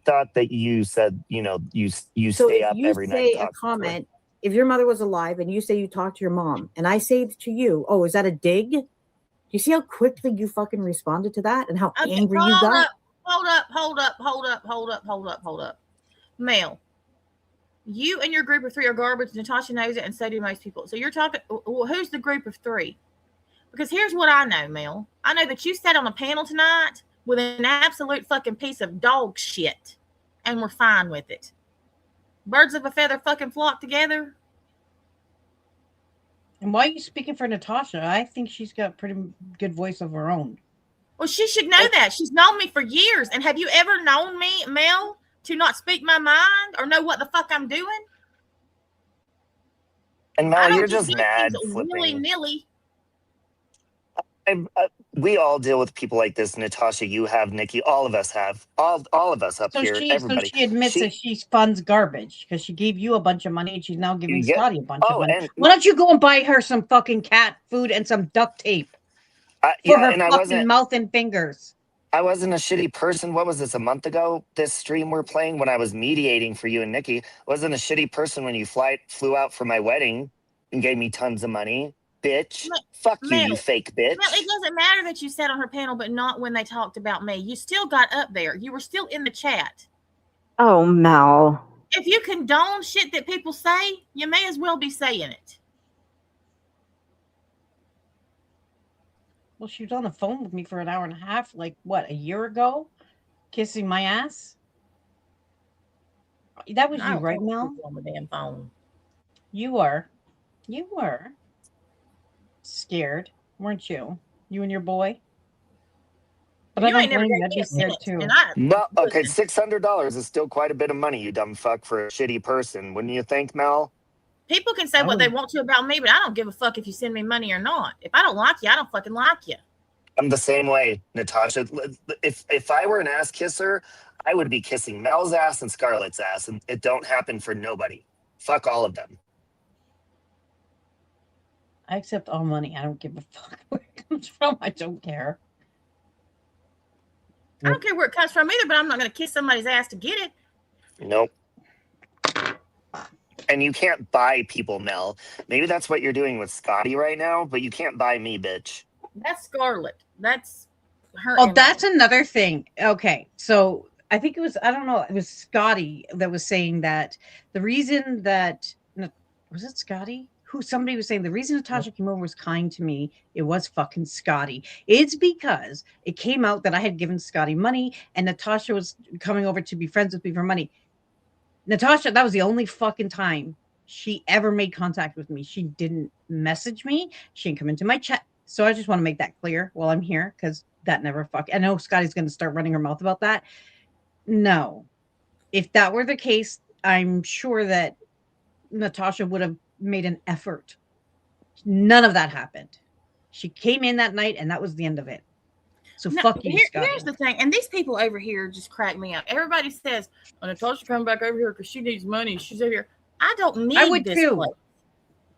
thought that you said, you So stay if up you every night. say and a talk to her. comment, if your mother was alive and you say you talked to your mom, and I say to you, "Oh, is that a dig?" Do you see how quickly you fucking responded to that and how Okay, angry you got? Hold up. Mel, you and your group of three are garbage. Natasha knows it, and so do most people. So you're talking. Well, who's the group of three? Because here's what I know, Mel. I know that you sat on a panel tonight with an absolute fucking piece of dog shit, and we're fine with it. Birds of a feather fucking flock together. And why are you speaking for Natasha? I think she's got a pretty good voice of her own. Well, she should know that. She's known me for years. And have you ever known me, Mel, to not speak my mind or know what the fuck I'm doing? And I Mel, don't you're just just do mad things flipping. willy-nilly. We all deal with people like this, Natasha. You have, Nikki. All of us have. All of us up here. Everybody. So she admits that she funds garbage because she gave you a bunch of money and she's now giving Yeah. Scotty a bunch of money. And Why don't you go and buy her some fucking cat food and some duct tape for yeah, her and fucking mouth and fingers? I wasn't a shitty person. What was this, a month ago? This stream we're playing when I was mediating for you and Nikki. I wasn't a shitty person when you flew out for my wedding and gave me tons of money. Bitch. Fuck you, Mel, you fake bitch. Well, it doesn't matter that you sat on her panel, but not when they talked about me. You still got up there. You were still in the chat. Oh, Mel. If you condone shit that people say, you may as well be saying it. Well, she was on the phone with me for an hour and a half, like what, a year ago? Kissing my ass? That was I you, don't right, talk to Mel? people on the damn phone. You were. Scared, weren't you? You and your boy? But You I don't ain't never blame you. gave I'd me be a scared cent, too. and I- Well, okay, $600 is still quite a bit of money, you dumb fuck, for a shitty person. Wouldn't you think, Mel? People can say what they want to about me, but I don't give a fuck if you send me money or not. If I don't like you, I don't fucking like you. I'm the same way, Natasha. If I were an ass kisser, I would be kissing Mel's ass and Scarlett's ass, and it don't happen for nobody. Fuck all of them. I accept all money. I don't give a fuck where it comes from. I don't care. I don't care where it comes from either, but I'm not going to kiss somebody's ass to get it. Nope. And you can't buy people, Mel. Maybe that's what you're doing with Scotty right now, but you can't buy me, bitch. That's Scarlett. That's her. Oh, that's another thing. Okay. So I think it was, I don't know, it was Scotty that was saying that the reason that, was it Scotty? Somebody was saying the reason Natasha came over was kind to me. It was fucking Scotty. It's because it came out that I had given Scotty money and Natasha was coming over to be friends with me for money. Natasha, that was the only fucking time she ever made contact with me. She didn't message me. She didn't come into my chat. So I just want to make that clear while I'm here, because that never I know Scotty's going to start running her mouth about that. No. If that were the case, I'm sure that Natasha would have made an effort. None of that happened. She came in that night and that was the end of it. So fuck you, Scotty. Here's the thing, and these people over here just crack me up. Everybody says, "Oh, Natasha coming back over here because she needs money. She's over here." I don't need. I would this too. place.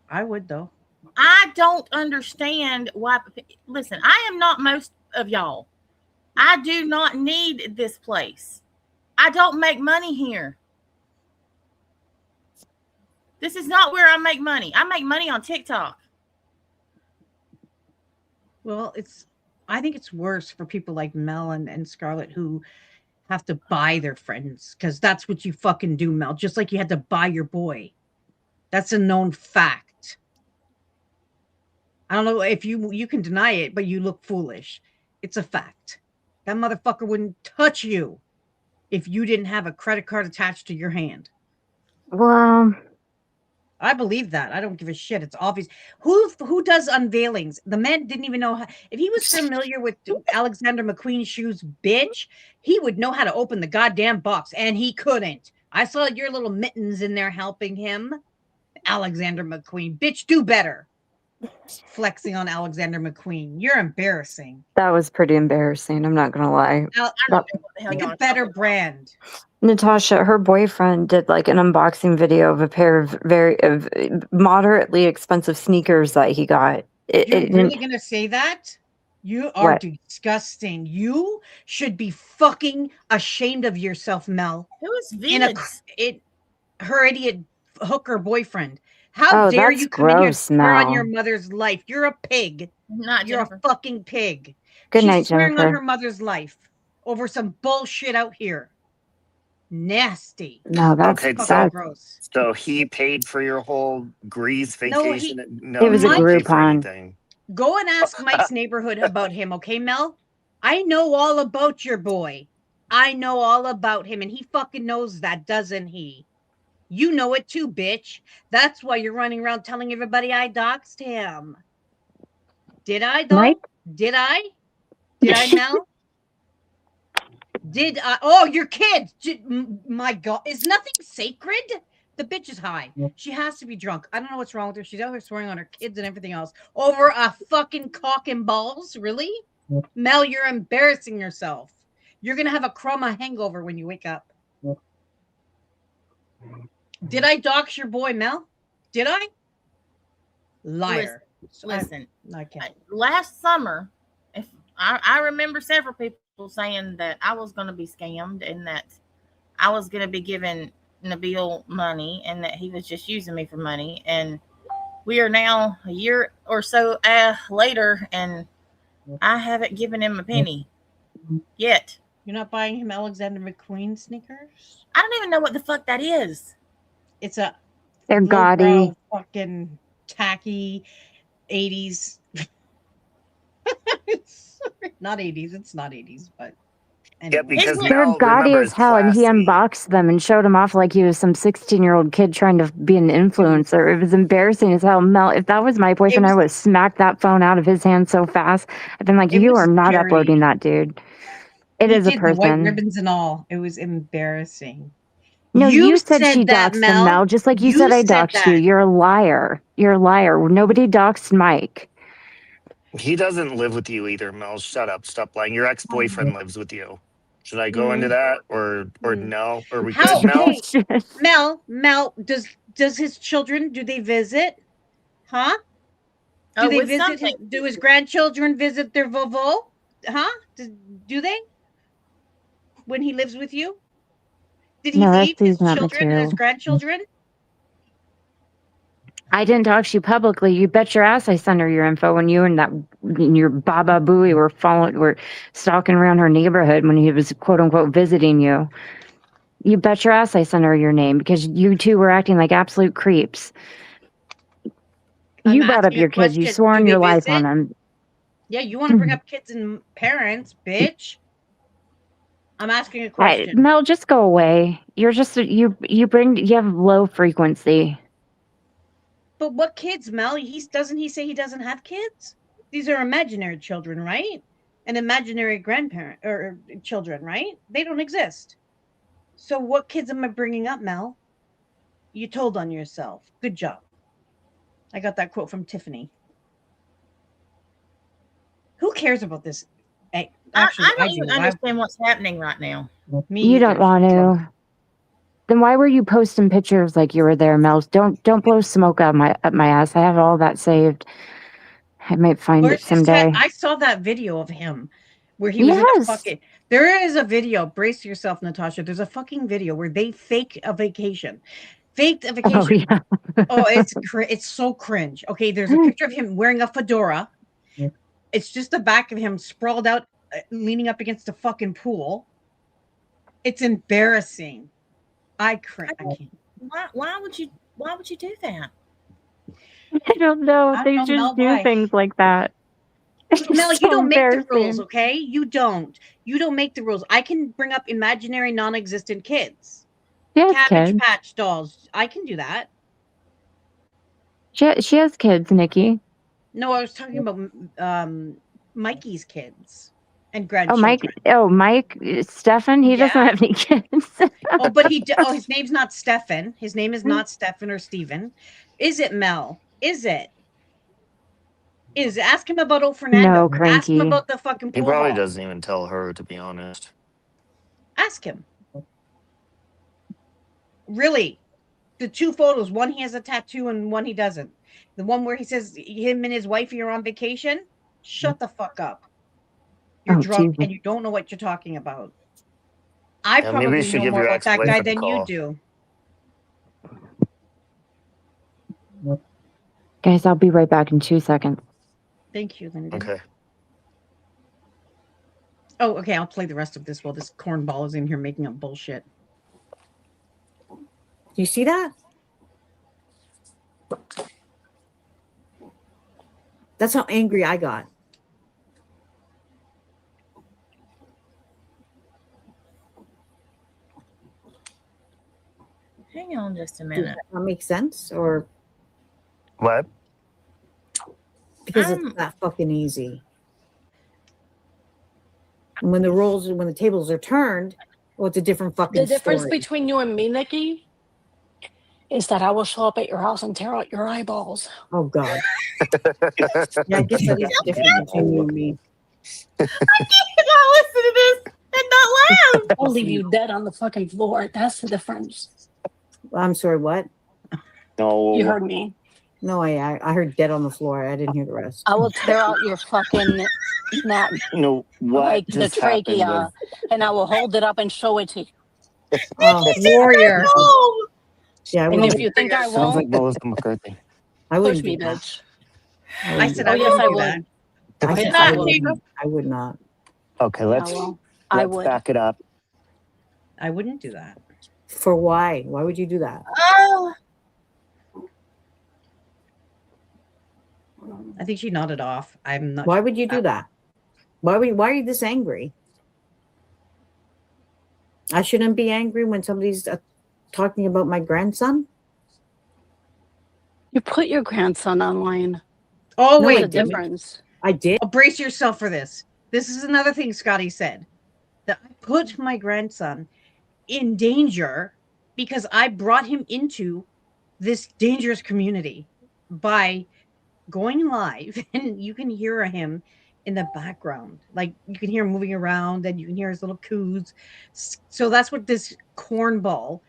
I would though. I don't understand why. Listen, I am not most of y'all. I do not need this place. I don't make money here. This is not where I make money. I make money on TikTok. Well, I think it's worse for people like Mel and Scarlett who have to buy their friends, because that's what you fucking do, Mel. Just like you had to buy your boy. That's a known fact. I don't know if you can deny it, but you look foolish. It's a fact. That motherfucker wouldn't touch you if you didn't have a credit card attached to your hand. Well, I believe that. I don't give a shit. It's obvious. Who does unveilings? The man didn't even know how, if he was familiar with Alexander McQueen's shoes, bitch, he would know how to open the goddamn box, and he couldn't. I saw your little mittens in there helping him. Alexander McQueen, bitch, do better. Flexing on Alexander McQueen. You're embarrassing. that was pretty embarrassing. I'm not gonna lie. I don't know what the hell Pick y'all a are better talking about. brand. Natasha, her boyfriend did like an unboxing video of a pair of moderately expensive sneakers that he got. You're really gonna say that? You are What? disgusting. You should be fucking ashamed of yourself, Mel. Who is In a Venus? her idiot hooker boyfriend. How Oh, dare that's you come in here and gross, swear on Mel. your mother's life? You're a pig. Not You're Jennifer. a fucking pig. Good She's night, swearing on Jennifer. her mother's life over some bullshit out here. Nasty. No, that's Okay, Fucking so gross. so he paid for your whole Greece No, vacation. It was he a didn't pay for Groupon. anything. Go and ask Mike's neighborhood about him, okay, Mel? I know all about your boy. I know all about him, and he fucking knows that, doesn't he? You know it too, bitch. That's why you're running around telling everybody I doxed him. Did I, though? Mike? Did I? Did I, Mel? Did I? Oh, your kid. My God. Is nothing sacred? The bitch is high. She has to be drunk. I don't know what's wrong with her. She's out here swearing on her kids and everything else over a fucking cock and balls. Really? Mel, you're embarrassing yourself. You're going to have a chroma hangover when you wake up. Did I dox your boy, Mel? Did I? Liar. Listen, I can't. last summer, if I remember several people saying that I was going to be scammed and that I was going to be giving Nabil money and that he was just using me for money. And we are now a year or so later, and I haven't given him a penny yet. You're not buying him Alexander McQueen sneakers? I don't even know what the fuck that is. It's a They're lowbrow, gaudy. fucking tacky 80s. Not 80s. It's not 80s, but Yeah, anyway. because They're Mel, gaudy remember, as is hell, and he classy. unboxed them and showed them off like he was some 16-year-old kid trying to be an influencer. It was embarrassing as hell. Mel, if that was my boyfriend, I would have smacked that phone out of his hand so fast. I've been like, It you was are not scary. uploading that, dude. It He is a did the white person. ribbons and all. It was embarrassing. No, you said she that, doxed him, Mel, just like you said I said doxed you. that. You're a liar. You're a liar. Nobody doxed Mike. He doesn't live with you either, Mel. Shut up. Stop lying. Your ex-boyfriend lives with you. Should I go into that or no? Are we How? good, Mel? Hey, Mel, does his children, do they visit? Huh? Do they with visit? Do his grandchildren visit their vovo? Huh? Do they? When he lives with you? Did he No, leave that's his not children and his material. grandchildren? I didn't talk to you publicly. You bet your ass I sent her your info when you and your Baba Booey were stalking around her neighborhood when he was quote unquote visiting you. You bet your ass I sent her your name because you two were acting like absolute creeps. You brought up asking a your kids. You question. swore Do on they your life on visit? them. Yeah, you want to bring up kids and parents, bitch. I'm asking a question. Mel, just go away. You're just you have low frequency. But what kids, Mel? Doesn't he say he doesn't have kids? These are imaginary children, right? And imaginary grandparent or children, right? They don't exist. So what kids am I bringing up, Mel? You told on yourself. Good job. I got that quote from Tiffany. Who cares about this? Actually, I don't even understand what's happening right now. You don't want to. Then why were you posting pictures like you were there, Mel? Don't blow smoke up my ass. I have all that saved. I might find it someday. I saw that video of him where he was in a fucking. There is a video. Brace yourself, Natasha. There's a fucking video where they fake a vacation. Faked a vacation. Oh, yeah. Oh, it's so cringe. Okay, there's a picture of him wearing a fedora. Yeah. It's just the back of him sprawled out, leaning up against a fucking pool. It's embarrassing. I can't. Why would you do that? I don't know. They just do things like that. Mel, you don't make the rules, okay? You don't make the rules. I can bring up imaginary non-existent kids. Yeah, Cabbage Patch dolls. I can do that. She has kids, Nikki. No, I was talking about Mikey's kids and grandchildren. Mike, Stefan, he doesn't have any kids. But his name's not Stefan. His name is not Stefan or Steven. Is it, Mel? Is it? Ask him about old Fernando. No, cranky. Ask him about the fucking pool. He probably doesn't even tell her, to be honest. Ask him. Really, the two photos, one he has a tattoo and one he doesn't. The one where he says him and his wifey are on vacation, shut the fuck up. You're drunk and you don't know what you're talking about. I probably know more about that guy than you do. Guys, I'll be right back in 2 seconds. Thank you, Linda. Okay. Oh, okay, I'll play the rest of this while this cornball is in here making up bullshit. You see that? That's how angry I got. Hang on just a Does minute. that make sense? Or what? Because it's that fucking easy. And when the tables are turned, well, it's a different fucking The difference story. between you and me, Nikki, is that I will show up at your house and tear out your eyeballs. Oh God. Yeah, I guess that is different between you and me. I cannot listen to this and not laugh. I'll leave you dead on the fucking floor. That's the difference. I'm sorry, what? No. You heard me. No, I heard dead on the floor. I didn't hear the rest. I will tear out your fucking neck, No, what like the just happened trachea, and I will hold it up and show it to you. Oh, warrior. Yeah, I And if wouldn't. you think I Sounds won't, like Melissa McCarthy. I push wouldn't me, do that. bitch. I said Oh, I yes, would I do would. that. I said Yes, I I would. wouldn't. I would not. Okay, let's I would. back it up. I wouldn't do that. For why? Why would you do that? Oh, I think she nodded off. I'm not. Why would you do that? Why are you this angry? I shouldn't be angry when somebody's talking about my grandson. You put your grandson online. Oh, No, wait. I What's the didn't. difference? I did. Oh, brace yourself for this. This is another thing Scotty said. That I put my grandson in danger because I brought him into this dangerous community by going live, and you can hear him in the background. Like you can hear him moving around, and you can hear his little coos. So that's what this cornball.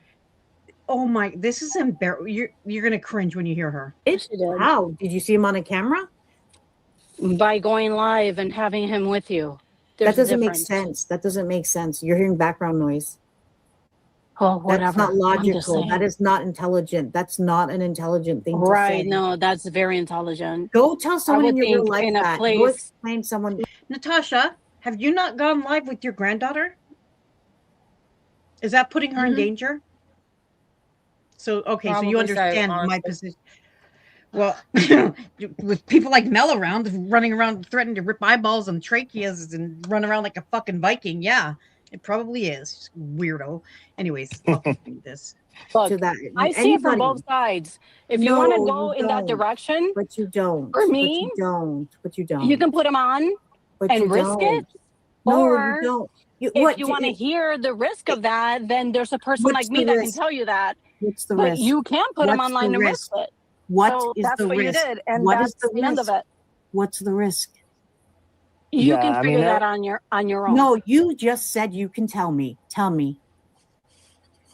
Oh my! This is embarrassing. You're gonna cringe when you hear her. It's She did. how did you see him on a camera? By going live and having him with you. That There's a doesn't make difference. sense. That doesn't make sense. You're hearing background noise. Oh, whatever. That's not I'm just logical. That saying. is not intelligent. That's not an intelligent thing to say. Right? No, that's very intelligent. Go tell someone would in your real think life in a that. Go place- explain someone. Natasha, have you not gone live with your granddaughter? Is that putting her in danger? So okay, so you Probably so, understand my honestly. position. Well, with people like Mel around, running around threatening to rip eyeballs and tracheas and run around like a fucking Viking, yeah, it probably is. Weirdo. Anyways, I'll continue this. Look, To that. I see it from Anybody. both sides. If you want to No, go you in that don't. direction, But you don't. For But me, you don't. But you don't. you can put them on But and you risk don't. it. No, or you don't. if what? you want to hear the risk of that, then there's a person What's like the me that can risk? tell you that. What's the But risk? you can put them What's the online and risk? risk it. What So is that's the what risk? you did, and What that's is the end of risk? it. What's the risk? You Yeah, can I figure mean, that on your own. No, you just said you can tell me. Tell me.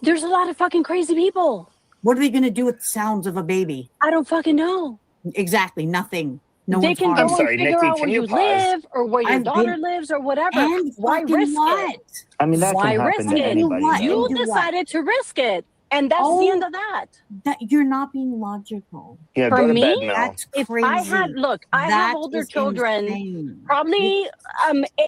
There's a lot of fucking crazy people. What are they going to do with the sounds of a baby? I don't fucking know. Exactly. Nothing. No They one's can harmed. go sorry, and figure Nikki, out can where you you pause? live or where your I've daughter been- lives or whatever. And Why fucking risk what? it? I mean, that Why can risk happen to it? anybody. What? though. You do what? decided to risk it, and that's the end of that. That you're not being logical. Yeah, For go to me, bed, Mel. That's If crazy. I had, look, I That have older is children, insane. probably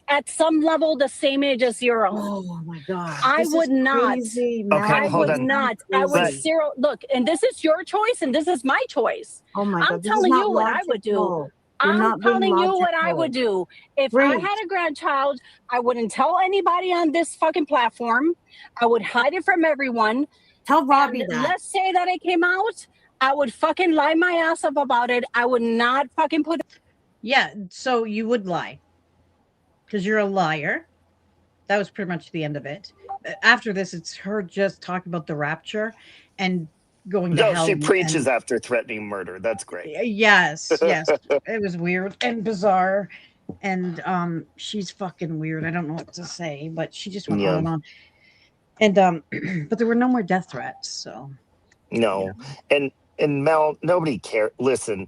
at some level the same age as your own. Oh my god. I This is would not. crazy, Mel. Okay, I hold would on. not. I would Crazy. zero. Look, and this is your choice, and this is my choice. Oh my I'm god. This is telling not you what I would do. logical. You're I'm not being telling you what I logical. would do. If I Great. had a grandchild, I wouldn't tell anybody on this fucking platform. I would hide it from everyone. Tell Robbie And that. let's say that it came out, I would fucking lie my ass up about it. I would not fucking put Yeah, so you would lie because you're a liar. That was pretty much the end of it. After this, it's her just talking about the rapture and going to No, hell. she and- preaches after threatening murder. That's great. Yes, yes. It was weird and bizarre. And she's fucking weird. I don't know what to say, but she just went Yeah. on and on. And but there were no more death threats, so No, and Mel, nobody cares. Listen,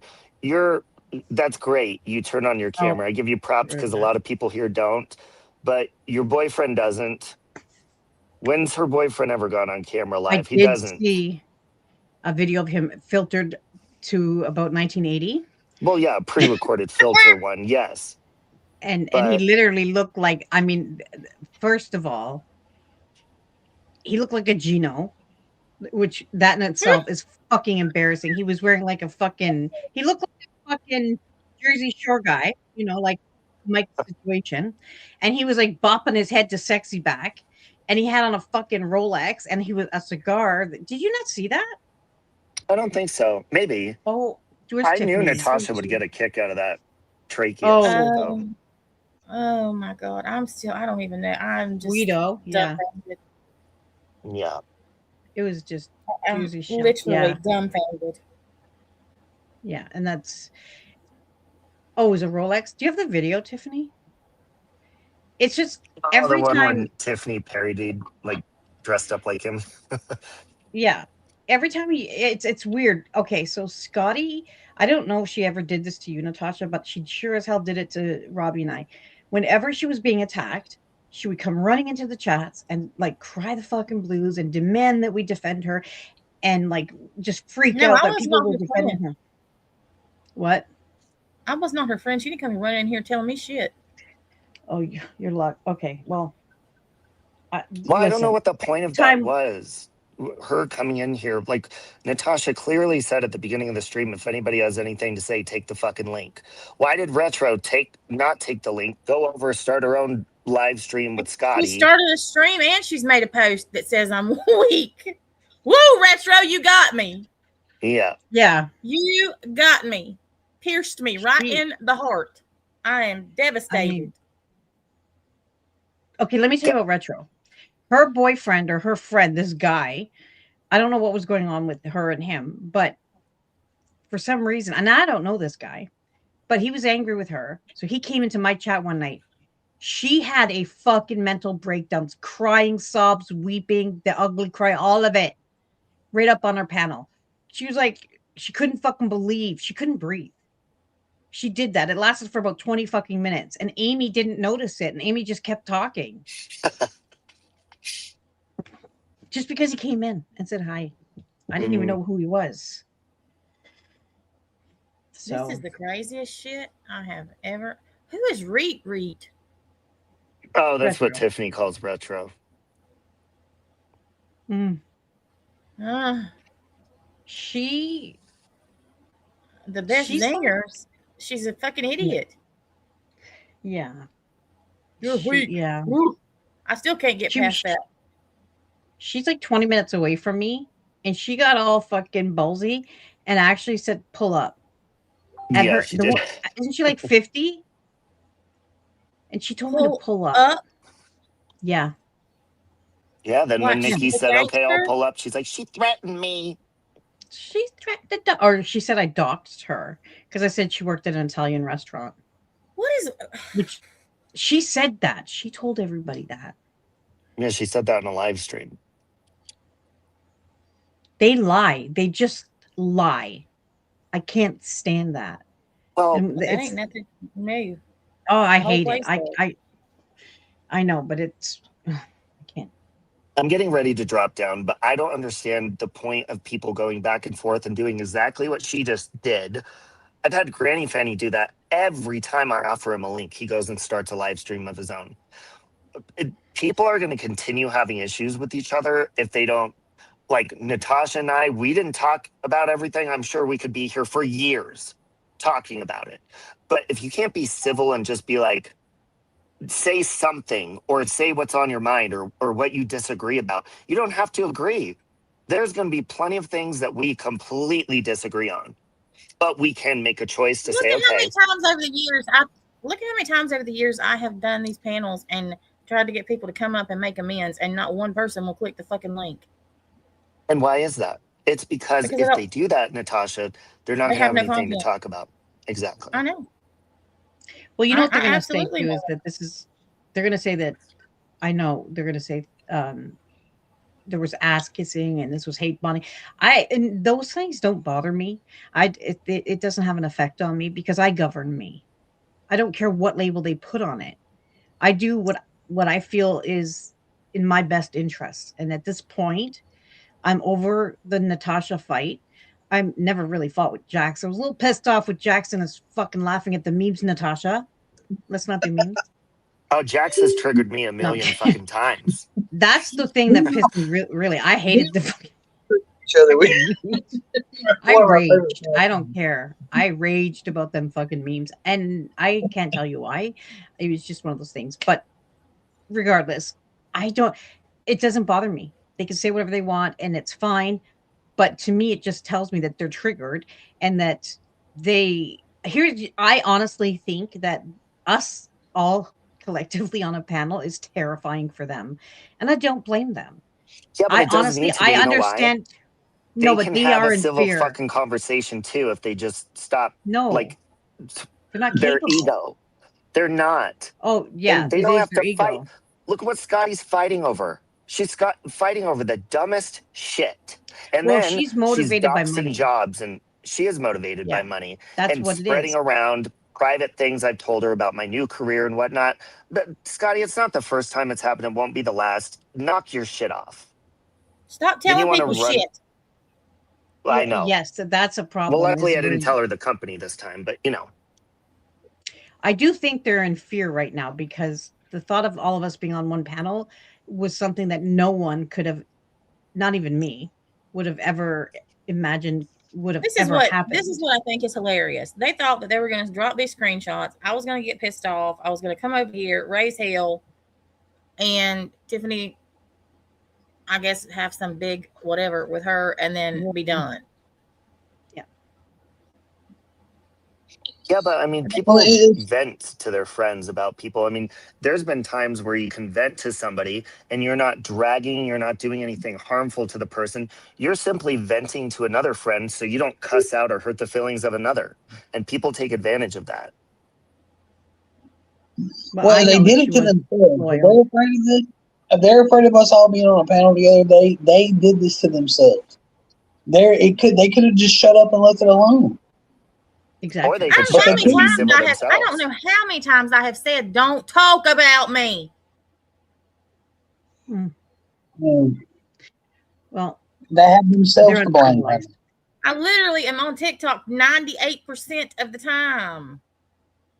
that's great. You turn on your camera. I give you props because a lot of people here don't, but your boyfriend doesn't. When's her boyfriend ever gone on camera live? I He did doesn't. see a video of him filtered to about 1980. Well, yeah, pre-recorded filter one, yes. And But- he literally looked like, I mean, first of all, he looked like a Gino, which that in itself is fucking embarrassing. He was wearing like he looked like a fucking Jersey Shore guy, like Mike's situation. And he was like bopping his head to Sexy Back. And he had on a fucking Rolex and he was a cigar. Did you not see that? I don't think so. Maybe. Oh, where's I knew Tiffany? Natasha would get a kick out of that trachea. Oh. shit, though. Oh my god, I don't even know. I'm just Guido, yeah. dumbfounded. Yeah. It was just I'm Jersey Shore. literally Yeah. dumbfounded. Yeah, and that's it was a Rolex. Do you have the video, Tiffany? It's just every the one time, when Tiffany parodied, like, dressed up like him. yeah. Every time it's weird. Okay, so Scotty, I don't know if she ever did this to you, Natasha, but she sure as hell did it to Robbie and I. Whenever she was being attacked, she would come running into the chats and like cry the fucking blues and demand that we defend her and like just freak No, out I that was people not were her defending her. What? I was not her friend. She didn't come running in here telling me shit. Oh, you're luck. Okay, well. Well, I don't know listen. what the point of Time- that was. Her coming in here, like Natasha clearly said at the beginning of the stream, if anybody has anything to say, take the fucking link. Why did Retro not take the link, go over, start her own live stream with Scotty? She started a stream and she's made a post that says I'm weak. Woo, Retro, you got me. Yeah. Yeah. You got me. Pierced me right in the heart. I am devastated. Okay, let me tell you about Retro. Her boyfriend or her friend, this guy, I don't know what was going on with her and him, but for some reason, and I don't know this guy, but he was angry with her. So he came into my chat one night. She had a fucking mental breakdown, crying, sobs, weeping, the ugly cry, all of it, right up on her panel. She was like, she couldn't fucking believe, she couldn't breathe. She did that. It lasted for about 20 fucking minutes, and Amy didn't notice it, and Amy just kept talking. Just because he came in and said hi. I didn't even know who he was. So This is the craziest shit I have ever. Who is Reet? Oh, that's what Retro. Tiffany calls retro. She, The best She's zingers. She's a fucking idiot. yeah. You're weak. Yeah. I still can't get She past was- that. She's like 20 minutes away from me, and she got all fucking ballsy and actually said, pull up. At Yeah, her, she the did. one- isn't she like 50? And she told me to pull up. Up. Yeah. Yeah, then when What, Nikki the said, okay, I'll gangster? pull up, she's like, she threatened me. She threatened to, or she said I doxed her because I said she worked at an Italian restaurant. What is? Which she said that. She told everybody that. Yeah, she said that in a live stream. They lie. They just lie. I can't stand that. Well, And That it's- ain't nothing new. oh, I the whole hate it. place does. I know, but it's I can't. I'm getting ready to drop down, but I don't understand the point of people going back and forth and doing exactly what she just did. I've had Granny Fanny do that every time I offer him a link. He goes and starts a live stream of his own. People are going to continue having issues with each other if they don't. Like Natasha and I, we didn't talk about everything. I'm sure we could be here for years talking about it. But if you can't be civil and just be like, say something or say what's on your mind or what you disagree about, you don't have to agree. There's going to be plenty of things that we completely disagree on, but we can make a choice to Look say, at how okay, many times over the years I have done these panels and tried to get people to come up and make amends, and not one person will click the fucking link. and why is that? It's because Because if they do that, Natasha, they're not They going to have have no anything to content. talk about. Exactly. I know. Well, you know what they're I going to say absolutely too know is that this is. They're going to say that. I know they're going to say there was ass kissing and this was hate bonding. And those things don't bother me. It doesn't have an effect on me because I govern me. I don't care what label they put on it. I do what I feel is in my best interest. And at this point, I'm over the Natasha fight. I never really fought with Jax. I was a little pissed off with Jackson is fucking laughing at the memes, Natasha. Let's not do memes. Oh, Jax has triggered me a million fucking times. That's the thing that pissed me really. I hated the fucking Each other. I One of my favorite raged. I don't care. I raged about them fucking memes. And I can't tell you why. It was just one of those things. But regardless, it doesn't bother me. They can say whatever they want and it's fine. But to me, it just tells me that they're triggered and that I honestly think that us all collectively on a panel is terrifying for them. And I don't blame them. Yeah, but I it doesn't honestly, need to be. I You know why? understand. They No, but can they have are a in civil fear. fucking conversation too if they just stop No, like they're not their capable. ego. They're not. Oh, yeah, And they it don't is have their to ego. fight. Look what Scotty's fighting over. She's fighting over the dumbest shit. And Well, then she's motivated by doxing money. jobs, and she is motivated by Yeah, money. that's and what it spreading is. around private things I've told her about my new career and whatnot. But Scotty, it's not the first time it's happened. It won't be the last. Knock your shit off. Stop Then you telling wanna people run- shit. I know. Yes, that's a problem. Well, luckily is I didn't when- tell her the company this time, but you know. I do think they're in fear right now because the thought of all of us being on one panel was something that no one could have, not even me, would have ever imagined would have ever happened. This is what I think is hilarious. They thought that they were going to drop these screenshots. I was going to get pissed off. I was going to come over here, raise hell, and Tiffany, I guess, have some big whatever with her, and then be done. Yeah. Yeah, but I mean, Well, people it's vent to their friends about people. I mean, there's been times where you can vent to somebody and you're not dragging, you're not doing anything harmful to the person. You're simply venting to another friend so you don't cuss out or hurt the feelings of another. And people take advantage of that. But well, I they know that did she it to was themselves. If loyal. they're afraid of it, if they're afraid of us all being on a panel together, they did this to themselves. They could have just shut up and left it alone. Or they Exactly. I could don't know But shut how up many and be times civil I have. I don't themselves. know how many times I have said, "Don't talk about me." Mm, Well, they have themselves they're to blame. uncivilized. I literally am on TikTok 98% of the time.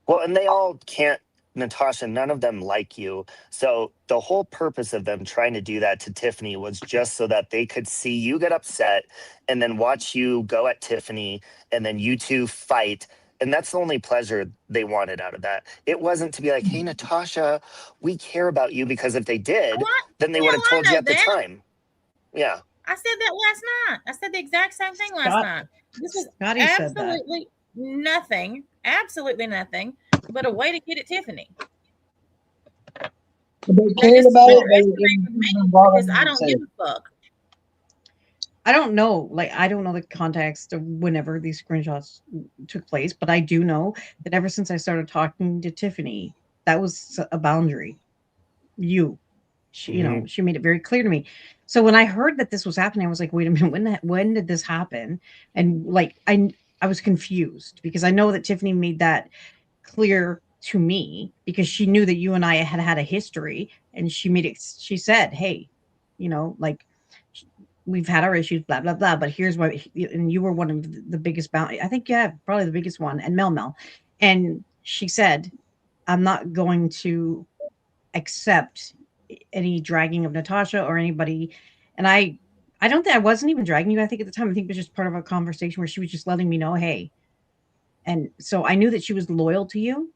Well, and they all can't, Natasha, none of them like you. So the whole purpose of them trying to do that to Tiffany was just so that they could see you get upset and then watch you go at Tiffany and then you two fight. And that's the only pleasure they wanted out of that. It wasn't to be like, hey, Natasha, we care about you, because if they did, What? then they Hell, would have I told you know at the that. time. Yeah. I said that last night. I said the exact same thing last Scott- night. This was Scotty said that. absolutely nothing, but a way to get at Tiffany. If they They cared just about it, underestimate with me because I don't give a fuck. I don't know. Like, I don't know the context of whenever these screenshots took place, but I do know that ever since I started talking to Tiffany, that was a boundary. She made it very clear to me. So when I heard that this was happening, I was like, wait a minute, when did this happen? And like, I was confused because I know that Tiffany made that clear to me because she knew that you and I had a history, and she said, hey, like, we've had our issues, blah blah blah, but here's why. And you were one of the biggest I think, yeah, probably the biggest one, and Mel, and she said, I'm not going to accept any dragging of Natasha or anybody. And I don't think I wasn't even dragging you. I think at the time, I think it was just part of a conversation where she was just letting me know, hey. And so I knew that she was loyal to you.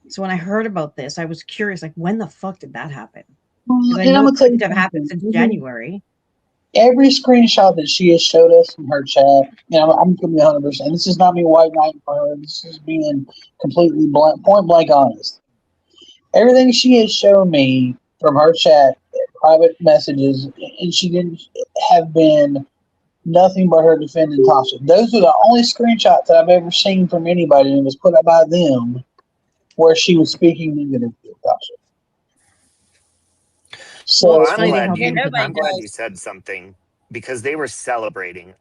So when I heard about this, I was curious, like, when the fuck did that happen? Because I And I'm know gonna it tell you couldn't have happened since something. January. Every screenshot that she has showed us from her chat, I'm gonna be 100%. This is not me white knighting for her. This is being completely point blank honest. Everything she has shown me from her chat, private messages, and she didn't have been nothing but her defending Tasha. Those are the only screenshots that I've ever seen from anybody, and it was put up by them, where she was speaking negative to Tasha. So Well, it's funny they held you to I'm that. glad you said something, because they were celebrating.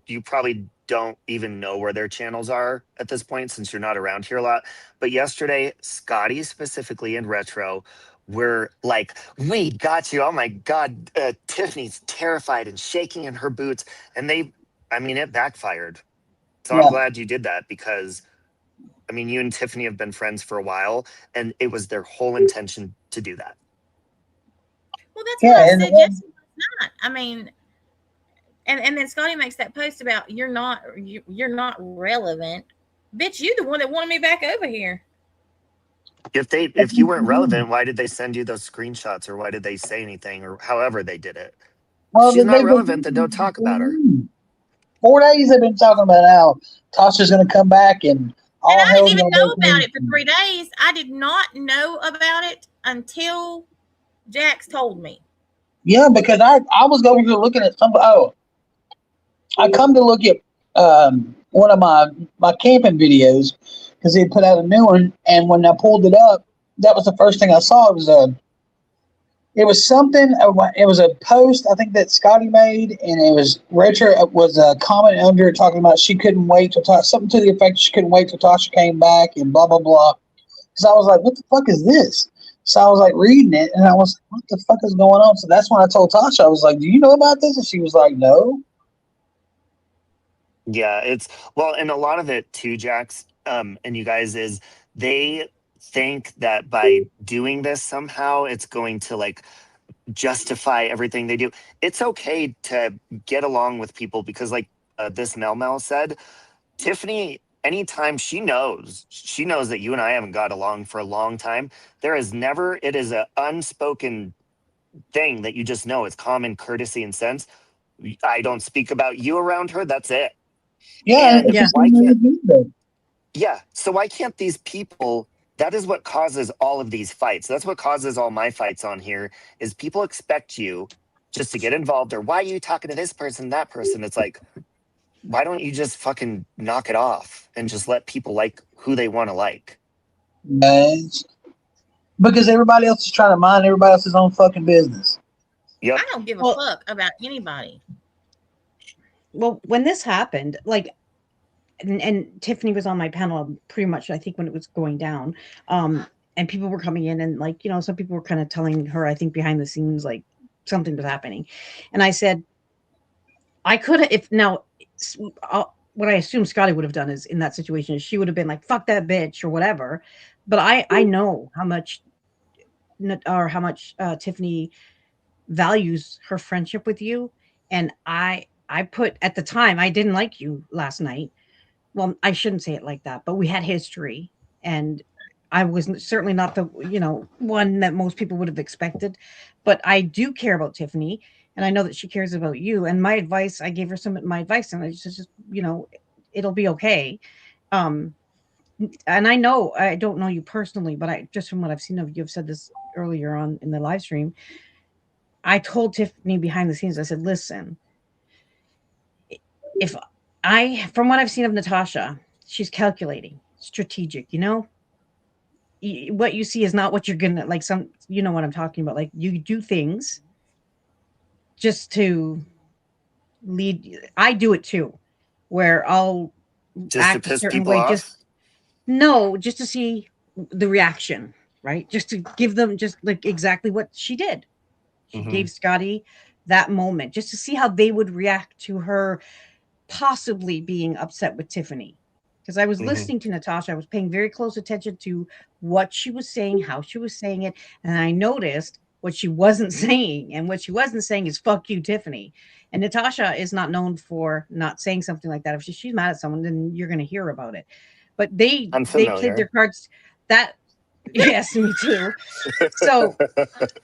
You probably don't even know where their channels are at this point since you're not around here a lot. But yesterday, Scotty specifically and Retro were like, we got you. Oh my God. Tiffany's terrified and shaking in her boots. And it backfired. So I'm glad you did that, because you and Tiffany have been friends for a while, and it was their whole intention to do that. Well, that's what I said yesterday last night. And then Scotty makes that post about you're not relevant. Bitch, you the one that wanted me back over here. If you weren't relevant, why did they send you those screenshots, or why did they say anything, or however they did it? Well, she's not relevant, then don't talk about her. 4 days they've been talking about how Tasha's going to come back, and I didn't even know about it for 3 days. I did not know about it until Jax told me. Yeah, because I was going to looking at I come to look at one of my camping videos because they put out a new one, and when I pulled it up, that was the first thing I saw. It was something. It was a post I think that Scotty made, and it was Retro was a comment under it talking about she couldn't wait to talk something to the effect she couldn't wait till Tasha came back and blah blah blah. So I was like, what the fuck is this? So I was like reading it, and I was like, what the fuck is going on? So that's when I told Tasha, I was like, do you know about this? And she was like, no. Yeah, and a lot of it too, Jax, and you guys, is they think that by doing this somehow it's going to like justify everything they do. It's okay to get along with people because, like this Mel said, Tiffany, anytime she knows that you and I haven't got along for a long time, it is an unspoken thing that you just know. It's common courtesy and sense. I don't speak about you around her. That's it. Yeah, And why can't Yeah. So why can't these people? That is what causes all of these fights. That's what causes all my fights on here. Is people expect you just to get involved, or why are you talking to this person, that person? It's like, why don't you just fucking knock it off and just let people like who they want to like? Nice. Because everybody else is trying to mind everybody else's own fucking business. Yep. I don't give a Well- fuck about anybody. Well, when this happened, like, and Tiffany was on my panel pretty much, I think, when it was going down. And people were coming in and, like, some people were kind of telling her, I think, behind the scenes, like, something was happening. And I said, I could have, if now, what I assume Scotty would have done is in that situation, she would have been like, fuck that bitch or whatever. But I know how much Tiffany values her friendship with you. And I put, at the time, I didn't like you last night. Well, I shouldn't say it like that, but we had history, and I was certainly not the, one that most people would have expected, but I do care about Tiffany, and I know that she cares about you. And my advice, I gave her my advice, and I just, it'll be okay. And I know, I don't know you personally, but I just, from what I've seen of you, I've said this earlier on in the live stream. I told Tiffany behind the scenes, I said, listen, from what I've seen of Natasha, she's calculating, strategic, what you see is not what you're gonna, like, what I'm talking about. Like, you do things just to lead. I do it too, where I'll Just to act a piss certain people way, off? just to see the reaction, right? Just to give them just like exactly what she did. She Mhm. gave Scotty that moment just to see how they would react to her possibly being upset with Tiffany. Because I was Mhm. listening to Natasha, I was paying very close attention to what she was saying, how she was saying it, and I noticed what she wasn't saying. And what she wasn't saying is "fuck you, Tiffany." And Natasha is not known for not saying something like that. If she's mad at someone, then you're going to hear about it. But they I'm played familiar. their cards. That yes, me too. So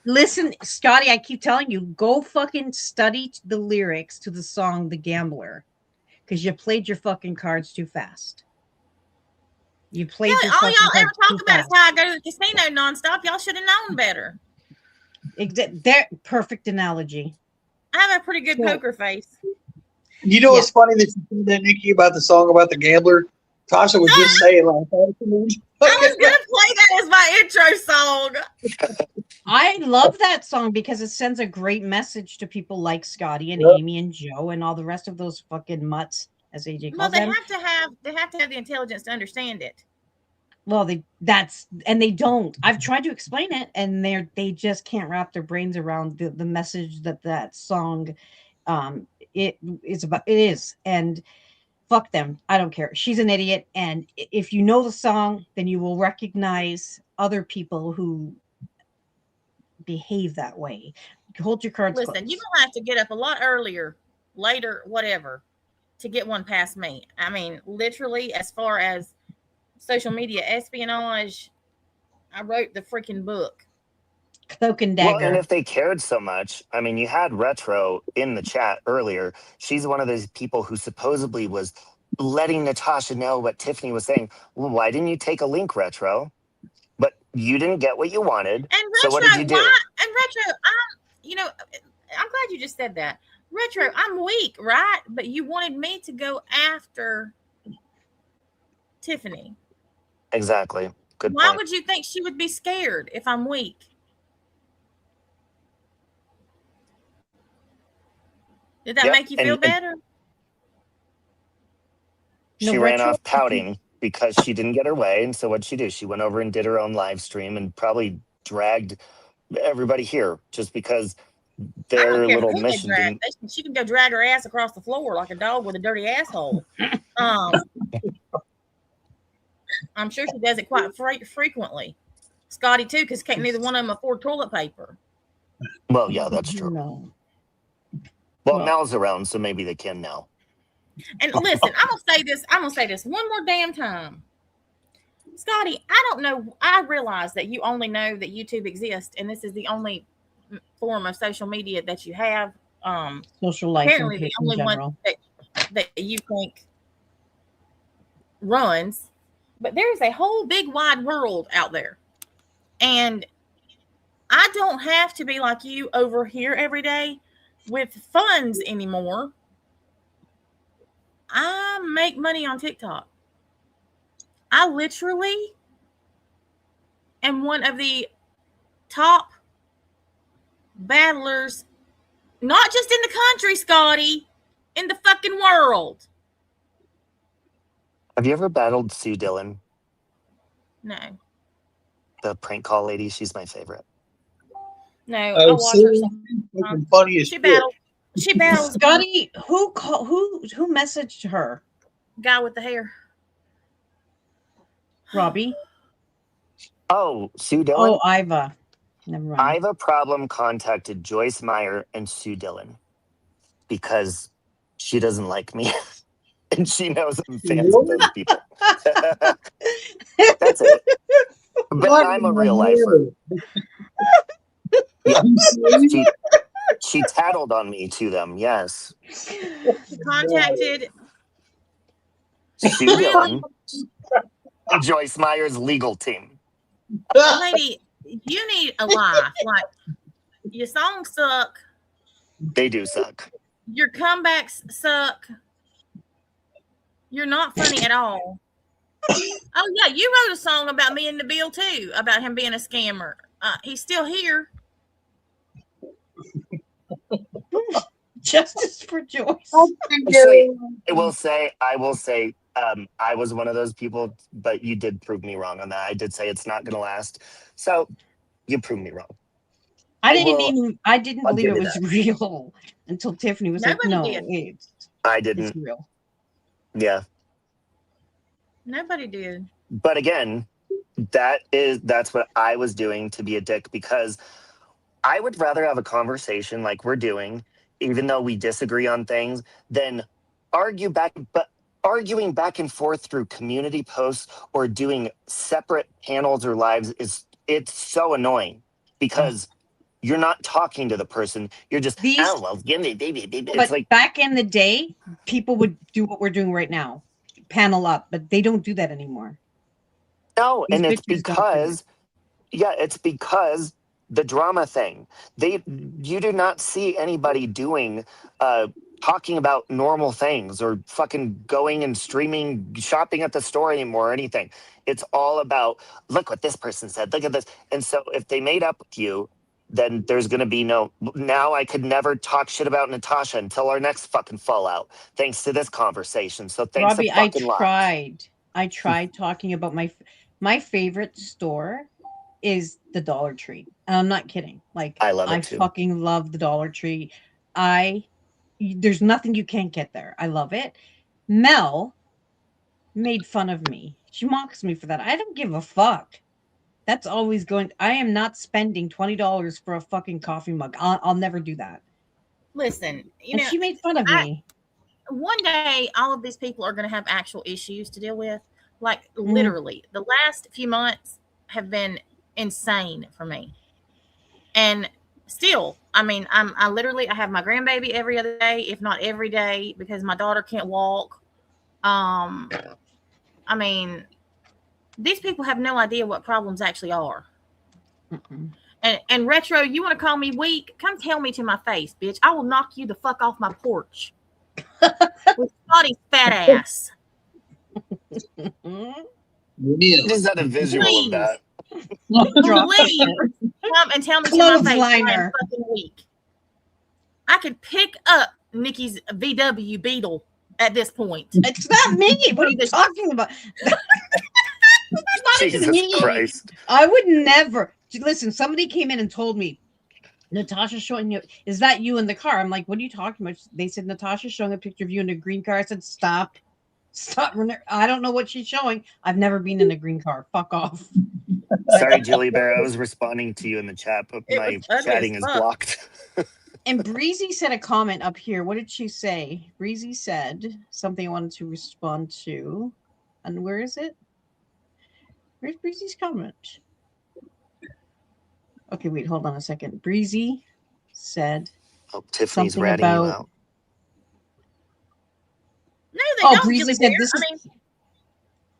listen, Scotty, I keep telling you, go fucking study the lyrics to the song "The Gambler," because you played your fucking cards too fast. You played your All fucking y'all ever cards talk too about fast. is how I go to the casino nonstop. Y'all should have known better. They're perfect analogy. I have a pretty good So- poker face. You know what's funny that you said that, Nikki, about the song about the gambler? Tasha was just saying, like, I was gonna play that as my intro song. I love that song because it sends a great message to people like Scotty and Yep. Amy and Joe and all the rest of those fucking mutts, as AJ Well, calls they them. have to have the intelligence to understand it. Well, they don't. I've tried to explain it, and they just can't wrap their brains around the message that song it is. And fuck them. I don't care. She's an idiot. And if you know the song, then you will recognize other people who behave that way. Hold your cards Listen, close. you're gonna have to get up a lot earlier, later, whatever, to get one past me. I mean, literally, as far as social media espionage, I wrote the freaking book. Cloak and Well, dagger. and if they cared so much, I mean, you had Retro in the chat earlier. She's one of those people who supposedly was letting Natasha know what Tiffany was saying. Well, why didn't you take a link, Retro? But you didn't get what you wanted. And Retro, So what did you do? And Retro, I'm glad you just said that. Retro, I'm weak, right? But you wanted me to go after Tiffany. Exactly. Good Why point. would you think she would be scared if I'm weak? Did that Yep, make you feel and- better? She No, ran Retro- off pouting because she didn't get her way. And so what'd she do? She went over and did her own live stream and probably dragged everybody here just because I their don't care little who they mission drag. didn't. She can go drag her ass across the floor like a dog with a dirty asshole. I'm sure she does it quite frequently. Scotty too, because can't neither one of them afford toilet paper. Well, yeah, that's true. No. Well, Well- Mal's around, so maybe they can now. And listen, I'm gonna say this one more damn time. Scotty, I don't know. I realize that you only know that YouTube exists, and this is the only form of social media that you have. Social life Apparently, in the only general. one that you think runs. But there's a whole big wide world out there. And I don't have to be like you over here every day with funds anymore. I make money on TikTok. I literally am one of the top battlers, not just in the country, Scotty, in the fucking world. Have you ever battled Sue Dillon, No. the prank call lady? She's my favorite. No, I watch her Fucking funny as She shit. battles. She battles Scotty, who messaged her? guy with the hair. Robbie? Oh, Sue Dillon? Oh, Iva. Never mind. Iva Problem contacted Joyce Meyer and Sue Dillon because she doesn't like me. And she knows I'm fans of those people. That's it. But I'm a real lifer. Yeah. She tattled on me to them, yes. She contacted Sue Dillon, Joyce Meyer's legal team. lady. You need a life. Like, your songs suck. They do suck. Your comebacks suck. You're not funny at all. Oh yeah, you wrote a song about me and Nabil too, about him being a scammer. He's still here. Justice for Joyce. Actually, I will say, I was one of those people, but you did prove me wrong on that. I did say it's not going to last. So you proved me wrong. I didn't I'll believe give it you was that. real until Tiffany was Nobody like, did. no, it's I didn't. real. Yeah. Nobody did. But again, that's what I was doing to be a dick, because I would rather have a conversation like we're doing, even though we disagree on things, than arguing back and forth through community posts or doing separate panels or lives it's so annoying, because you're not talking to the person. You're just, oh, well, give me, baby. It's But like, back in the day, people would do what we're doing right now, panel up, but they don't do that anymore. no, These and it's bitches don't do because, it's because the drama thing. You do not see anybody doing, talking about normal things or fucking going and streaming, shopping at the store anymore or anything. It's all about, look what this person said, look at this. And so if they made up with you, then there's going to be now I could never talk shit about Natasha until our next fucking fallout, thanks to this conversation. So thanks Robbie, a fucking lot. I tried talking about my favorite store is the Dollar Tree. And I'm not kidding. Like, I love it too. fucking love the Dollar Tree. There's nothing you can't get there. I love it. Mel made fun of me. She mocks me for that. I don't give a fuck. That's always going. I am not spending $20 for a fucking coffee mug. I'll never do that. Listen, And she made fun of me. One day, all of these people are going to have actual issues to deal with. Like, Mm-hmm. literally, the last few months have been insane for me. And still, I mean, I literally have my grandbaby every other day, if not every day, because my daughter can't walk. I mean, these people have no idea what problems actually are. Mm-mm. And Retro, you want to call me weak? Come tell me to my face, bitch. I will knock you the fuck off my porch with Scotty's fat ass. I just had a visual of that. Please come and tell me to my face. I am Clothesliner. fucking weak. I could pick up Nikki's VW Beetle at this point. It's not me. What are you talking about? It's not Jesus even me. Christ. I would never. Listen, somebody came in and told me, Natasha's showing you. Is that you in the car? I'm like, what are you talking about? They said, Natasha's showing a picture of you in a green car. I said, stop. I don't know what she's showing. I've never been in a green car. Fuck off. Sorry, Julie Bear. I was responding to you in the chat, but It my was ugly chatting as is fuck. blocked. And Breezy said a comment up here. What did she say? Breezy said something I wanted to respond to. And where is it? Where's Breezy's comment? Okay, wait, hold on a second. Breezy said Oh, Tiffany's something ratting you about- out. No, they Oh, don't. Breezy Julie said Bear. this I is- mean,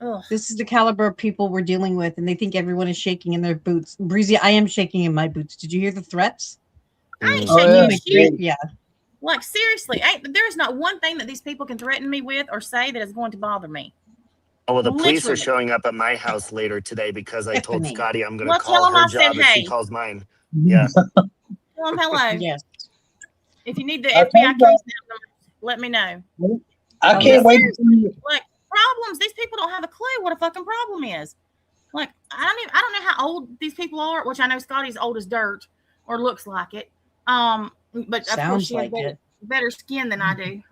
Ugh. This is the caliber of people we're dealing with, and they think everyone is shaking in their boots. Breezy, I am shaking in my boots. Did you hear the threats? I ain't Mm. shaking yeah. shit. Yeah. Like seriously, there's not one thing that these people can threaten me with or say that is going to bother me. Oh, well, the police are Literally. showing up at my house later today because I told Tiffany. Scotty I'm going to Well, tell call him her I said job if she hey. calls mine. Yeah. Tell them hello. Yes. If you need the I FBI think case number, let me know. I Oh, can't yeah. wait to see. Like problems, these people don't have a clue what a fucking problem is. Like I don't know how old these people are, which I know Scotty's old as dirt or looks like it. But of course Sounds she has like better skin than I do.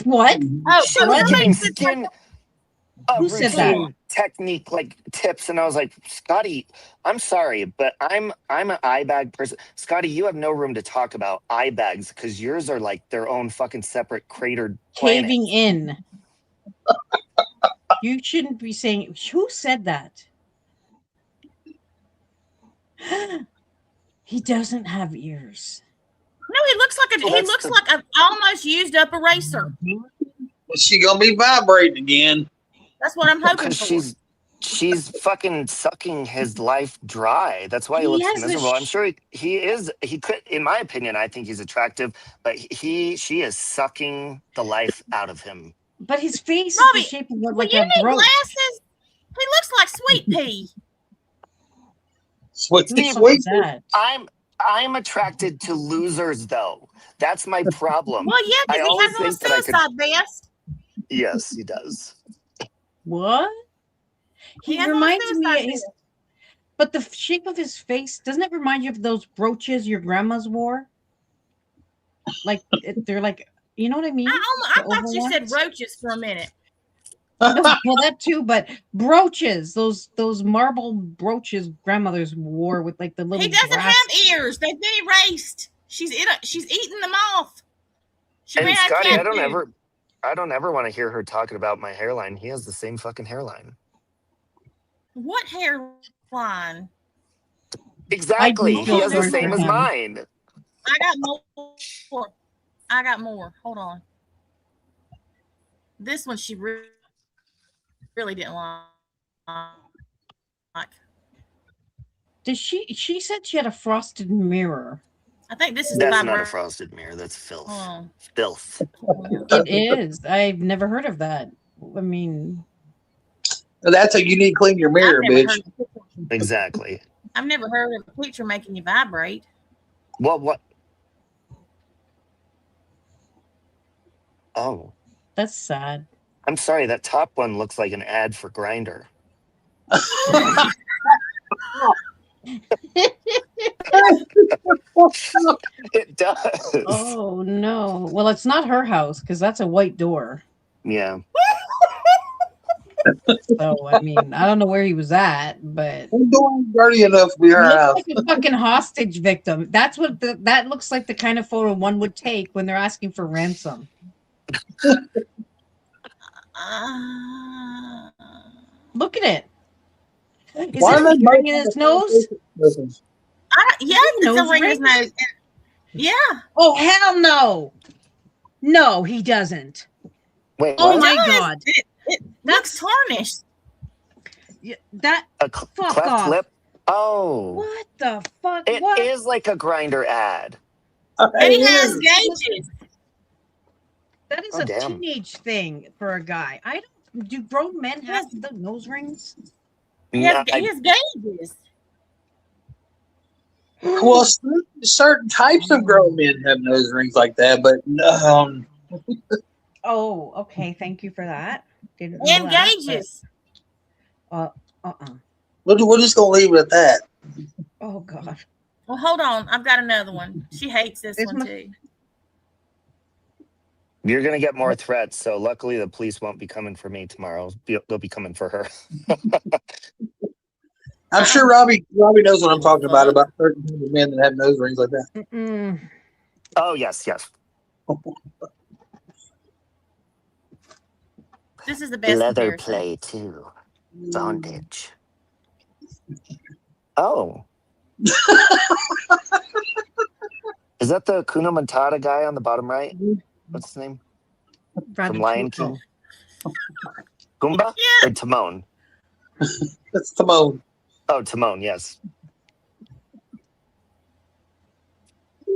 What? Oh, She was giving skin Who said that? routine technique like tips, and I was like, Scotty, I'm sorry, but I'm an eye bag person. Scotty, you have no room to talk about eye bags because yours are like their own fucking separate cratered planet. Caving in. You shouldn't be saying. Who said that? He doesn't have ears. No, he looks like an almost used up eraser. Is she gonna be vibrating again? That's what I'm hoping Because for. she's fucking sucking his life dry. That's why he He looks has this miserable. I'm sure he could, in my opinion, I think he's attractive, but she is sucking the life out of him. But his face Robbie, is the shape of When like you a need brooch. glasses, he looks like Sweet Pea. Sweet, Who the fuck sweet. is that? I'm attracted to losers, though. That's my problem. Well, yeah, I because he always has on a think that I could. suicide vest. Yes, he does. What? He has on a reminds me suicide of his, vest. but the shape of his face, doesn't it remind you of those brooches your grandmas wore? Like they're like, you know what I mean? I The thought oval you said ones? roaches for a minute. No, well, that too, but brooches, those marble brooches grandmothers wore with like the little. He doesn't brass. have ears. They've been erased. She's eating them off. She And ran out of Scotty, cat I food. don't ever want to hear her talking about my hairline. He has the same fucking hairline. What hairline? Exactly. I do He has the feel same for as him. mine. I got more. Hold on. This one she really didn't like. Did she said she had a frosted mirror. I think this is the That's vibrator. not a frosted mirror. That's filth. Oh. Filth. It is. I've never heard of that. I mean, That's how you need to clean your mirror, bitch. Exactly. I've never heard of a picture making you vibrate. Well, what? Oh, that's sad. I'm sorry. That top one looks like an ad for Grindr. It does. Oh no. Well, it's not her house because that's a white door. Yeah. So I mean, I don't know where he was at, but I'm doing dirty enough to be her looks house. like a fucking hostage victim. That's what that looks like. The kind of photo one would take when they're asking for ransom. Look at it. Is Why it are they ring both in his nose? Yeah, it's a ring in his ring? nose. Yeah. Oh hell no! No, he doesn't. Wait. Oh what? my It does. god! It looks tarnished. Yeah, that A fuck cleft off. lip? Oh. What the fuck? It What? is like a Grindr ad. And he has gauges. That is Oh, a damn. teenage thing for a guy. I don't. Do grown men have the nose rings? He has gauges. Well, certain types of grown men have nose rings like that, but Oh, okay. Thank you for that. Didn't know And that, gauges. but, we're just gonna leave it at that. Oh god. Well, hold on. I've got another one. She hates this one too. You're going to get more threats, so luckily the police won't be coming for me tomorrow. They'll be coming for her. I'm sure Robbie knows what I'm talking about certain men that have nose rings like that. Mm-mm. Oh, yes. This is the best Leather comparison. play, too. Bondage. Oh. Is that the Kuna Matata guy on the bottom right? What's his name? From Lion King? Pumbaa Yeah. or Timon? That's Timon. Oh, Timon. Yes.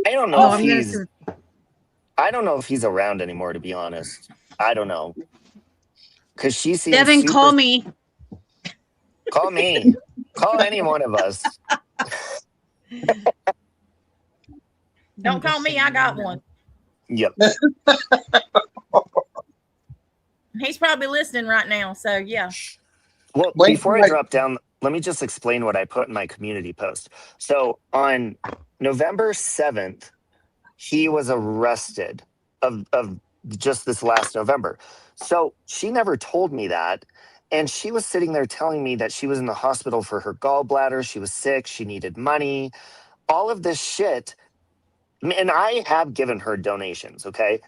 I don't know No, if I'm gonna. he's. I don't know if he's around anymore. To be honest, I don't know. Because she seems Devin, super. call me. Call me. Call any one of us. Don't call me. I got one. Yep. He's probably listening right now. So yeah. Well, Wait, before I like- drop down, let me just explain what I put in my community post. So on November 7th, he was arrested of just this last November. So she never told me that. And she was sitting there telling me that she was in the hospital for her gallbladder. She was sick. She needed money. All of this shit. And I have given her donations, okay?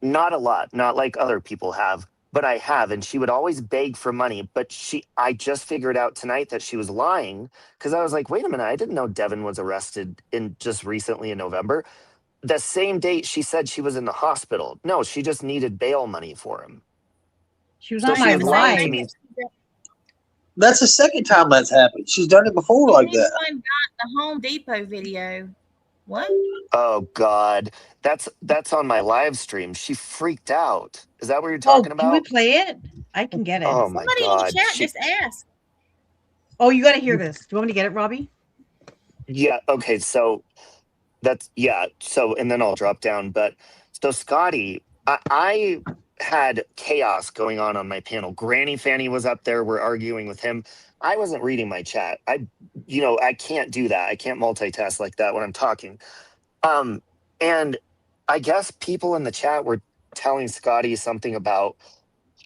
Not a lot, not like other people have, but I have. And she would always beg for money. But I just figured out tonight that she was lying because I was like, wait a minute, I didn't know Devin was arrested just recently in November. The same date she said she was in the hospital. No, she just needed bail money for him. She was So on she my was lying to live. me. That's the second time that's happened. She's done it before like that. Anyone got the Home Depot video? What? Oh God, that's on my live stream. She freaked out. Is that what you're Oh, talking can we about? play it? I can get it. Oh my Somebody in God. the chat just asked. Oh, you got to hear this. Do you want me to get it, Robbie? Yeah. Okay. So So and then I'll drop down. But so Scotty, I had chaos going on my panel. Granny Fanny was up there. We're arguing with him. I wasn't reading my chat. I can't do that. I can't multitask like that when I'm talking. And I guess people in the chat were telling Scotty something about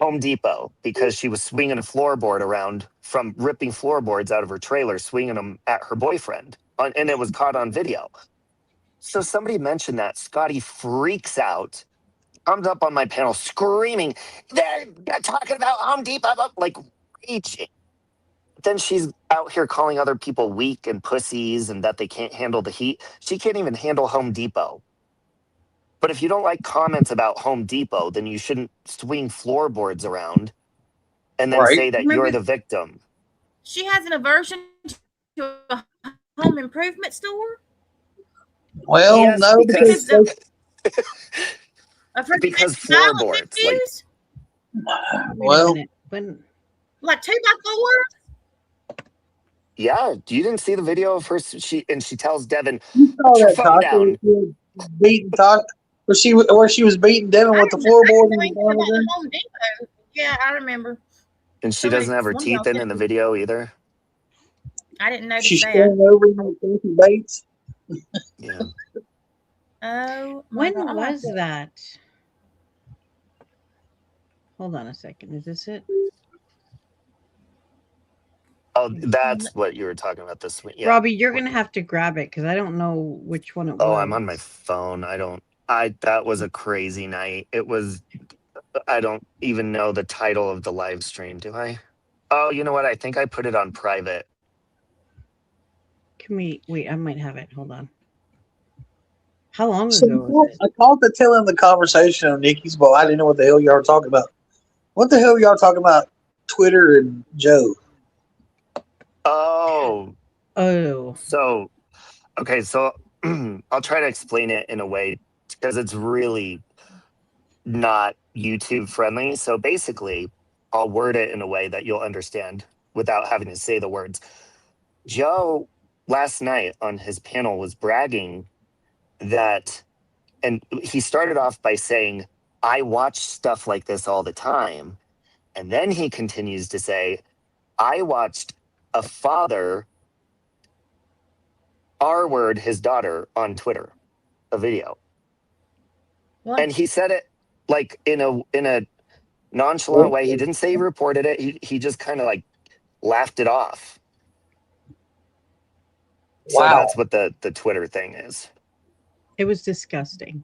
Home Depot because she was swinging a floorboard around from ripping floorboards out of her trailer, swinging them at her boyfriend. And it was caught on video. So somebody mentioned that. Scotty freaks out, comes up on my panel screaming, they're talking about Home Depot, like reaching. Then she's out here calling other people weak and pussies and that they can't handle the heat. She can't even handle Home Depot. But if you don't like comments about Home Depot, then you shouldn't swing floorboards around and then Right. say that you're the victim. She has an aversion to a home improvement store. Well, Yes, no, because- Because floorboards, like- Well- When like 2x4. Yeah, you didn't see the video of her. She tells Devin, you saw "Put your that phone talk down." beating talk where she was beating Devin with the floorboard. I in didn't know front of anything her. about Home Depot. Yeah, I remember. And she Somebody- doesn't have her one of y'all teeth in the said- video either. I didn't notice She's that. standing over him with Kathy Bates. Yeah. Oh, my when God. was that? Hold on a second. Is this it? Oh, that's what you were talking about this week. Yeah. Robbie, you're gonna have to grab it because I don't know which one it was. Oh, I'm on my phone. That was a crazy night. I don't even know the title of the live stream, do I? Oh, you know what? I think I put it on private. Can we wait? I might have it. Hold on. How long So ago was it? I called to tell him the conversation on Nikki's, but I didn't know what the hell y'all were talking about. What the hell y'all talking about? Twitter and Joe. Oh, Oh, so okay, so I'll try to explain it in a way because it's really not YouTube friendly. So basically, I'll word it in a way that you'll understand without having to say the words. Joe last night on his panel was bragging that, and he started off by saying, I watch stuff like this all the time. And then he continues to say, I watched a father R-word his daughter on Twitter, a video. What? And he said it like in a nonchalant way. He didn't say he reported it. He just kind of like laughed it off. So Wow. that's what the Twitter thing is. it was disgusting.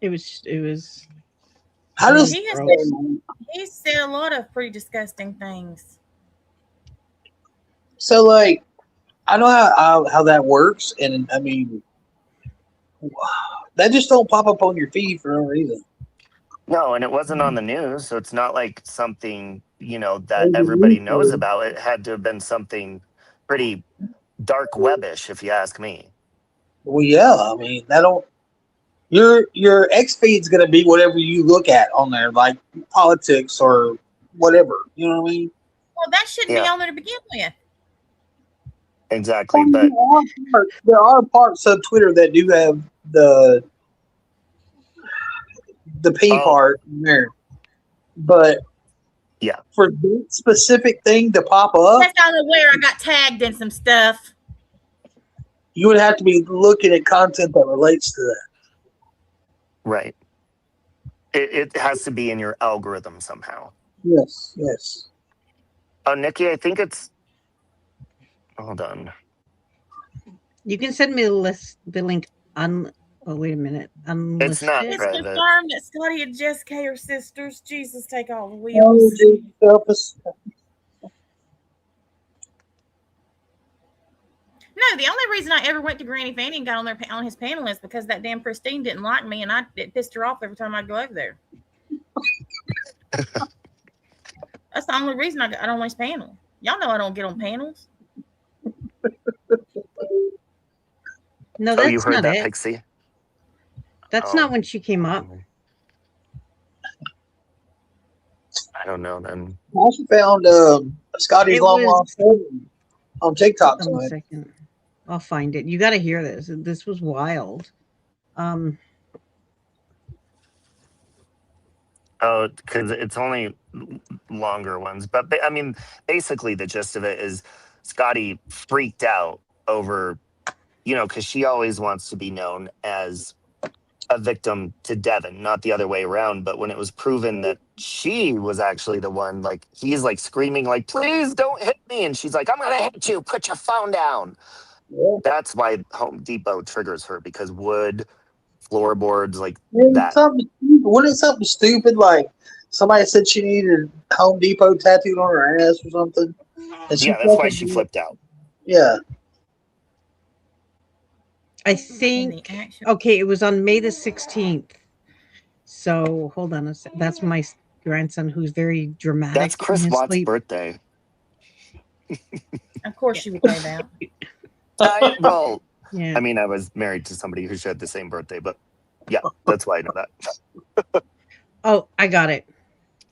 It was. How does He said a lot of pretty disgusting things. so like? I know how that works, and I mean, that just don't pop up on your feed for no reason. No, and it wasn't on the news, so it's not like something, that everybody knows about. It had to have been something pretty dark webbish, if you ask me. Well, yeah, I mean, your X feed's gonna be whatever you look at on there, like politics or whatever. You know what I mean? Well, that shouldn't be Yeah. on there to begin with. Exactly, but There are parts of Twitter that do have the P Oh. part in there, but Yeah. for that specific thing to pop up, That's not where I got tagged in some stuff. you would have to be looking at content that relates to that. right. It has to be in your algorithm somehow. Yes, yes. Nikki, I think it's. Hold on. You can send me the link on. Oh, wait a minute. It's not It's private. confirmed that Scotty and Jessica are sisters. Jesus, take all the Oh, wheels. Jesus, help us. No, the only reason I ever went to Granny Fanny and got on his panel is because that damn Christine didn't like me, and it pissed her off every time I go over there. That's the only reason I got on his panel. Y'all know I don't get on panels. No, Oh, that's you heard not that, it. Pixie? That's Oh. not when she came up. I don't know then. I also found Scotty's It long was- lost cousin on TikTok. Hold on a second. I'll find it. You got to hear this. This was wild. Oh, because it's only longer ones. But I mean, basically, the gist of it is Scotty freaked out over, because she always wants to be known as a victim to Devin, not the other way around. But when it was proven that she was actually the one, like, he's like screaming, like, please don't hit me. And she's like, I'm going to hit you. Put your phone down. Yeah. That's why Home Depot triggers her, because wood, floorboards, like Wasn't that. it something stupid like somebody said she needed Home Depot tattooed on her ass or something? And Yeah, that's why she flipped out. Yeah. I In think. the action. Okay, it was on May the 16th. So hold on a sec. That's my grandson who's very dramatic. That's Chris in his Watt's sleep. birthday. Of course you would know that. Well, Yeah. I mean, I was married to somebody who shared the same birthday, but yeah, that's why I know that. Oh, I got it.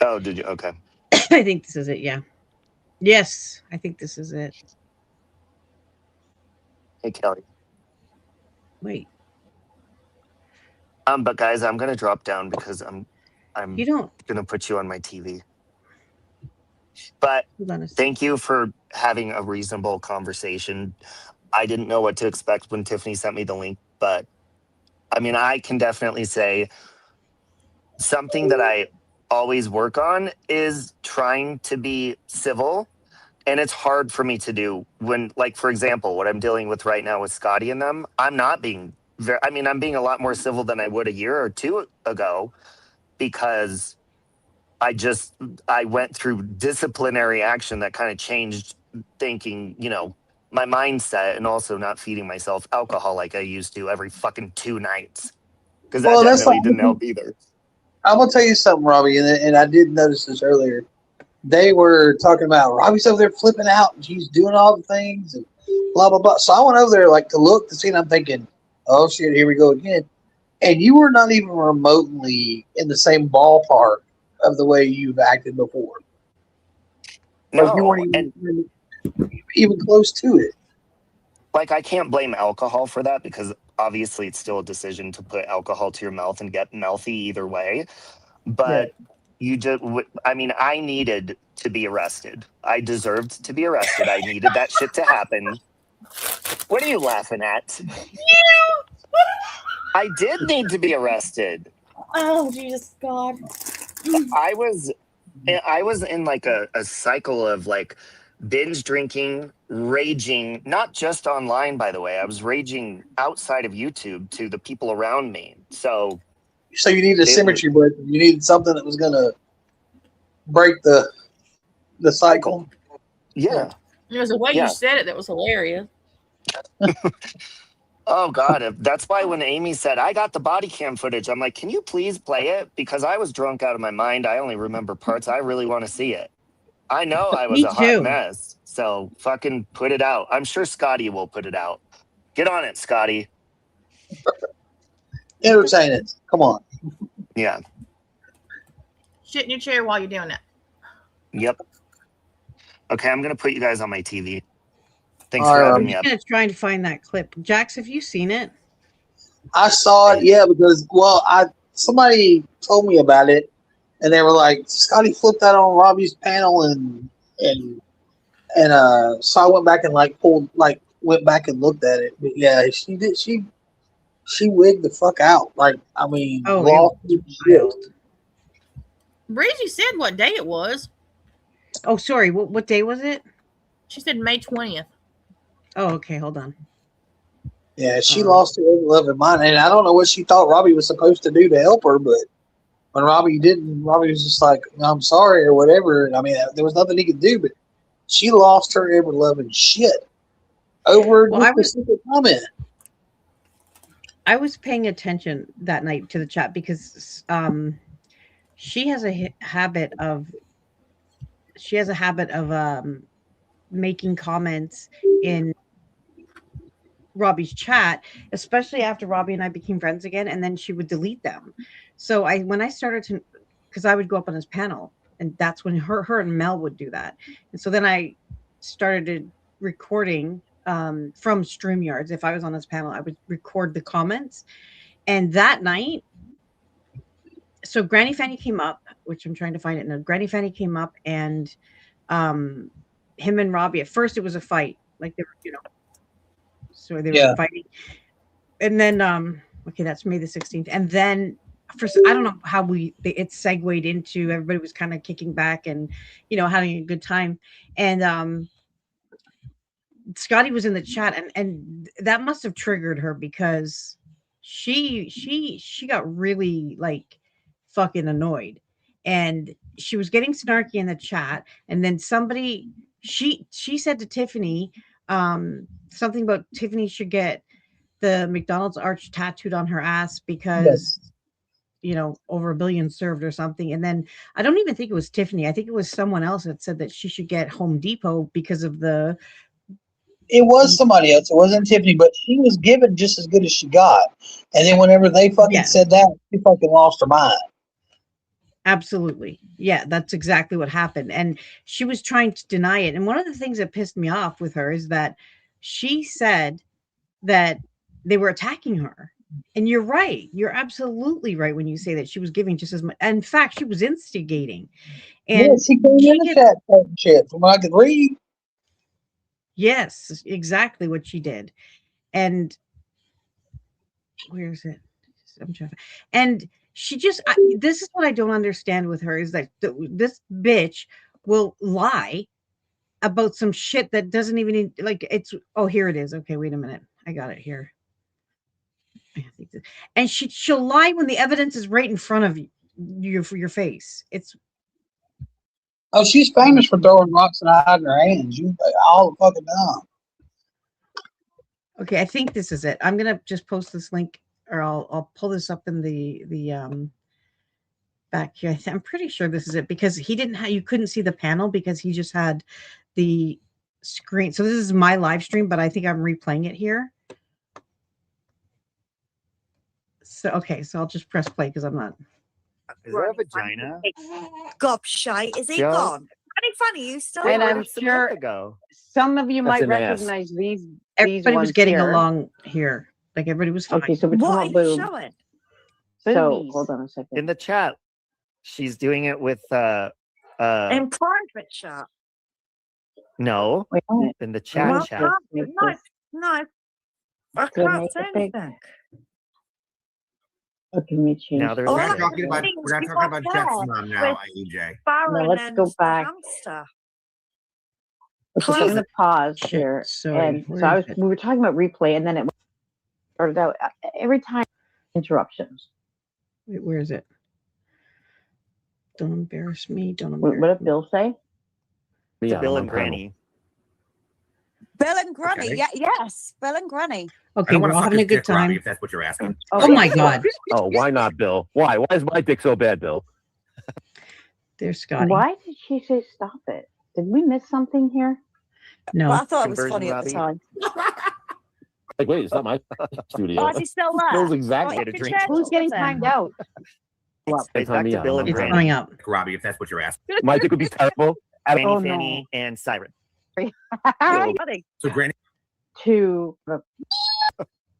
Oh, did you? Okay. I think this is it. Yeah. Yes, I think this is it. Hey, Kelly. Wait, But guys, I'm gonna drop down because I'm you don't. gonna put you on my TV. But Hold on a second. thank you for having a reasonable conversation. I didn't know what to expect when Tiffany sent me the link, but I mean, I can definitely say something that I always work on is trying to be civil. And it's hard for me to do when, like, for example, what I'm dealing with right now with Scotty and them, I'm not being I'm being a lot more civil than I would a year or two ago because I went through disciplinary action that kind of changed thinking, my mindset, and also not feeding myself alcohol like I used to every fucking 2 nights. Because that Well, that's definitely like- didn't help either. I'm gonna tell you something, Robbie, and I did notice this earlier. They were talking about Robbie's over there flipping out and she's doing all the things and blah blah blah. So I went over there to look to see, and I'm thinking, oh shit, here we go again. And you were not even remotely in the same ballpark of the way you've acted before. Like, you No, weren't and even close to it. like I can't blame alcohol for that because obviously it's still a decision to put alcohol to your mouth and get mouthy either way. But I needed to be arrested. I deserved to be arrested. I needed that shit to happen. What are you laughing at? I did need to be arrested. Oh, Jesus God. I was in like a cycle of like binge drinking, raging, not just online, by the way. I was raging outside of YouTube to the people around me. So you needed a symmetry break. You needed something that was gonna break the cycle. yeah. There was a way Yeah. you said it that was hilarious. Oh God, that's why when Amy said I got the body cam footage, I'm like, can you please play it? Because I was drunk out of my mind. I only remember parts. I really want to see it. I know I was Me a hot too. mess, so fucking put it out. I'm sure Scotty will put it out. Get on it, Scotty. Entertain it. Come on. Yeah. Sit in your chair while you're doing that. Yep. Okay, I'm gonna put you guys on my TV. Thanks All for right, having I'm me just up. gonna try and find that clip. Jax, have you seen it? I saw it, yeah, because somebody told me about it, and they were like, Scotty flipped that on Robbie's panel, and so I went back and went back and looked at it. But yeah, she did. She wigged the fuck out. Like, I mean, Oh, lost it was her shit. wild. Breezy said what day it was. Oh, sorry. What day was it? She said May 20th. Oh, okay. Hold on. Yeah, she lost her loving mind, and I don't know what she thought Robbie was supposed to do to help her, but when Robbie didn't, Robbie was just like, "I'm sorry" or whatever. I mean, there was nothing he could do, but she lost her ever loving shit over Well, just a simple comment. I was paying attention that night to the chat because she has a habit of making comments in Robbie's chat, especially after Robbie and I became friends again, and then she would delete them. So when I started to, because I would go up on his panel, and that's when her and Mel would do that. And so then I started recording from StreamYards. If I was on his panel, I would record the comments. And that night, so Granny Fanny came up, which I'm trying to find it now. Granny Fanny came up, and him and Robbie, at first it was a fight. Like they were, so they were fighting. And then, okay, that's May the 16th. And then first, I don't know how it segued into everybody was kind of kicking back and, having a good time. And Scotty was in the chat, and that must have triggered her because she got really like fucking annoyed, and she was getting snarky in the chat. And then she said to Tiffany something about Tiffany should get the McDonald's arch tattooed on her ass because over 1 billion served or something. And then I don't even think it was Tiffany. I think it was someone else that said that she should get Home Depot because of the. It was somebody else. It wasn't Tiffany, but she was given just as good as she got. And then whenever they fucking said that, she fucking lost her mind. Absolutely. Yeah, that's exactly what happened. And she was trying to deny it. And one of the things that pissed me off with her is that she said that they were attacking her. And you're right. You're absolutely right when you say that she was giving just as much. In fact, she was instigating. And yeah, she came in the chat talking shit from what I could read. Yes, exactly what she did. And where is it? I'm trying to, and she just, this is what I don't understand with her is that this bitch will lie about some shit that doesn't even oh, here it is. Okay, wait a minute. I got it here. And she'll lie when the evidence is right in front of you for your face. She's famous for throwing rocks and hiding her hands. You all the fucking time. Okay, I think this is it. I'm gonna just post this link, or I'll pull this up in the back here. I'm pretty sure this is it because he didn't you couldn't see the panel because he just had the screen. So this is my live stream, but I think I'm replaying it here. So okay, so I'll just press play because I'm not. Is there a vagina? Gobshite, is he Joe? gone? Funny, you still. And I'm Just a sure month ago. some of you That's might an ass. recognize these. Everybody was ones getting here. along here. Like everybody was fine. Okay, so we're What are talking about you boobs. showing? So Boobies. hold on a second. In the chat, she's doing it with In private chat. no, Wait a minute. in the chat Well, chat. make no, this- no. I Do I can't make say it big? anything. Okay, let me change. Now there's All We're I not can talking about see is we're not you talking up about Jeff's there mom now, with EJ. Baron let's and go the back. hamster. Okay, so I'm going to pause Shit, here. sorry, And where so is it? we were talking about replay, and then it started out every time interruptions. Wait, where is it? Don't embarrass me. Don't What embarrass did Bill say? It's Yeah, Bill I'm and on panel. Granny. Bill and Granny. Okay. Yeah, yes. Bill and Granny. Okay, we're all having a good time. if that's what you're asking. Oh my God. Oh, why not, Bill? Why? Why is my dick so bad, Bill? There's Scotty. Why did she say stop it? Did we miss something here? No. Well, I thought it was Conversion, funny at the Robbie. time. Like, wait, it's not my studio. Why is he still there? Bill's exactly. Well, Get a you drink. check Who's getting then. timed out? It's back to Bill and It's Granny. coming up. Robbie, if that's what you're asking. My dick would be terrible. Granny, Oh, no. Fanny, and Siren. Funny. So, Granny, To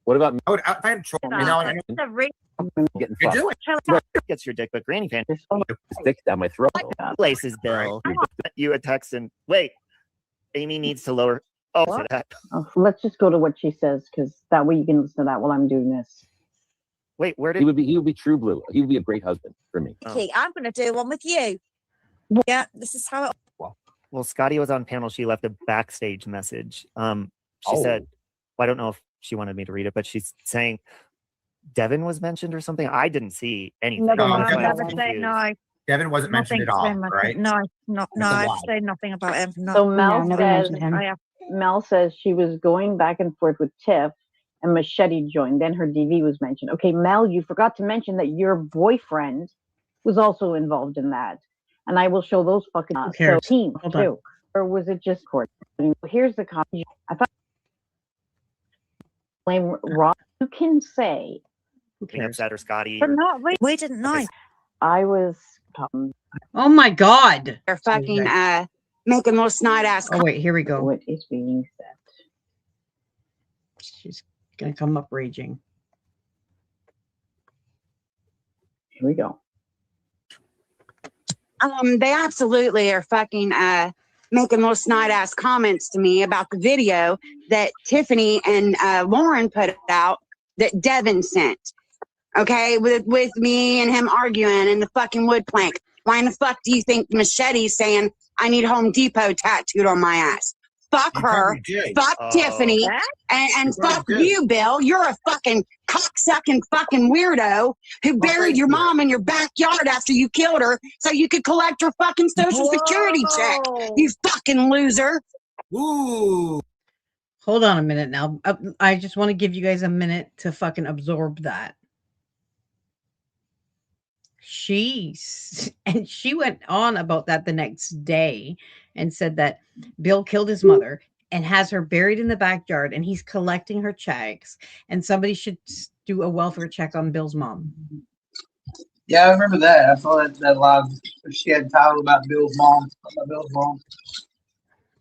What about me I would, if I had a choice, you know, I It's a ring. getting you fucked? do it. Gets your dick, but Granny Fanny this Stick down my throat. places Bill. You a text and wait. Amy needs to lower. Oh, for that. Oh, let's just go to what she says, because that way you can listen to that while I'm doing this. Wait, where He did? would be true blue. He would be a great husband for me. Oh. Okay, I'm going to do one with you. Yeah, this is how it. Well, Scotty was on panel. She left a backstage message. She said, well, I don't know if she wanted me to read it, but she's saying Devin was mentioned or something. I didn't see anything. Never No, mind. Devin- Never say no. Devin wasn't mentioned at all, right? No, no, That's a I lie. say nothing about him. No. So Mel never says, mentioned him. I have Mel says she was going back and forth with Tiff, and Machete joined. Then her DV was mentioned. Okay, Mel, you forgot to mention that your boyfriend was also involved in that, and I will show those fucking cares? team Hold on. too. Or was it just court? Here's the copy. I thought blame Rob. You can say Who Being cares? upset or Scotty. But Or, no, we didn't know. I was. Oh my God. They're fucking making those snide ass. Oh wait, here we go. What is being said? She's gonna come up raging. Here we go. They absolutely are fucking making those snide ass comments to me about the video that Tiffany and Lauren put out that Devin sent. Okay, with me and him arguing in the fucking wood plank. Why in the fuck do you think Machete's saying I need Home Depot tattooed on my ass? Fuck her, fuck Tiffany, and fuck you, Bill. You're a fucking cocksucking fucking weirdo who buried your mom in your backyard after you killed her so you could collect her fucking social security check. You fucking loser. Ooh. Hold on a minute now. I just want to give you guys a minute to fucking absorb that. She went on about that the next day and said that Bill killed his mother and has her buried in the backyard, and he's collecting her checks, and somebody should do a welfare check on Bill's mom. Yeah, I remember that. I saw that live. She had titled about Bill's mom. About Bill's mom.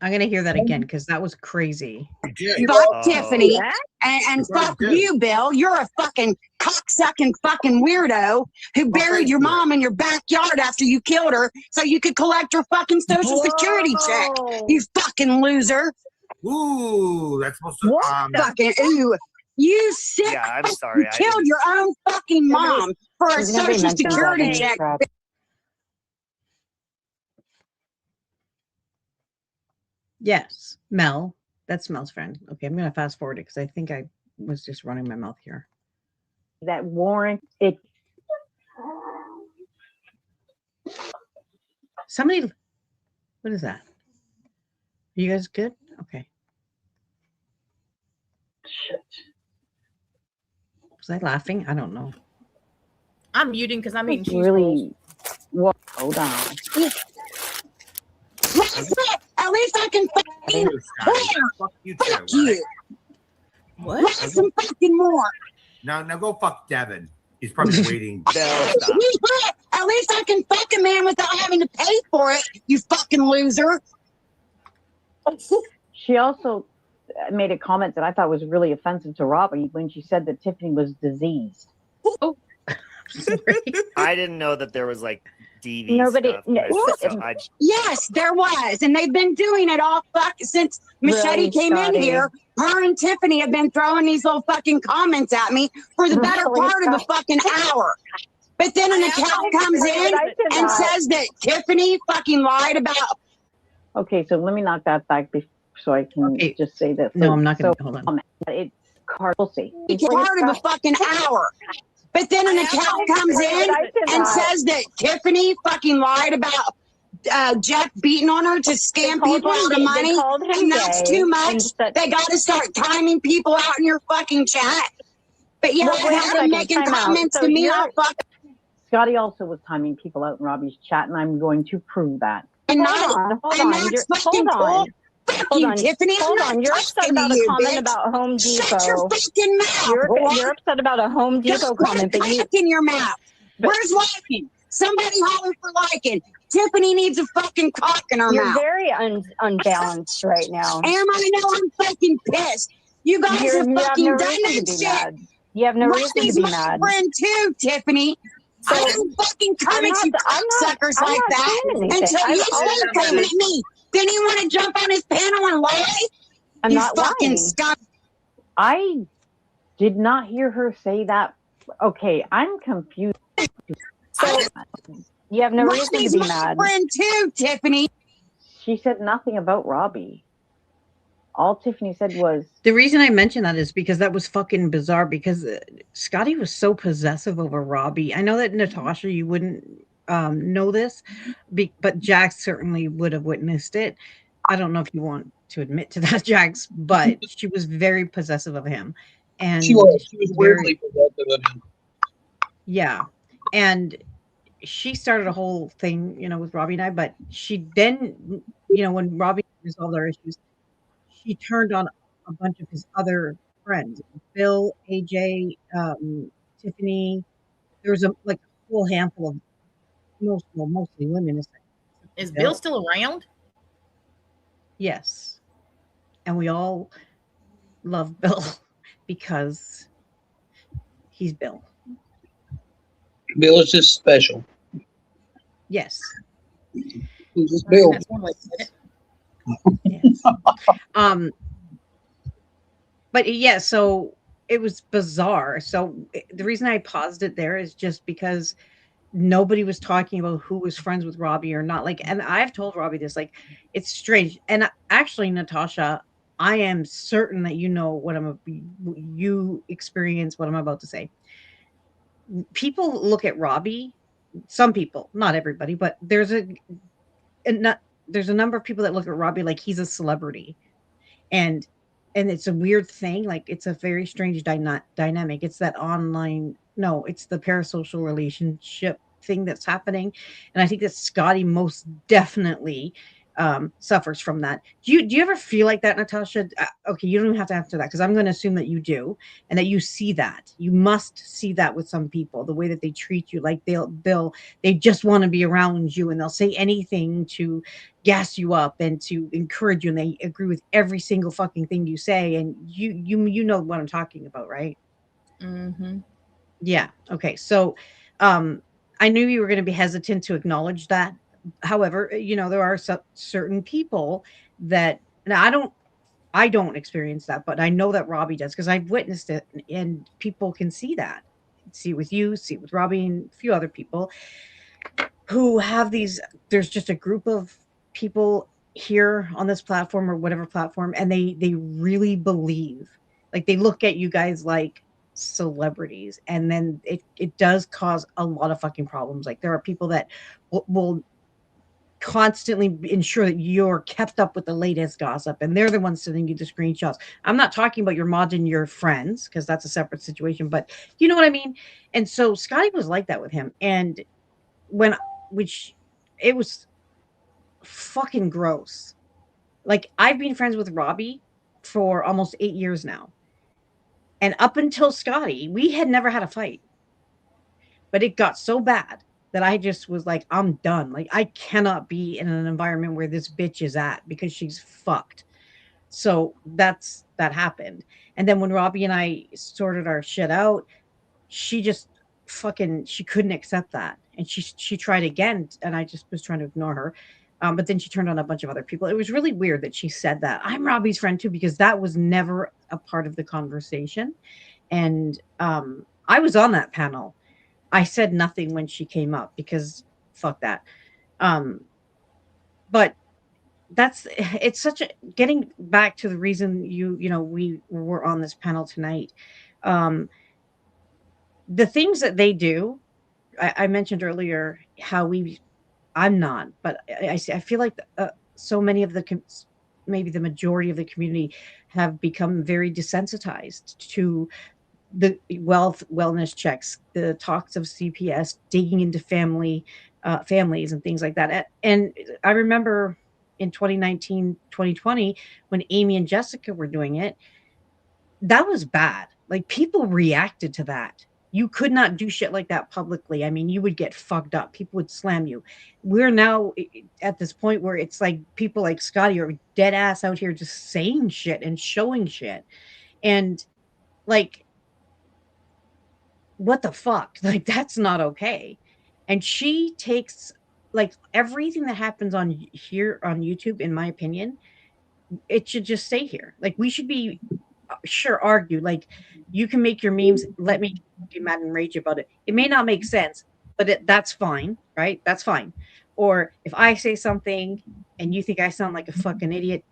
I'm gonna hear that again because that was crazy. Fuck Tiffany and fuck you, Bill. You're a fucking cocksucking fucking weirdo who buried your mom in your backyard after you killed her so you could collect her fucking social security check. You fucking loser. Ooh, that's supposed to. Fucking ooh. You sick. Yeah, I'm sorry. You killed your own fucking mom for a social security check. Yes, Mel. That's Mel's friend. Okay, I'm gonna fast forward it because I think I was just running my mouth here. That Warren, it. Somebody, what is that? Are you guys good? Okay. Shit. Was I laughing? I don't know. I'm muting because I'm eating cheese rolls. Really. What? Hold on. At least I can fucking Fuck you fuck too. you. What? Some fucking more. Now go fuck Devin. He's probably waiting. At least I can fuck a man without having to pay for it, you fucking loser. She also made a comment that I thought was really offensive to Robbie when she said that Tiffany was diseased. I didn't know that there was like DV Nobody- stuff. no, So I- Yes, there was. And they've been doing it all since Machete Really, came in Scotty? here. Her and Tiffany have been throwing these little fucking comments at me for the better Really, part of a fucking hour. But then an account comes in and says that Tiffany fucking lied about. Okay, so let me knock that back so I can just say this. No, I'm not gonna- hold on. It's Carlsey. Part of a fucking hour. But then an account comes in and says that Tiffany fucking lied about Jeff beating on her to scam people out of money, and that's too much. They got to start timing people out in your fucking chat. But yeah, Well, I had them making comments to me. I fuck. Scotty also was timing people out in Robbie's chat, and I'm going to prove that. And Hold on. Tiffany, Hold on. You're upset about a comment about Home Depot. Shut your fucking mouth. You're upset about a Home Depot comment, but you in your mouth. Where's liking? Somebody holler for liking. Tiffany needs a fucking cock in her You're mouth. very unbalanced right now. Am I know I'm fucking pissed. You guys have fucking done that shit. You have no reason to Robbie's be my mad. friend too, Tiffany. I don't fucking come at you suckers like that until you start coming at me. Then you want to jump on his panel and lie? I'm you not fucking lying. scum. I did not hear her say that. Okay, I'm confused. So you have no reason Robbie's to be my mad. friend too, Tiffany. She said nothing about Robbie. All Tiffany said was, The reason I mentioned that is because that was fucking bizarre, because Scotty was so possessive over Robbie. I know that Natasha, you wouldn't know this, but Jax certainly would have witnessed it. I don't know if you want to admit to that, Jax, but she was very possessive of him. And She was weirdly possessive of him. yeah. And she started a whole thing, with Robbie and I, but she then, when Robbie resolved our issues, she turned on a bunch of his other friends, Bill, AJ, Tiffany. There was a whole handful of mostly women. Is Bill still around? Yes. And we all love Bill because he's Bill. Bill is just special. Yes. He's just Bill. That's one way to put it. But yeah, so it was bizarre. So the reason I paused it there is just because nobody was talking about who was friends with Robbie or not. And I've told Robbie this, it's strange. And actually, Natasha, I am certain that you know you experience what I'm about to say. People look at Robbie, some people, not everybody, but there's a number of people that look at Robbie like he's a celebrity. And it's a weird thing. It's a very strange dynamic. It's that online, it's the parasocial relationship thing that's happening. And I think that Scotty most definitely suffers from that. Do you ever feel like that, Natasha? Okay, you don't even have to answer that, because I'm going to assume that you do, and that you see that. You must see that with some people, the way that they treat you. Like they just want to be around you, and they'll say anything to gas you up and to encourage you, and they agree with every single fucking thing you say. And you know what I'm talking about, right? Mm-hmm. Yeah. Okay. So I knew you were going to be hesitant to acknowledge that. However, there are certain people that, and I don't experience that, but I know that Robbie does, because I've witnessed it, and people can see that. See it with you, see it with Robbie and a few other people who have these. There's just a group of people here on this platform or whatever platform, and they really believe, they look at you guys like celebrities, and then it does cause a lot of fucking problems. There are people that will constantly ensure that you're kept up with the latest gossip, and they're the ones sending you the screenshots. I'm not talking about your mods and your friends, because that's a separate situation, but you know what I mean. And so Scotty was like that with him, and it was fucking gross. I've been friends with Robbie for almost 8 years now, and up until Scotty, we had never had a fight, but it got so bad that I just was like, I'm done. I cannot be in an environment where this bitch is at, because she's fucked. So that happened. And then when Robbie and I sorted our shit out, she just she couldn't accept that. And she tried again, and I just was trying to ignore her. But then she turned on a bunch of other people. It was really weird that she said that. I'm Robbie's friend too, because that was never a part of the conversation. And I was on that panel. I said nothing when she came up, because fuck that. But it's such a, getting back to the reason we were on this panel tonight. The things that they do, I mentioned earlier how we I'm not, but I feel like so many of maybe the majority of the community have become very desensitized to the wellness checks, the talks of CPS, digging into families and things like that. And I remember in 2019, 2020, when Amy and Jessica were doing it, that was bad. Like people reacted to that. You could not do shit like that publicly. I mean, you would get fucked up. People would slam you. We're now at this point where it's like people like Scotty are dead ass out here just saying shit and showing shit. And like, what the fuck? Like, that's not okay. And she takes like everything that happens on here on YouTube, in my opinion, it should just stay here. Like, we should be sure argue. Like, you can make your memes, let me be mad and rage about it. It may not make sense, but that's fine, right? That's fine. Or if I say something and you think I sound like a fucking idiot,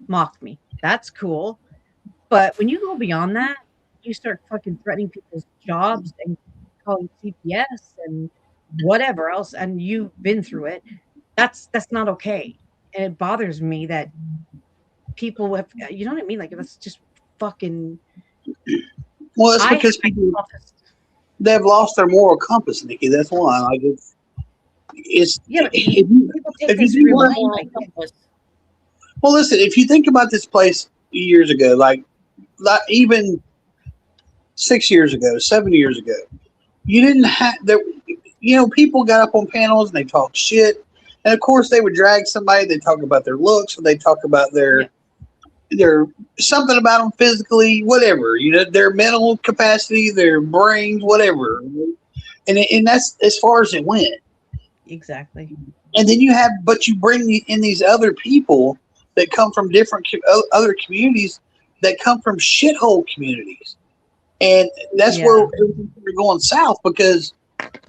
mock me. That's cool. But when you go beyond that, you start fucking threatening people's jobs and calling CPS and whatever else, and you've been through it. That's not okay. And it bothers me that people have, you know what I mean? Like, that's just fucking. Well, it's because people they've lost their moral compass, Nikki. That's why. Like, it's yeah. Well, listen. If you think about this place years ago, like even 6 years ago, 7 years ago, you didn't have there. You know, people got up on panels and they talked shit, and of course they would drag somebody. They talk about their looks, or they talk about their something about them physically, whatever. You know, their mental capacity, their brains, whatever. And that's as far as it went. Exactly. And then you bring in these other people that come from different other communities that come from shithole communities. And that's where we're going south, because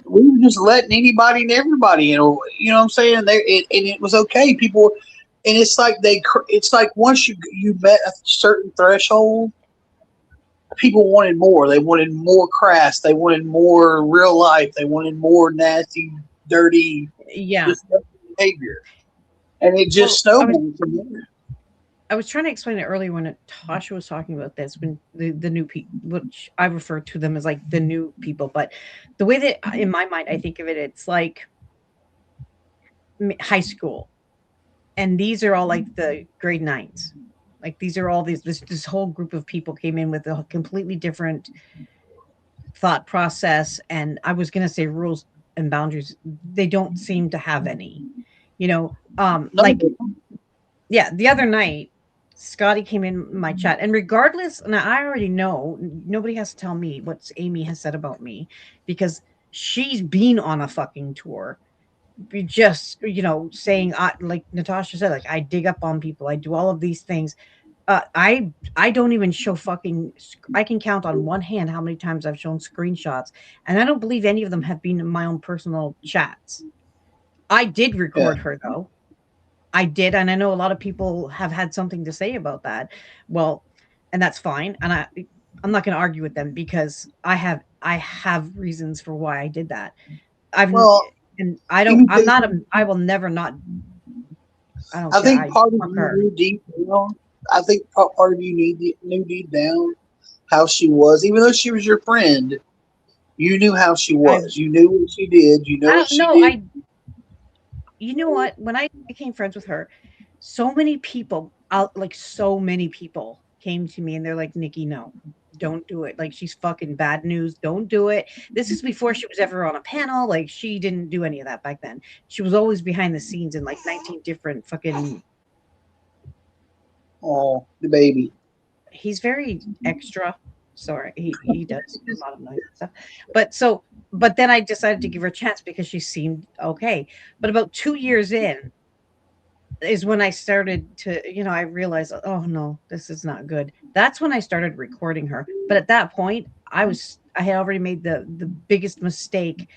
we were just letting anybody and everybody, you know what I'm saying? And it was okay. People, and it's like once you met a certain threshold, people wanted more. They wanted more crass. They wanted more real life. They wanted more nasty, dirty, behavior. And it just snowballed from there. I was trying to explain it earlier when Tasha was talking about this, when the new people, which I refer to them as like the new people, but the way that in my mind I think of it, it's like high school, and these are all like the grade 9s. Like, these are all this whole group of people came in with a completely different thought process, and I was gonna say rules and boundaries. They don't seem to have any, you know. Like, yeah, the other night Scotty came in my chat, and regardless, and I already know, nobody has to tell me what Amy has said about me, because she's been on a fucking tour. Just, you know, saying, like Natasha said, like, I dig up on people, I do all of these things. I don't even show fucking. I can count on one hand how many times I've shown screenshots, and I don't believe any of them have been in my own personal chats. I did record her though. I did, and I know a lot of people have had something to say about that. Well, and that's fine, and I'm not going to argue with them, because I have reasons for why I did that. I will never not. I think part of you knew deep down. I think part of you knew deep down how she was, even though she was your friend. You knew how she was. You knew what she did. You know what she did. You know what? When I became friends with her, so many people came to me and they're like, Nikki, no, don't do it. Like, she's fucking bad news. Don't do it. This is before she was ever on a panel. Like, she didn't do any of that back then. She was always behind the scenes in like 19 different fucking. Oh, the baby. He's very extra. Sorry, he does a lot of nice stuff. But then I decided to give her a chance because she seemed okay. But about 2 years in is when I started to, you know, I realized, oh no, this is not good. That's when I started recording her. But at that point, I had already made the biggest mistake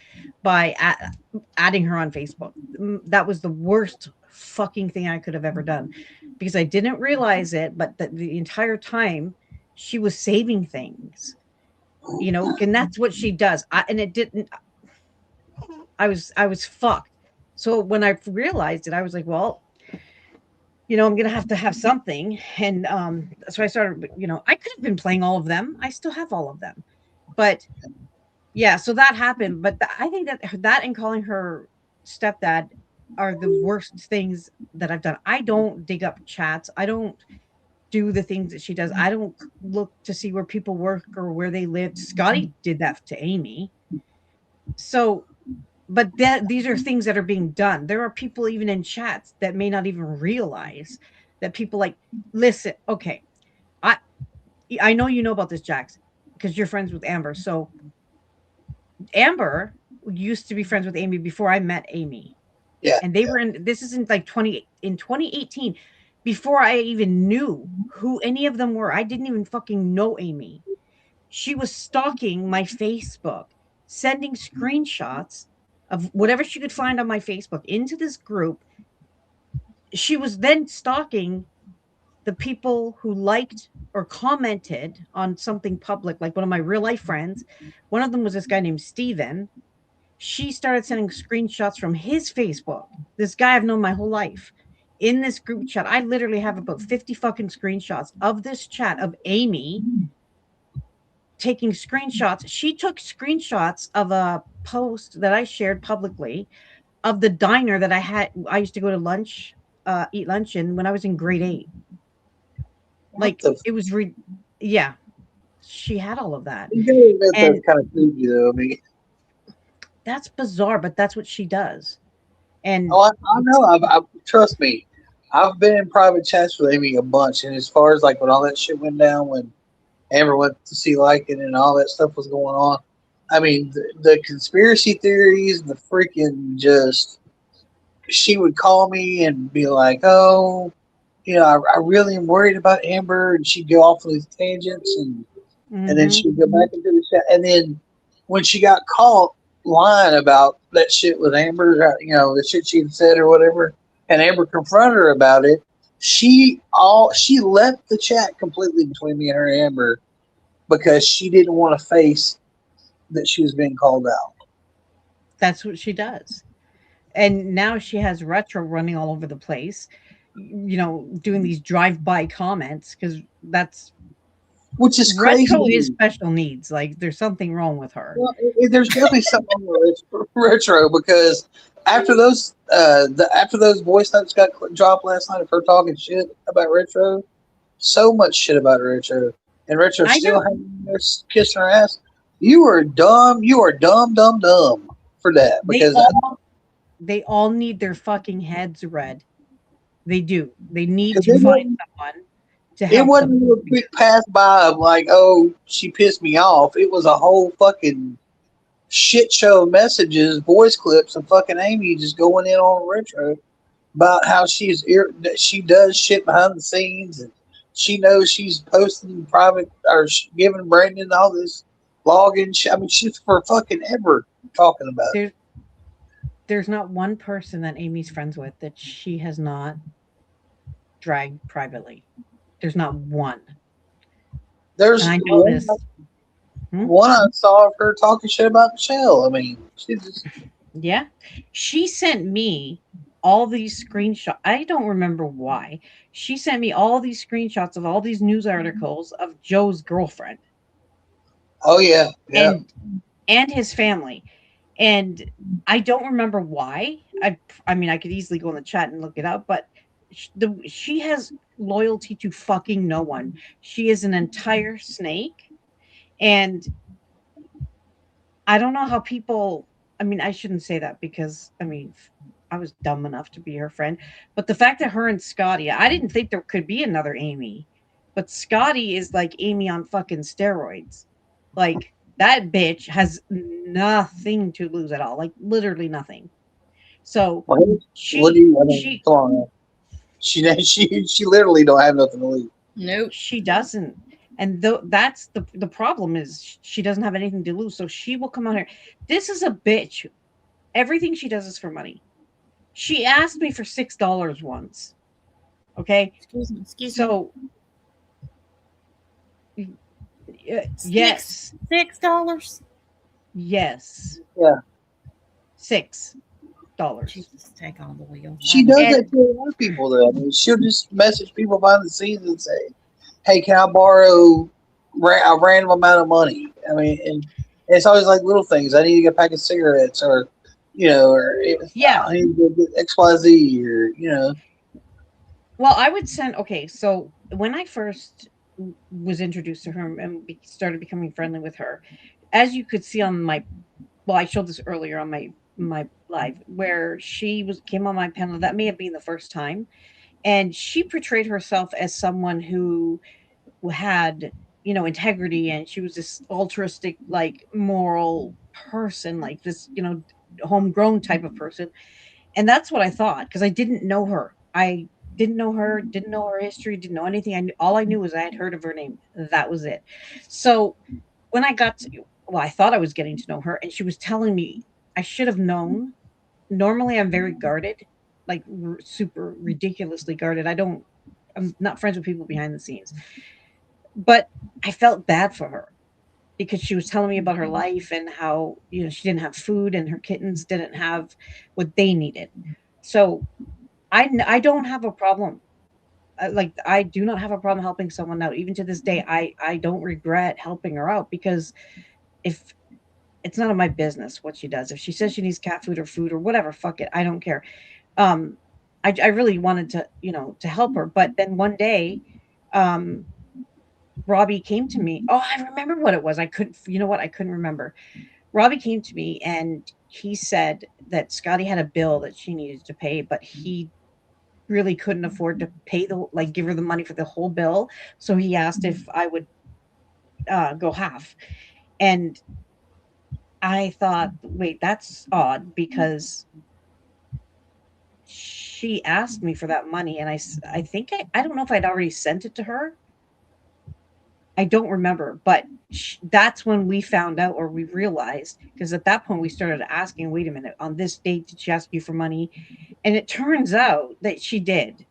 by adding her on Facebook. That was the worst fucking thing I could have ever done, because I didn't realize it, but the entire time she was saving things, you know, and that's what she does. I was fucked. So when I realized it, I was like, well, I'm going to have something. And so I started, I could have been playing all of them. I still have all of them. But yeah, so that happened. But I think that and calling her stepdad are the worst things that I've done. I don't dig up chats. I don't do the things that she does. I don't look to see where people work or where they live. Scotty did that to Amy. So, but these are things that are being done. There are people even in chats that may not even realize that people like, listen, okay, I know you know about this, Jax, because you're friends with Amber. So Amber used to be friends with Amy before I met Amy. Yeah. And they were this is in like 2018, before I even knew who any of them were. I didn't even fucking know Amy. She was stalking my Facebook, sending screenshots of whatever she could find on my Facebook into this group. She was then stalking the people who liked or commented on something public, like one of my real life friends. One of them was this guy named Steven. She started sending screenshots from his Facebook. This guy I've known my whole life. In this group chat, I literally have about 50 fucking screenshots of this chat of Amy taking screenshots. She took screenshots of a post that I shared publicly of the diner that I used to go to lunch, eat lunch in when I was in grade 8. Like it was, yeah, she had all of that. You gotta admit that's kind of creepy, though. I mean, that's bizarre, but that's what she does. And I know. I trust me. I've been in private chats with Amy a bunch, and as far as like when all that shit went down, when Amber went to see Lycan and all that stuff was going on, I mean, the conspiracy theories, the freaking just, she would call me and be like, "Oh, I really am worried about Amber," and she'd go off on these tangents, and then she'd go back into the chat, and then when she got caught lying about that shit with Amber, the shit she had said or whatever, and Amber confronted her about it, she left the chat completely between me and her and Amber because she didn't want to face that she was being called out. That's what she does. And now she has Retro running all over the place, doing these drive-by comments, because that's, which is crazy. Retro is special needs. Like there's something wrong with her. Well, there's definitely something wrong with Retro, because after those voice notes got dropped last night of her talking shit about Retro, so much shit about Retro, and Retro still kissing her ass. You are dumb. You are dumb for that, because they all need their fucking heads read. They do. They need to find someone to help. It wasn't a quick pass by of like, oh, she pissed me off. It was a whole fucking shit show of messages, voice clips of fucking Amy just going in on Retro about how she does shit behind the scenes, and she knows she's posting private or giving Brandon all this login shit. I mean, she's for fucking ever talking about it. There's not one person that Amy's friends with that she has not dragged privately. There's not one. There's and I know one, this. One I saw of her talking shit about Michelle. I mean, she just... Yeah. She sent me all these screenshots. I don't remember why. She sent me all these screenshots of all these news articles of Joe's girlfriend. Oh, yeah. And his family. And I don't remember why. I mean, I could easily go in the chat and look it up, but she has loyalty to fucking no one. She is an entire snake. And I don't know how people, I mean, I shouldn't say that because, I mean, I was dumb enough to be her friend. But the fact that her and Scotty, I didn't think there could be another Amy. But Scotty is like Amy on fucking steroids. Like, that bitch has nothing to lose at all. Like, literally nothing. So, she literally don't have nothing to lose. Nope. She doesn't. And that's the problem is she doesn't have anything to lose. So she will come out here. This is a bitch. Everything she does is for money. She asked me for $6 once. Okay? Excuse me. So, yes. $6? Yes. Yeah. 6. Jesus, take on the wheel. She does And- that to a lot of people, though. I mean, she'll just message people behind the scenes and say, "Hey, can I borrow a random amount of money?" I mean, and it's always like little things. I need to get a pack of cigarettes, or or Yeah. I need to get XYZ, or Well, I would send. Okay, so when I first was introduced to her and started becoming friendly with her, as you could see on my, well, I showed this earlier on my live where she came on my panel. That may have been the first time, and she portrayed herself as someone who had integrity, and she was this altruistic, like moral person, like this homegrown type of person. And that's what I thought, because I didn't know her. I didn't know her, didn't know her history, didn't know anything. All I knew was I had heard of her name. That was it. So when I got to, well, I thought I was getting to know her, and she was telling me I should have known. Normally, I'm very guarded, like super ridiculously guarded. I'm not friends with people behind the scenes. But I felt bad for her because she was telling me about her life and how she didn't have food and her kittens didn't have what they needed. So I don't have a problem. I do not have a problem helping someone out. Even to this day, I don't regret helping her out, because if it's none of my business what she does. If she says she needs cat food or whatever, fuck it, I don't care. I really wanted to to help her, but then one day, Robbie came to me. Oh, I remember what it was. I couldn't remember. Robbie came to me and he said that Scotty had a bill that she needed to pay, but he really couldn't afford to pay give her the money for the whole bill. So he asked if I would go half. And I thought, wait, that's odd, because she asked me for that money, and I think I don't know if I'd already sent it to her. I don't remember, but that's when we found out, or we realized, because at that point we started asking, wait a minute, on this date, did she ask you for money? And it turns out that she did.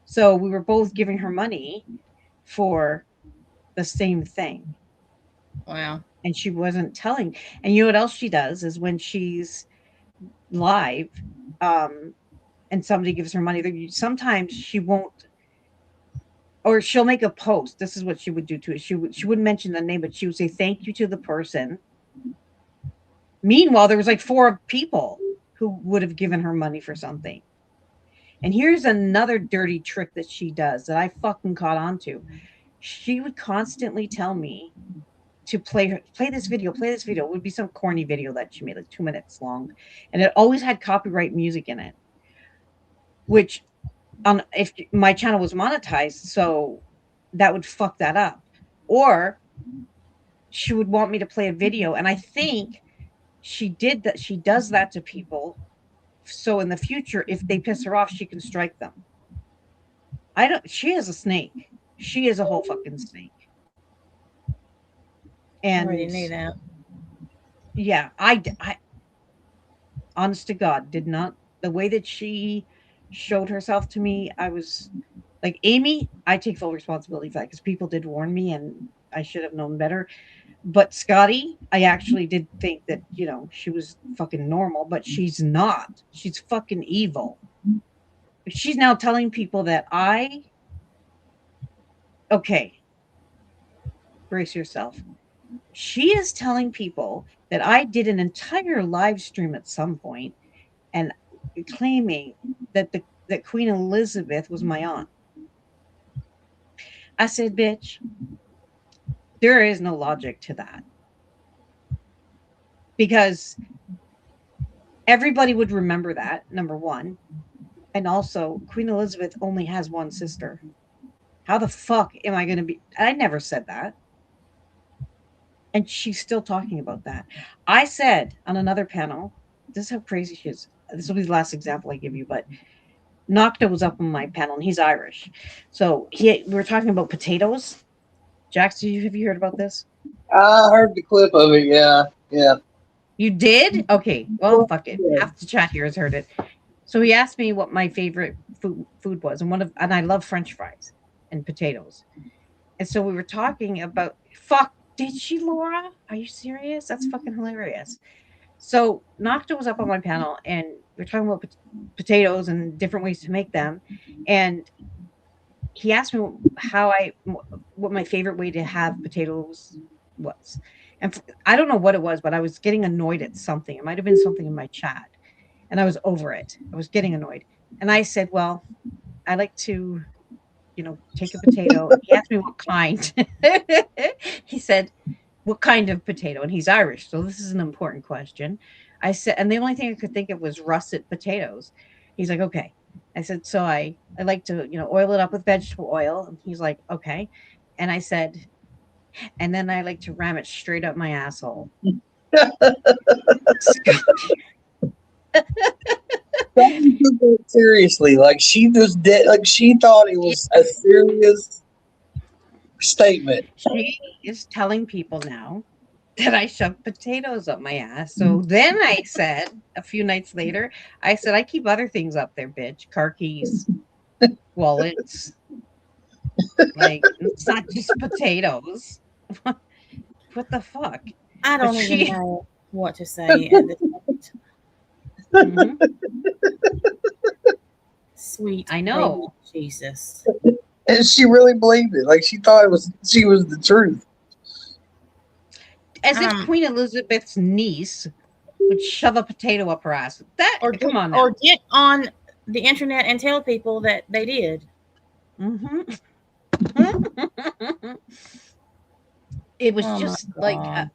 So we were both giving her money for the same thing. Wow. And she wasn't telling. And you know what else she does is when she's live, and somebody gives her money, sometimes she won't, or she'll make a post. This is what she would do to it. She wouldn't mention the name, but she would say thank you to the person. Meanwhile, there was like 4 people who would have given her money for something. And here's another dirty trick that she does that I fucking caught on to. She would constantly tell me to play this video. It would be some corny video that she made, like 2 minutes long. And it always had copyright music in it, which if my channel was monetized, so that would fuck that up. Or she would want me to play a video, and I think she does that to people, so in the future, if they piss her off, she can strike them. She is a snake. She is a whole fucking snake. And I already knew that. Yeah, I honest to God, did not, the way that she showed herself to me, I was like, Amy, I take full responsibility for that, because people did warn me and I should have known better. But Scotty, I actually did think that, she was fucking normal, but she's not. She's fucking evil. She's now telling people that okay, brace yourself. She is telling people that I did an entire live stream at some point and claiming that that Queen Elizabeth was my aunt. I said, bitch, there is no logic to that. Because everybody would remember that, number one. And also, Queen Elizabeth only has one sister. How the fuck am I going to be? I never said that. And she's still talking about that. I said on another panel, this is how crazy she is. This will be the last example I give you, but Nocta was up on my panel, and he's Irish. So we were talking about potatoes. Jax, have you heard about this? I heard the clip of it. Yeah. You did? Okay. Well, fuck it. Half the chat here has heard it. So he asked me what my favorite food was, and I love French fries and potatoes. And so we were talking about, fuck, did she, Laura? Are you serious? That's fucking hilarious. So Nocta was up on my panel, and we were talking about potatoes and different ways to make them, and he asked me what my favorite way to have potatoes was. And I don't know what it was, but I was getting annoyed at something. It might have been something in my chat, and I was over it. I was getting annoyed, and I said, "Well, I like to, take a potato." He asked me what kind. He said, "What kind of potato?" And he's Irish, so this is an important question. I said, and the only thing I could think of was russet potatoes. He's like, "Okay." I said, "So I like to, oil it up with vegetable oil." And he's like, "Okay." And I said, "And then I like to ram it straight up my asshole." Seriously, like she just did, like she thought it was a serious statement. She is telling people now that I shove potatoes up my ass. So then I said, a few nights later, I said, "I keep other things up there, bitch. Car keys, wallets. Like, it's not just potatoes." What the fuck? I don't But even know what to say at this point. Mhm. Sweet. I know. baby Jesus. And she really believed it. Like she thought she was the truth. As if Queen Elizabeth's niece would shove a potato up her ass. Come on now. Or get on the internet and tell people that they did. Mm-hmm. It was just like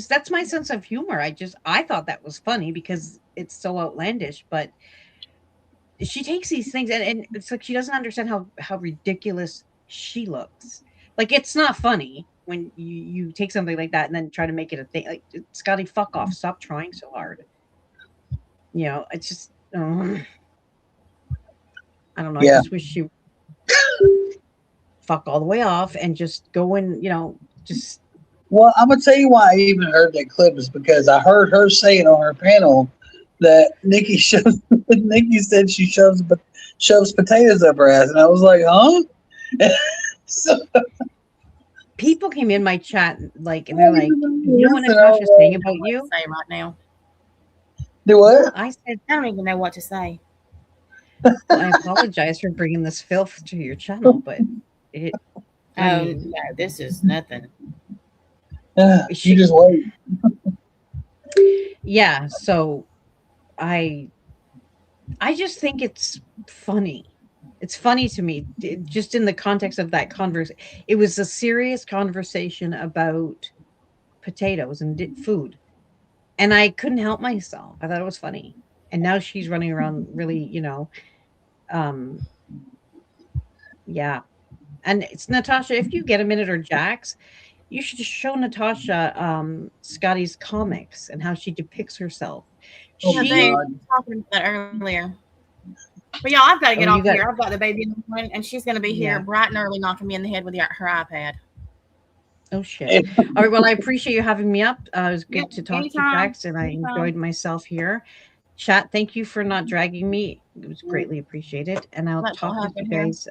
that's my sense of humor. I thought that was funny because it's so outlandish, but she takes these things and it's like she doesn't understand how ridiculous she looks. Like, it's not funny when you take something like that and then try to make it a thing. Like, Scotty, fuck off. Stop trying so hard. It's just I don't know. Yeah. I just wish she fuck all the way off and just go and just. Well, I'm gonna tell you why I even heard that clip is because I heard her saying on her panel that Nikki said she shoves potatoes up her ass, and I was like, huh? So, people came in my chat and they're like, "You know what Natasha's saying about you?" Say right now. Do what? I said, I don't even know what to say. Well, I apologize for bringing this filth to your channel, but it. No, this is nothing. You just wait. Yeah, so I just think it's funny. It's funny to me, just in the context of that conversation. It was a serious conversation about potatoes and food, and I couldn't help myself. I thought it was funny, and now she's running around really, yeah. And it's Natasha. If you get a minute, or Jax, you should show Natasha Scotty's comics and how she depicts herself. They were talking about that earlier. But y'all, I've got to get off here. I've got the baby in the morning, and she's going to be here bright and early, knocking me in the head with her iPad. Oh shit! All right. Well, I appreciate you having me up. It was good to talk to you, Jax, and I enjoyed myself here. Chat, thank you for not dragging me. It was greatly appreciated, and I'll talk to you guys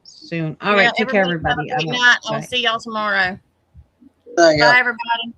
soon. All right. Take care, everybody. Have a great night. I'll see y'all tomorrow. Bye, everybody.